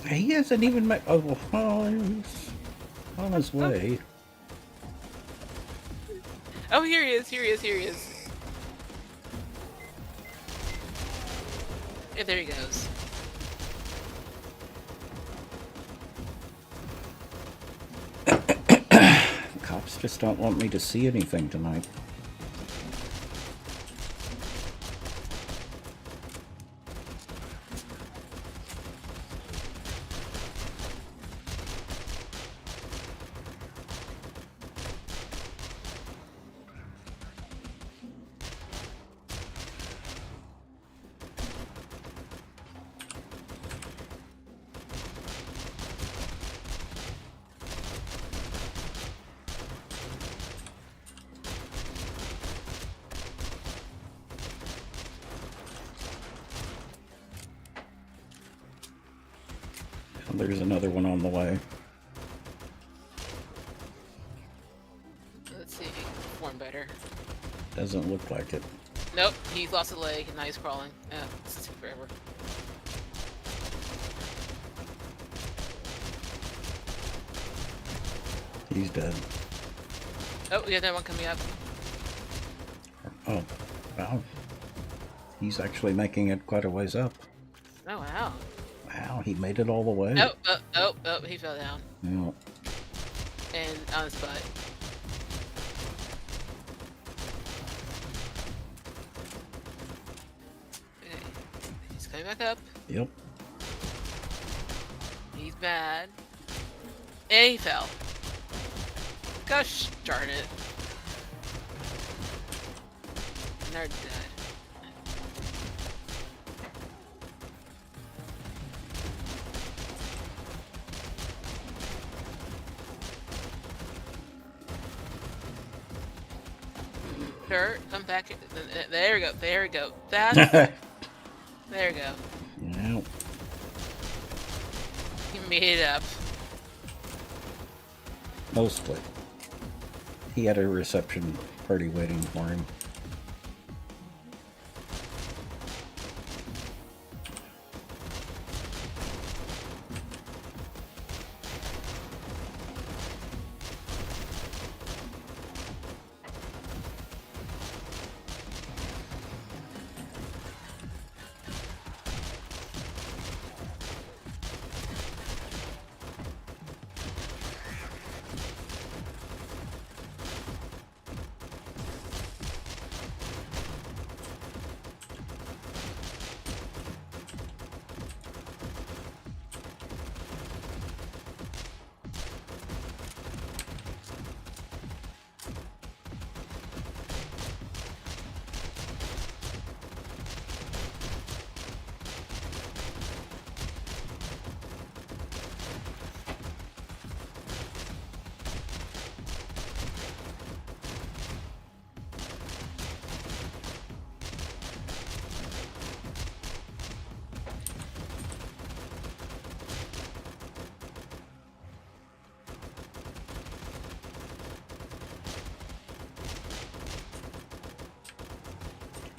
He hasn't even met. Oh, well, he's on his way. Oh, here he is. Here he is. Here he is. Yeah, there he goes. Cops just don't want me to see anything tonight. There's another one on the way. Let's see if he can perform better. Doesn't look like it. Nope, he's lost a leg and now he's crawling. Yeah, this is forever. He's dead. Oh, we got that one coming up. Oh, wow. He's actually making it quite a ways up. Oh, wow. Wow, he made it all the way. Oh, he fell down. Yeah. And on his butt. Okay. He's coming back up. Yep. He's bad. And he fell. Gosh darn it. And they're dead. Sure, come back. There we go. There we go. That's. There we go. Yep. He made up. Mostly. He had a reception party waiting for him.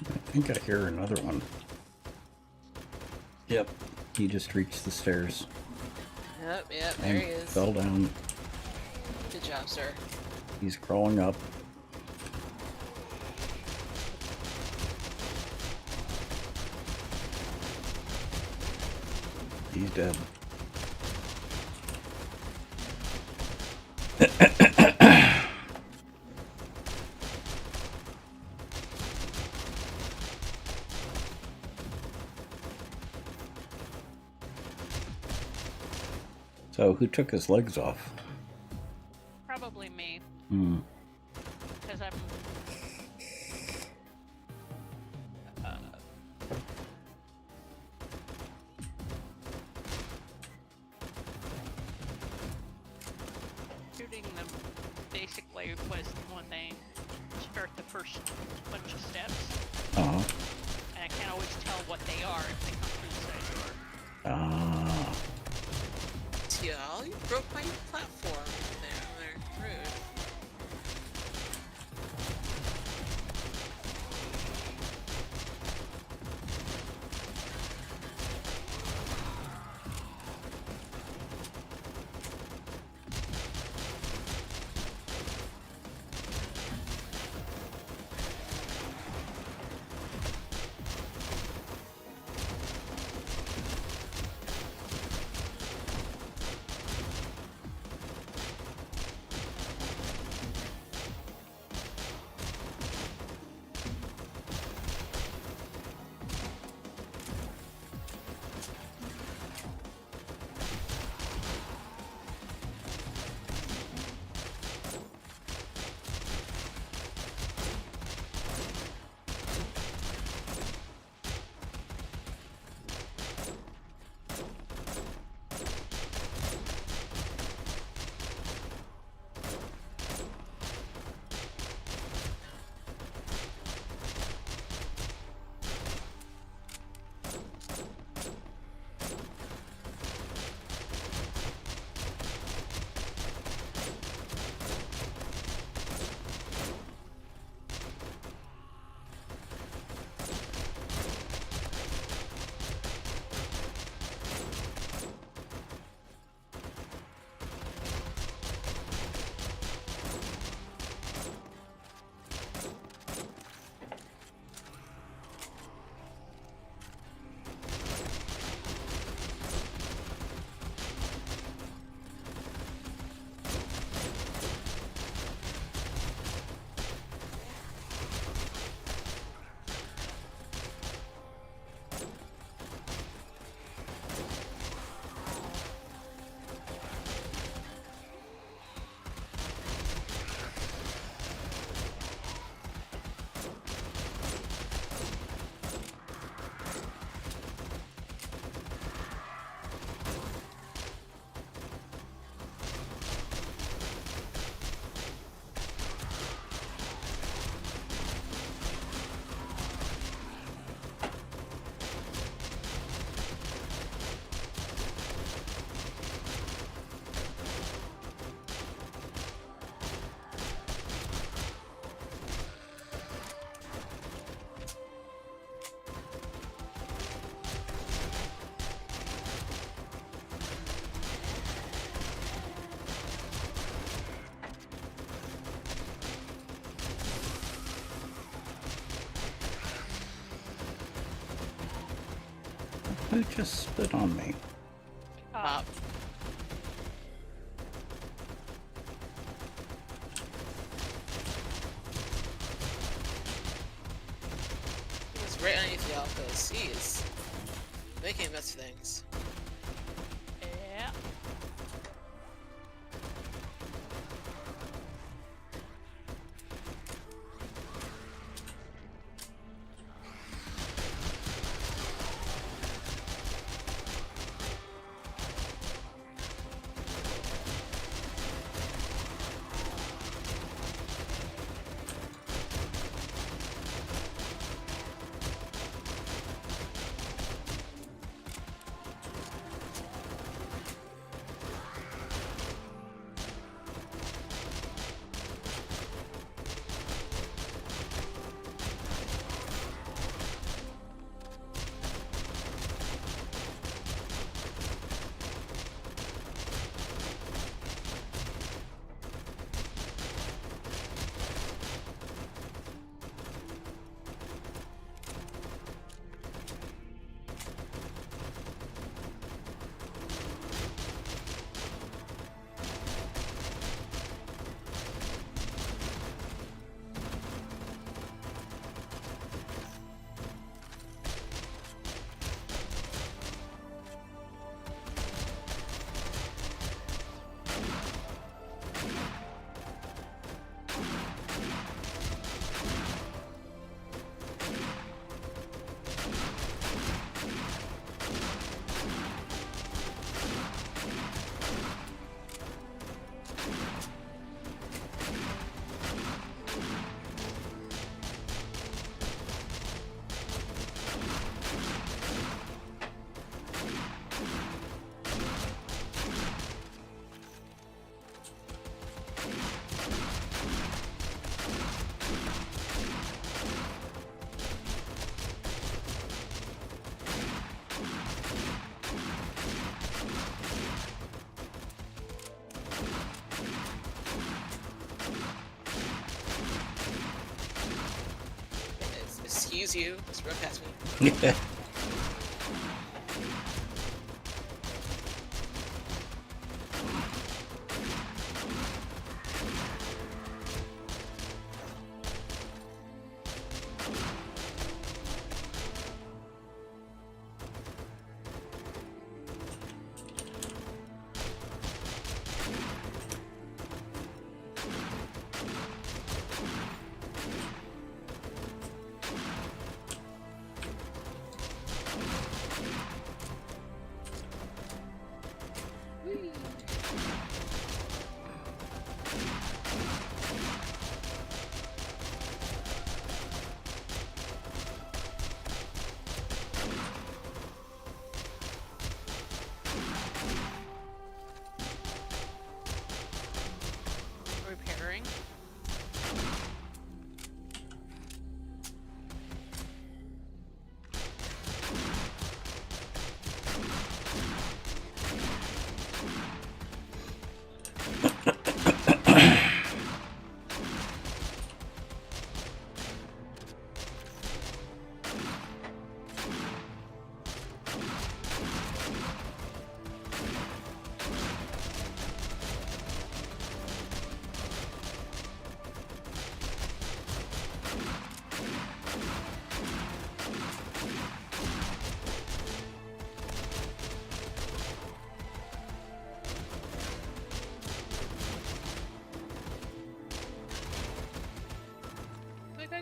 I think I hear another one. Yep, he just reached the stairs. Yep, there and he is. Fell down. Good job, sir. He's crawling up. He's dead. So, who took his legs off? Probably me, Hmm. because I'm. Shooting them basically was when they start the first bunch of steps, Uh-huh. and I can't always tell what they are if they come through the side door. Ah. TL, you broke my platform there. Rude. Who just spit on me? Pop. It's right underneath y'all because he is making a mess of things. Yeah. Excuse you. Just run past me. Repairing.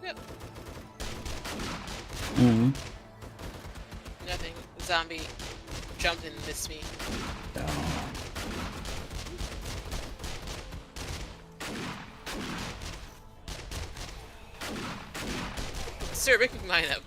Go. Mm-hmm. Nothing. The zombie jumped and missed me. Sir, make mine up.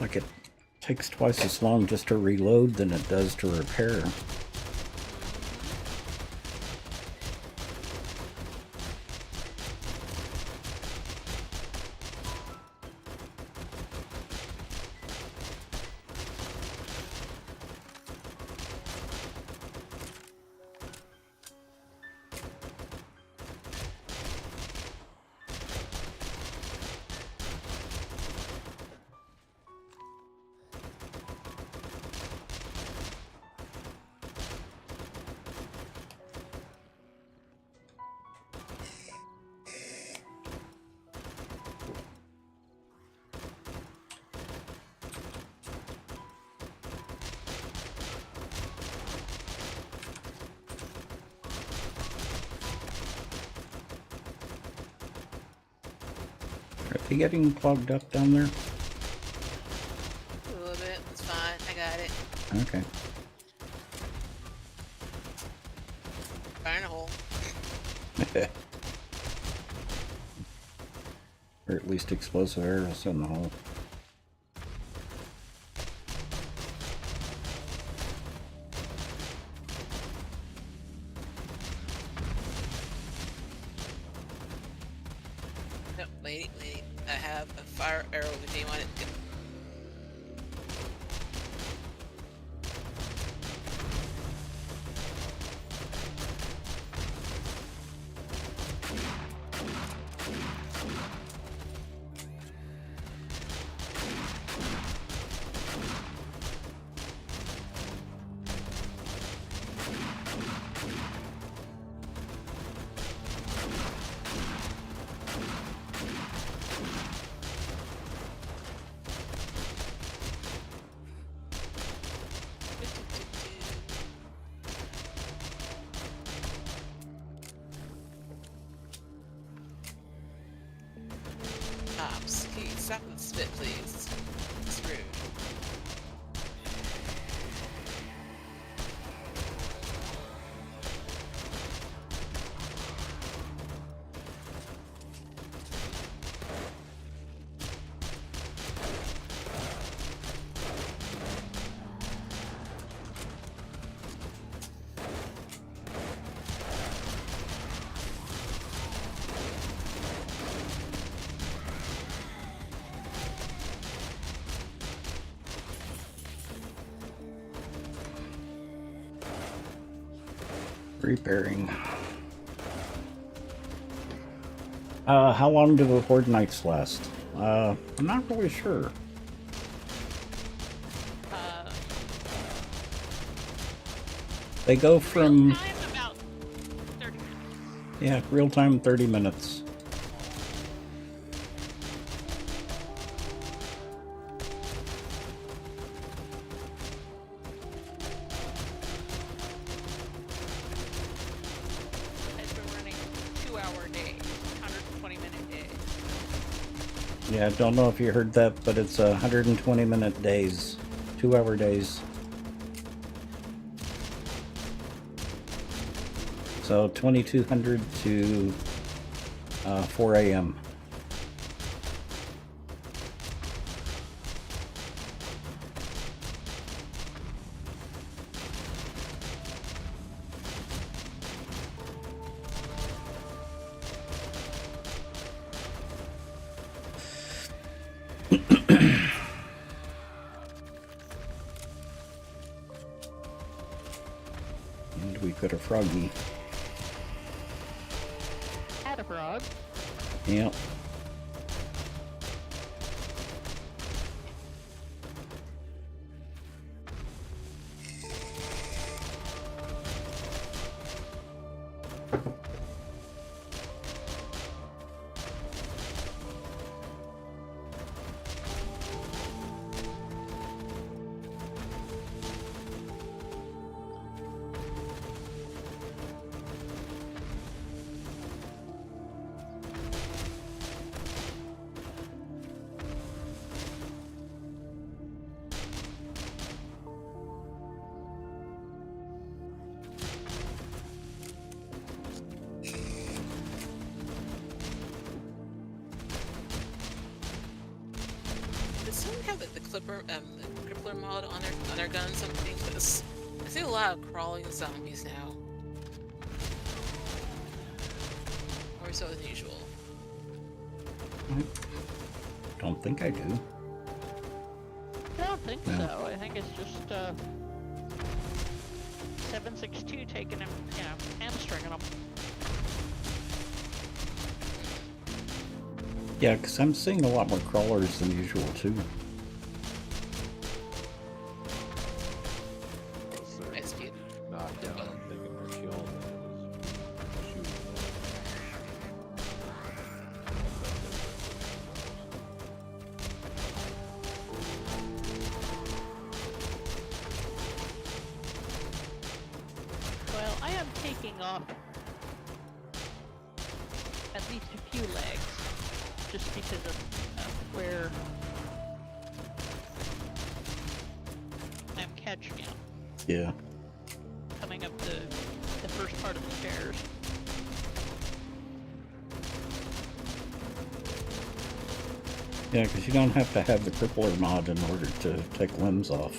Like it takes twice as long just to reload than it does to repair. Are they getting clogged up down there? A little bit. It's fine. I got it. Okay. Burn a hole. Or at least explosive arrows in the hole. No, wait. I have a fire arrow with me on it. Can you stop with the spit, please? It's rude. Repairing. How long do the Horde nights last? I'm not really sure. They go from... Real time, about 30 minutes. Yeah, real time 30 minutes. I've been running 2-hour days, 120-minute days. Yeah, don't know if you heard that, but it's 120-minute days. 2-hour days. So 2200 to 4 a.m. And we've got a froggy. Had a frog. Yep. the crippler mod on their guns. Something, because I see a lot of crawling zombies now, more so than usual. I don't think I do. I don't think No. so. I think it's just 762 taking him, hamstringing him. Yeah, because I'm seeing a lot more crawlers than usual too. Nice dude. Knocked down, thinking they're killed, and it was shooting. Well, I am taking off at least a few legs, just because of where I'm catching him, Yeah. coming up the first part of the stairs. Yeah, because you don't have to have the crippler mod in order to take limbs off.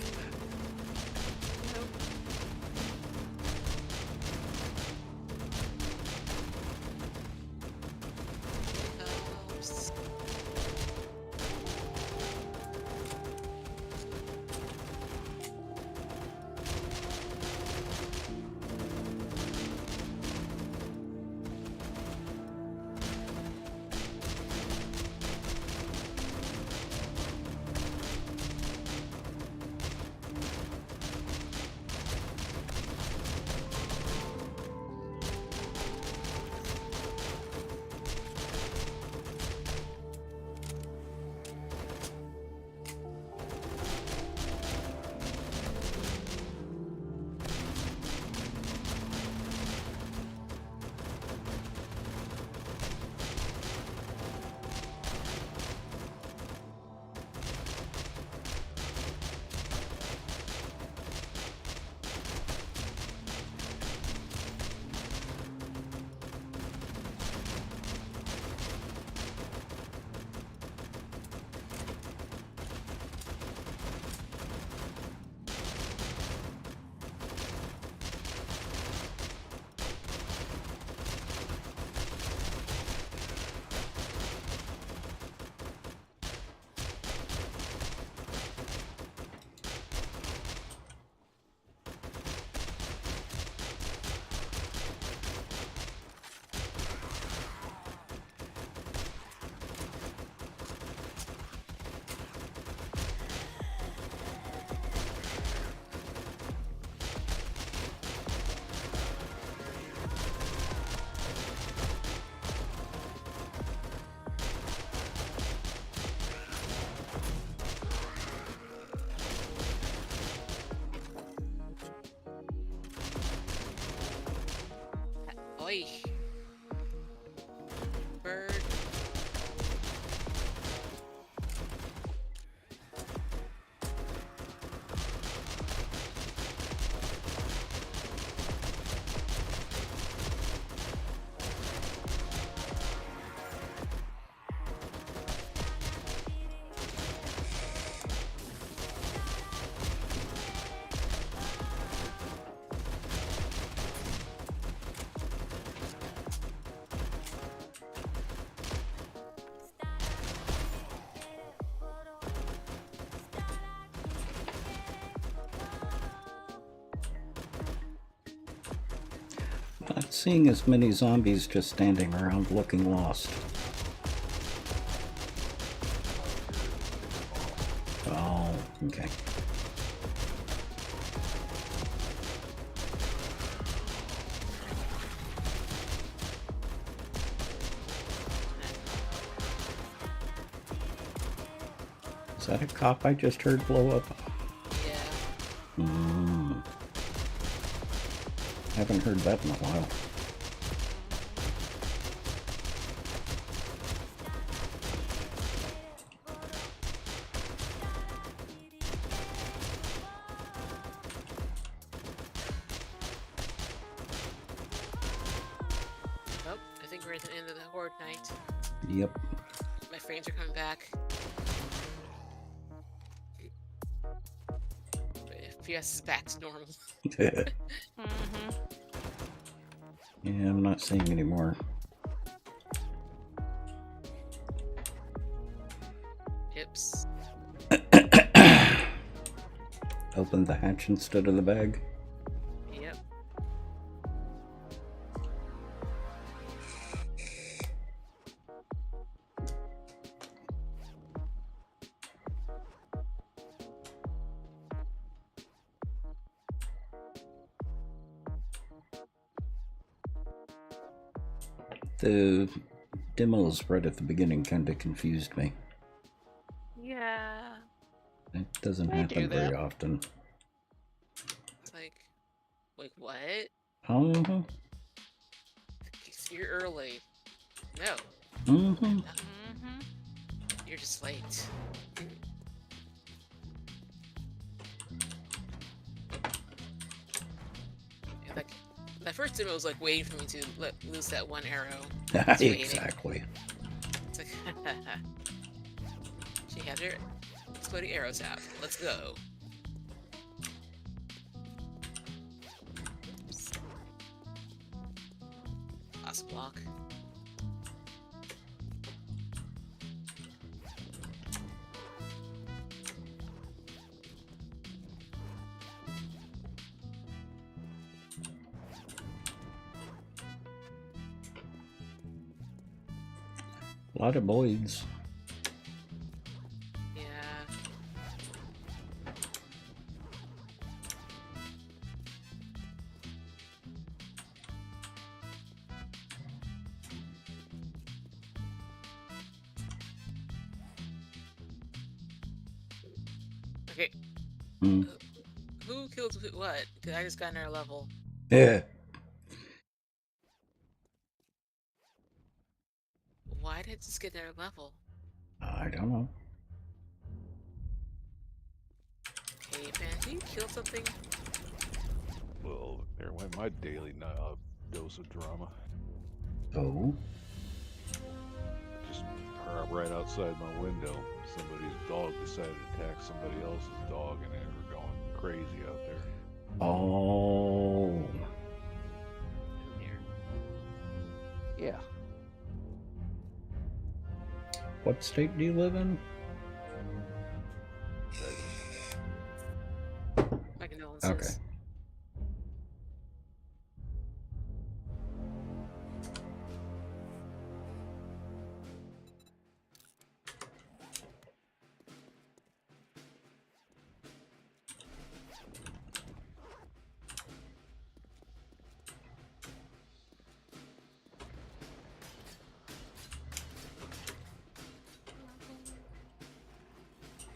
Oi. Bird. Not seeing as many zombies just standing around looking lost. Oh, okay. Is that a cop I just heard blow up? Yeah. Haven't heard that in a while. Oh, I think we're at the end of the horde night. Yep. My frames are coming back. FPS is back to normal. Mm-hmm. Yeah, I'm not seeing any more. Hips. Open the hatch instead of the bag. Yep. The demos right at the beginning kind of confused me. Yeah. It doesn't I do happen very that. often. It's like, wait, what? Uh-huh. You're early. No, Mm-hmm. Mm-hmm. you're just late. Yeah, like, that first demo was like waiting for me to let loose that one arrow. It's waiting. Exactly. It's like, she has her exploding arrows out. Let's go. Oops. Last block. A lot of voids. Yeah. Okay. Mm. Who killed what? Because I just got another level. Yeah. Why did I just get another level? I don't know. Hey, man, did you kill something? Well, there went my daily dose of drama. Oh. Just right outside my window, somebody's dog decided to attack somebody else's dog, and they were going crazy out there. Oh. Here. Yeah. What state do you live in? My condolences. Okay.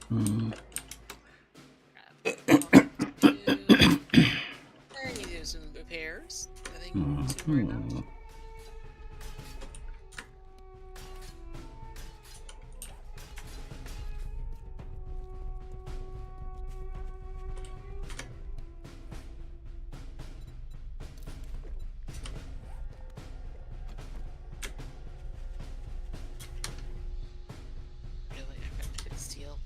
Hmm. I need to do some repairs. Nothing too worried about. Really, I've got to fix steel.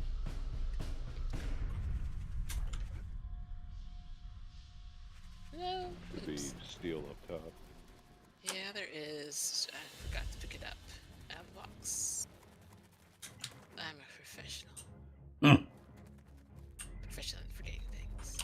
No. Could be Oops. steel up top. Yeah, there is. I forgot to pick it up. Out of the box. I'm a professional. Hmm. Professional in forgetting things.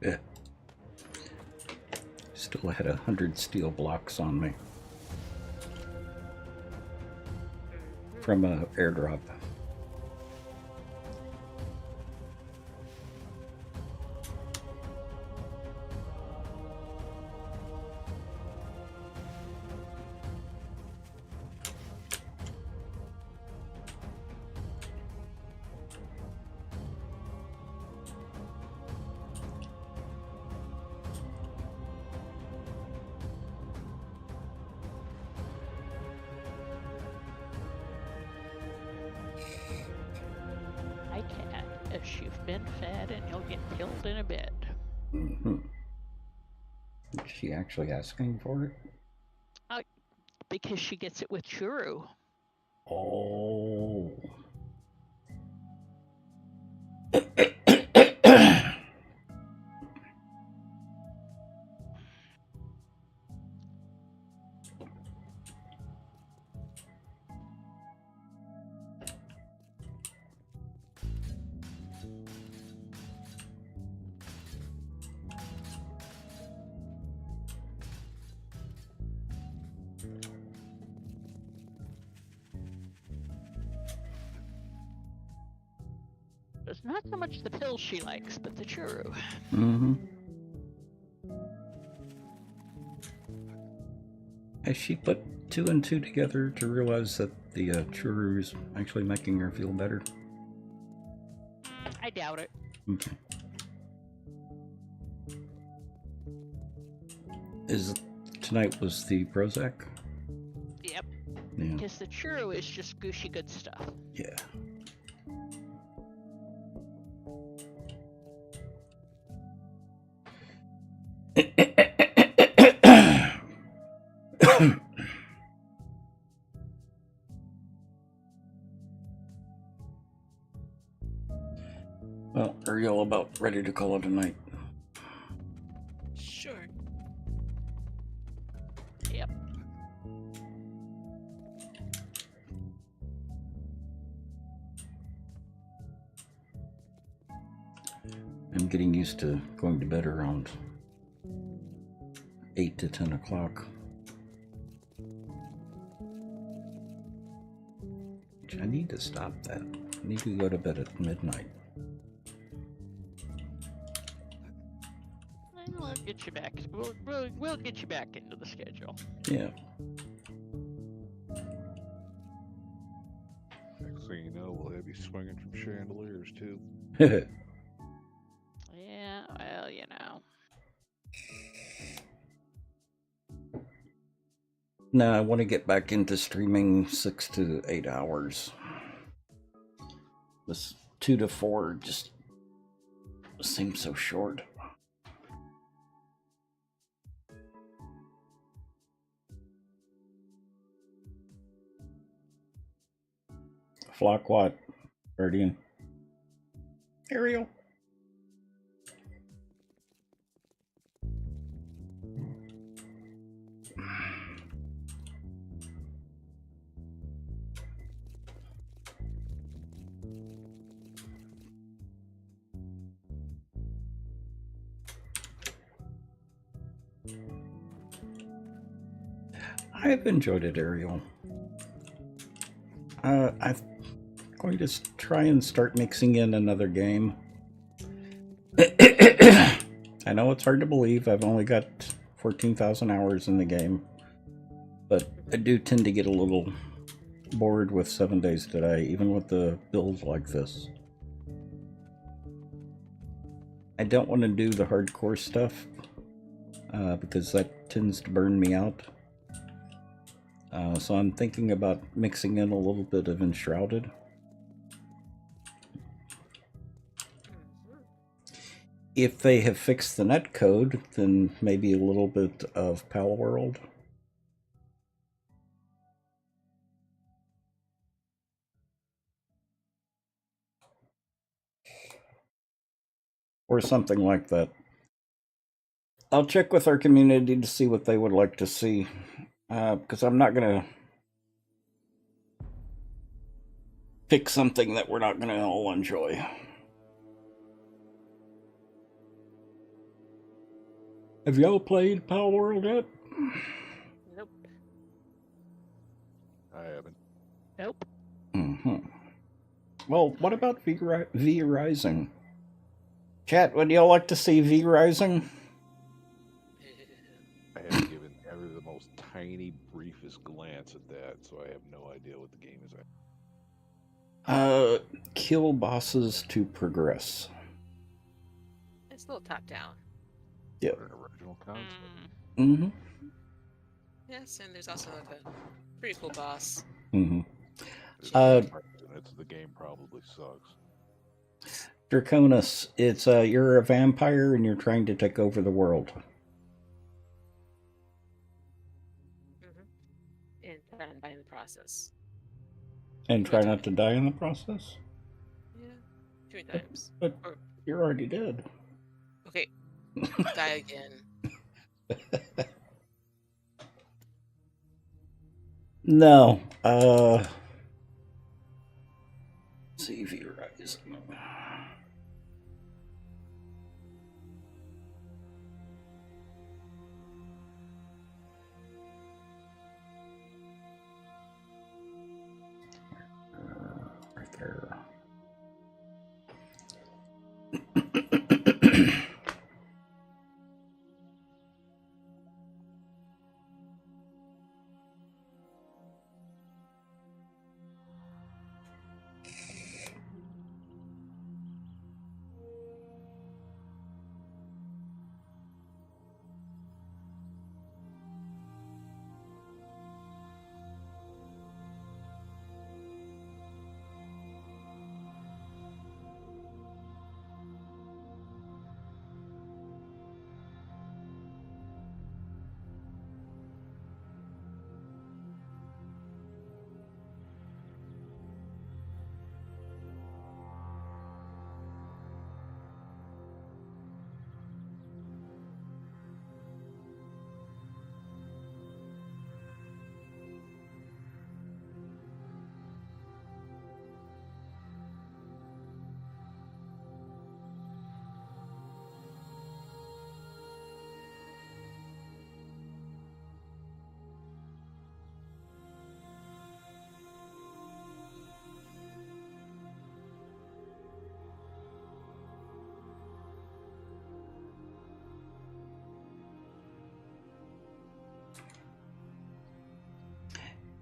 Yeah. Still had 100 steel blocks on me from a airdrop. fish. You've been fed and you'll get killed in a bit. Mm-hmm. Is she actually asking for it? Because she gets it with churu. Oh. It's not so much the pills she likes, but the churu. Mm-hmm. Has she put 2 and 2 together to realize that the churu is actually making her feel better? I doubt it. Okay. Tonight was the Prozac? Yep. Yeah. Because the churu is just gushy good stuff. Yeah. Well, are y'all about ready to call it a night? Sure. Yep. I'm getting used to going to bed around 8 to 10 o'clock. Which I need to stop that. I need to go to bed at midnight. And we'll get you back. We'll get you back into the schedule. Yeah. Next thing you know, we'll have you swinging from chandeliers too. Yeah, well, you know. No, I want to get back into streaming 6 to 8 hours. This 2 to 4 just seems so short. Flock what? Guardian. Ariel. I've enjoyed it, Ariel. I'm going to try and start mixing in another game. I know it's hard to believe. I've only got 14,000 hours in the game. But I do tend to get a little bored with 7 Days to Die, even with the builds like this. I don't want to do the hardcore stuff, because that tends to burn me out. So I'm thinking about mixing in a little bit of Enshrouded. If they have fixed the netcode, then maybe a little bit of Pal World. Or something like that. I'll check with our community to see what they would like to see. Because I'm not going to pick something that we're not going to all enjoy. Have y'all played Pal World yet? Nope. I haven't. Nope. Mm-hmm. Well, what about V Rising? Chat, would y'all like to see V Rising? I have given ever the most tiny, briefest glance at that, so I have no idea what the game is at. Kill bosses to progress. It's a little top down. Yep. What an original concept. Mm-hmm. Yes, and there's also like a pretty cool boss. Mm-hmm. It's the game probably sucks. Draconis, it's you're a vampire and you're trying to take over the world. And try and die in the process. And try not to die in the process? Yeah. 3 times. But you're already dead. Okay. Die again. No. CV Rising. Right there.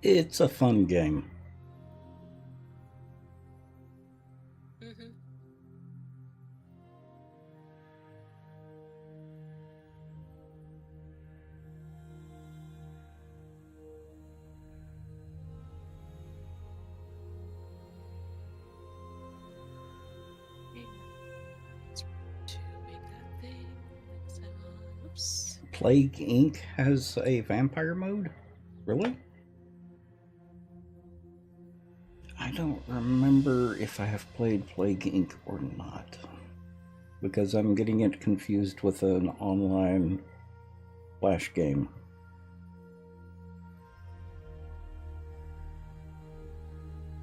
It's a fun game. Mm-hmm. To make that thing next time on. Oops. Plague Inc. has a vampire mode? Really? I don't remember if I have played Plague Inc. or not. Because I'm getting it confused with an online Flash game.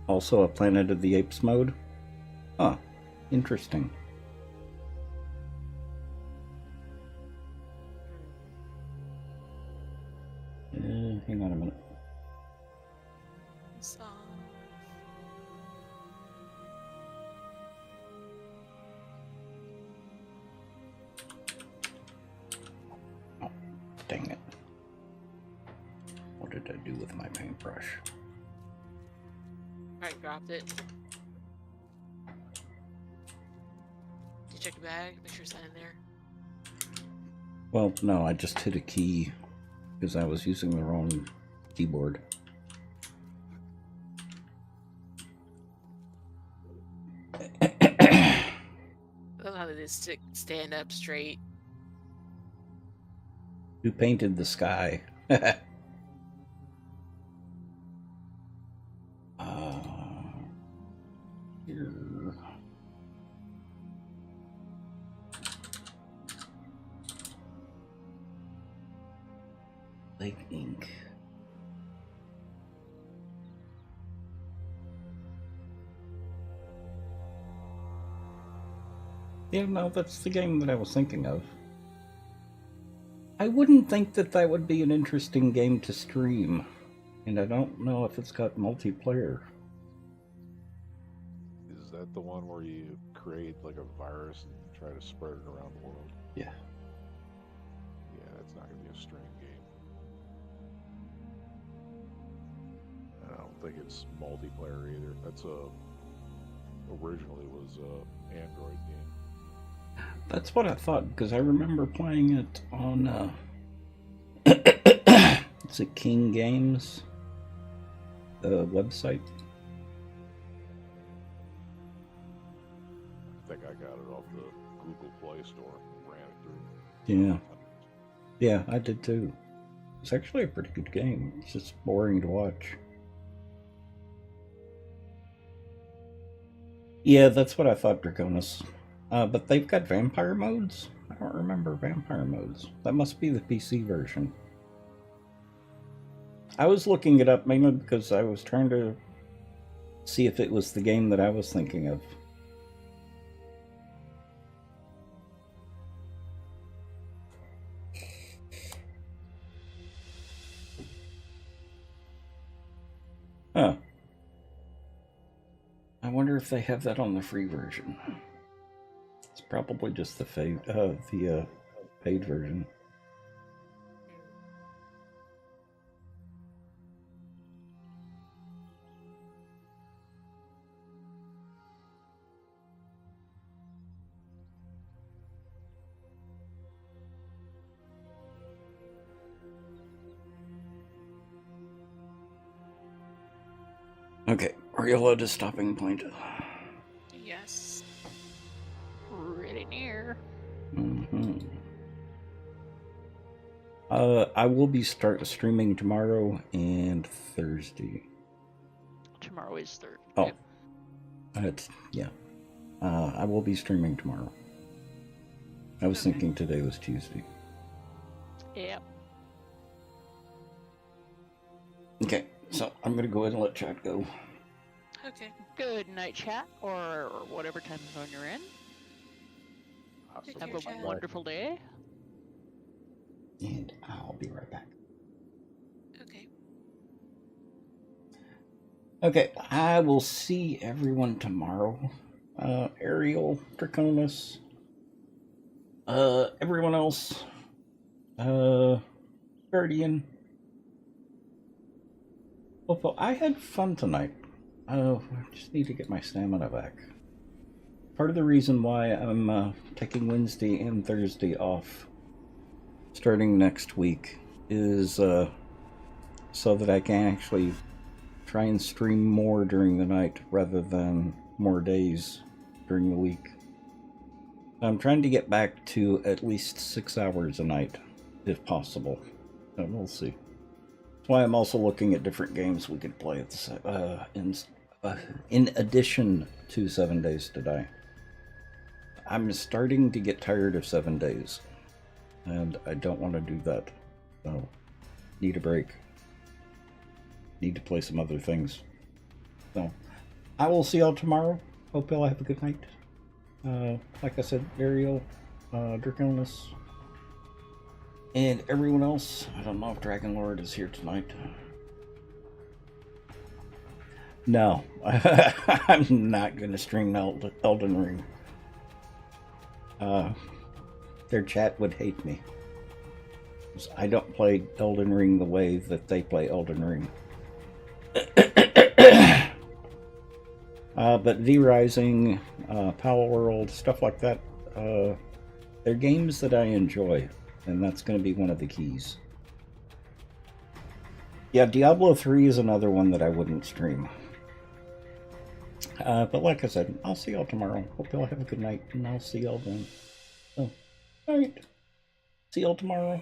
Also a Planet of the Apes mode? Huh, interesting. Hang on a minute. Oh, dang it. What did I do with my paintbrush? Alright, dropped it. Did you check your bag? Make sure it's not in there. Well, no, I just hit a key because I was using the wrong keyboard. I love how they just stand up straight. Who painted the sky? Here. Lake Ink. Yeah, no, that's the game that I was thinking of. I wouldn't think that that would be an interesting game to stream. And I don't know if it's got multiplayer. Is that the one where you create like a virus and try to spread it around the world? Yeah. Yeah, that's not going to be a stream game. And I don't think it's multiplayer either. That's originally was a Android game. That's what I thought, because I remember playing it on, it's a King Games website. think I got it off the Google Play Store. Ran it through. Yeah. Yeah, I did too. It's actually a pretty good game. It's just boring to watch. Yeah, that's what I thought, Draconis. But they've got vampire modes? I don't remember vampire modes. That must be the PC version. I was looking it up mainly because I was trying to see if it was the game that I was thinking of. Huh. I wonder if they have that on the free version. It's probably just the paid version. Okay, Ariella to stopping point. Yes. Pretty near. Mm-hmm. I will be streaming tomorrow and Thursday. Tomorrow is Thursday. Oh, yeah. I will be streaming tomorrow. I was thinking today was Tuesday. Yep. Okay, so I'm gonna go ahead and let chat go. Okay. Good night, chat, or whatever time zone you're in. Take Have care, a chat. wonderful day. And I'll be right back. Okay. Okay, I will see everyone tomorrow. Ariel, Draconis, everyone else, Guardian. Well, I had fun tonight. I just need to get my stamina back. Part of the reason why I'm taking Wednesday and Thursday off starting next week is so that I can actually try and stream more during the night rather than more days during the week. I'm trying to get back to at least 6 hours a night, if possible. And we'll see. That's why I'm also looking at different games we could play at the in addition to 7 Days to Die. I'm starting to get tired of 7 days, and I don't want to do that. So, need a break. Need to play some other things. So, I will see y'all tomorrow. Hope y'all have a good night. Like I said, Ariel, Draconis, and everyone else. I don't know if Dragon Lord is here tonight. No, I'm not going to stream Elden Ring. Their chat would hate me. I don't play Elden Ring the way that they play Elden Ring. But V-Rising, Power World, stuff like that, they're games that I enjoy, and that's going to be one of the keys. Yeah, Diablo 3 is another one that I wouldn't stream. But like I said, I'll see y'all tomorrow. Hope y'all have a good night, and I'll see y'all then. So, alright. See y'all tomorrow.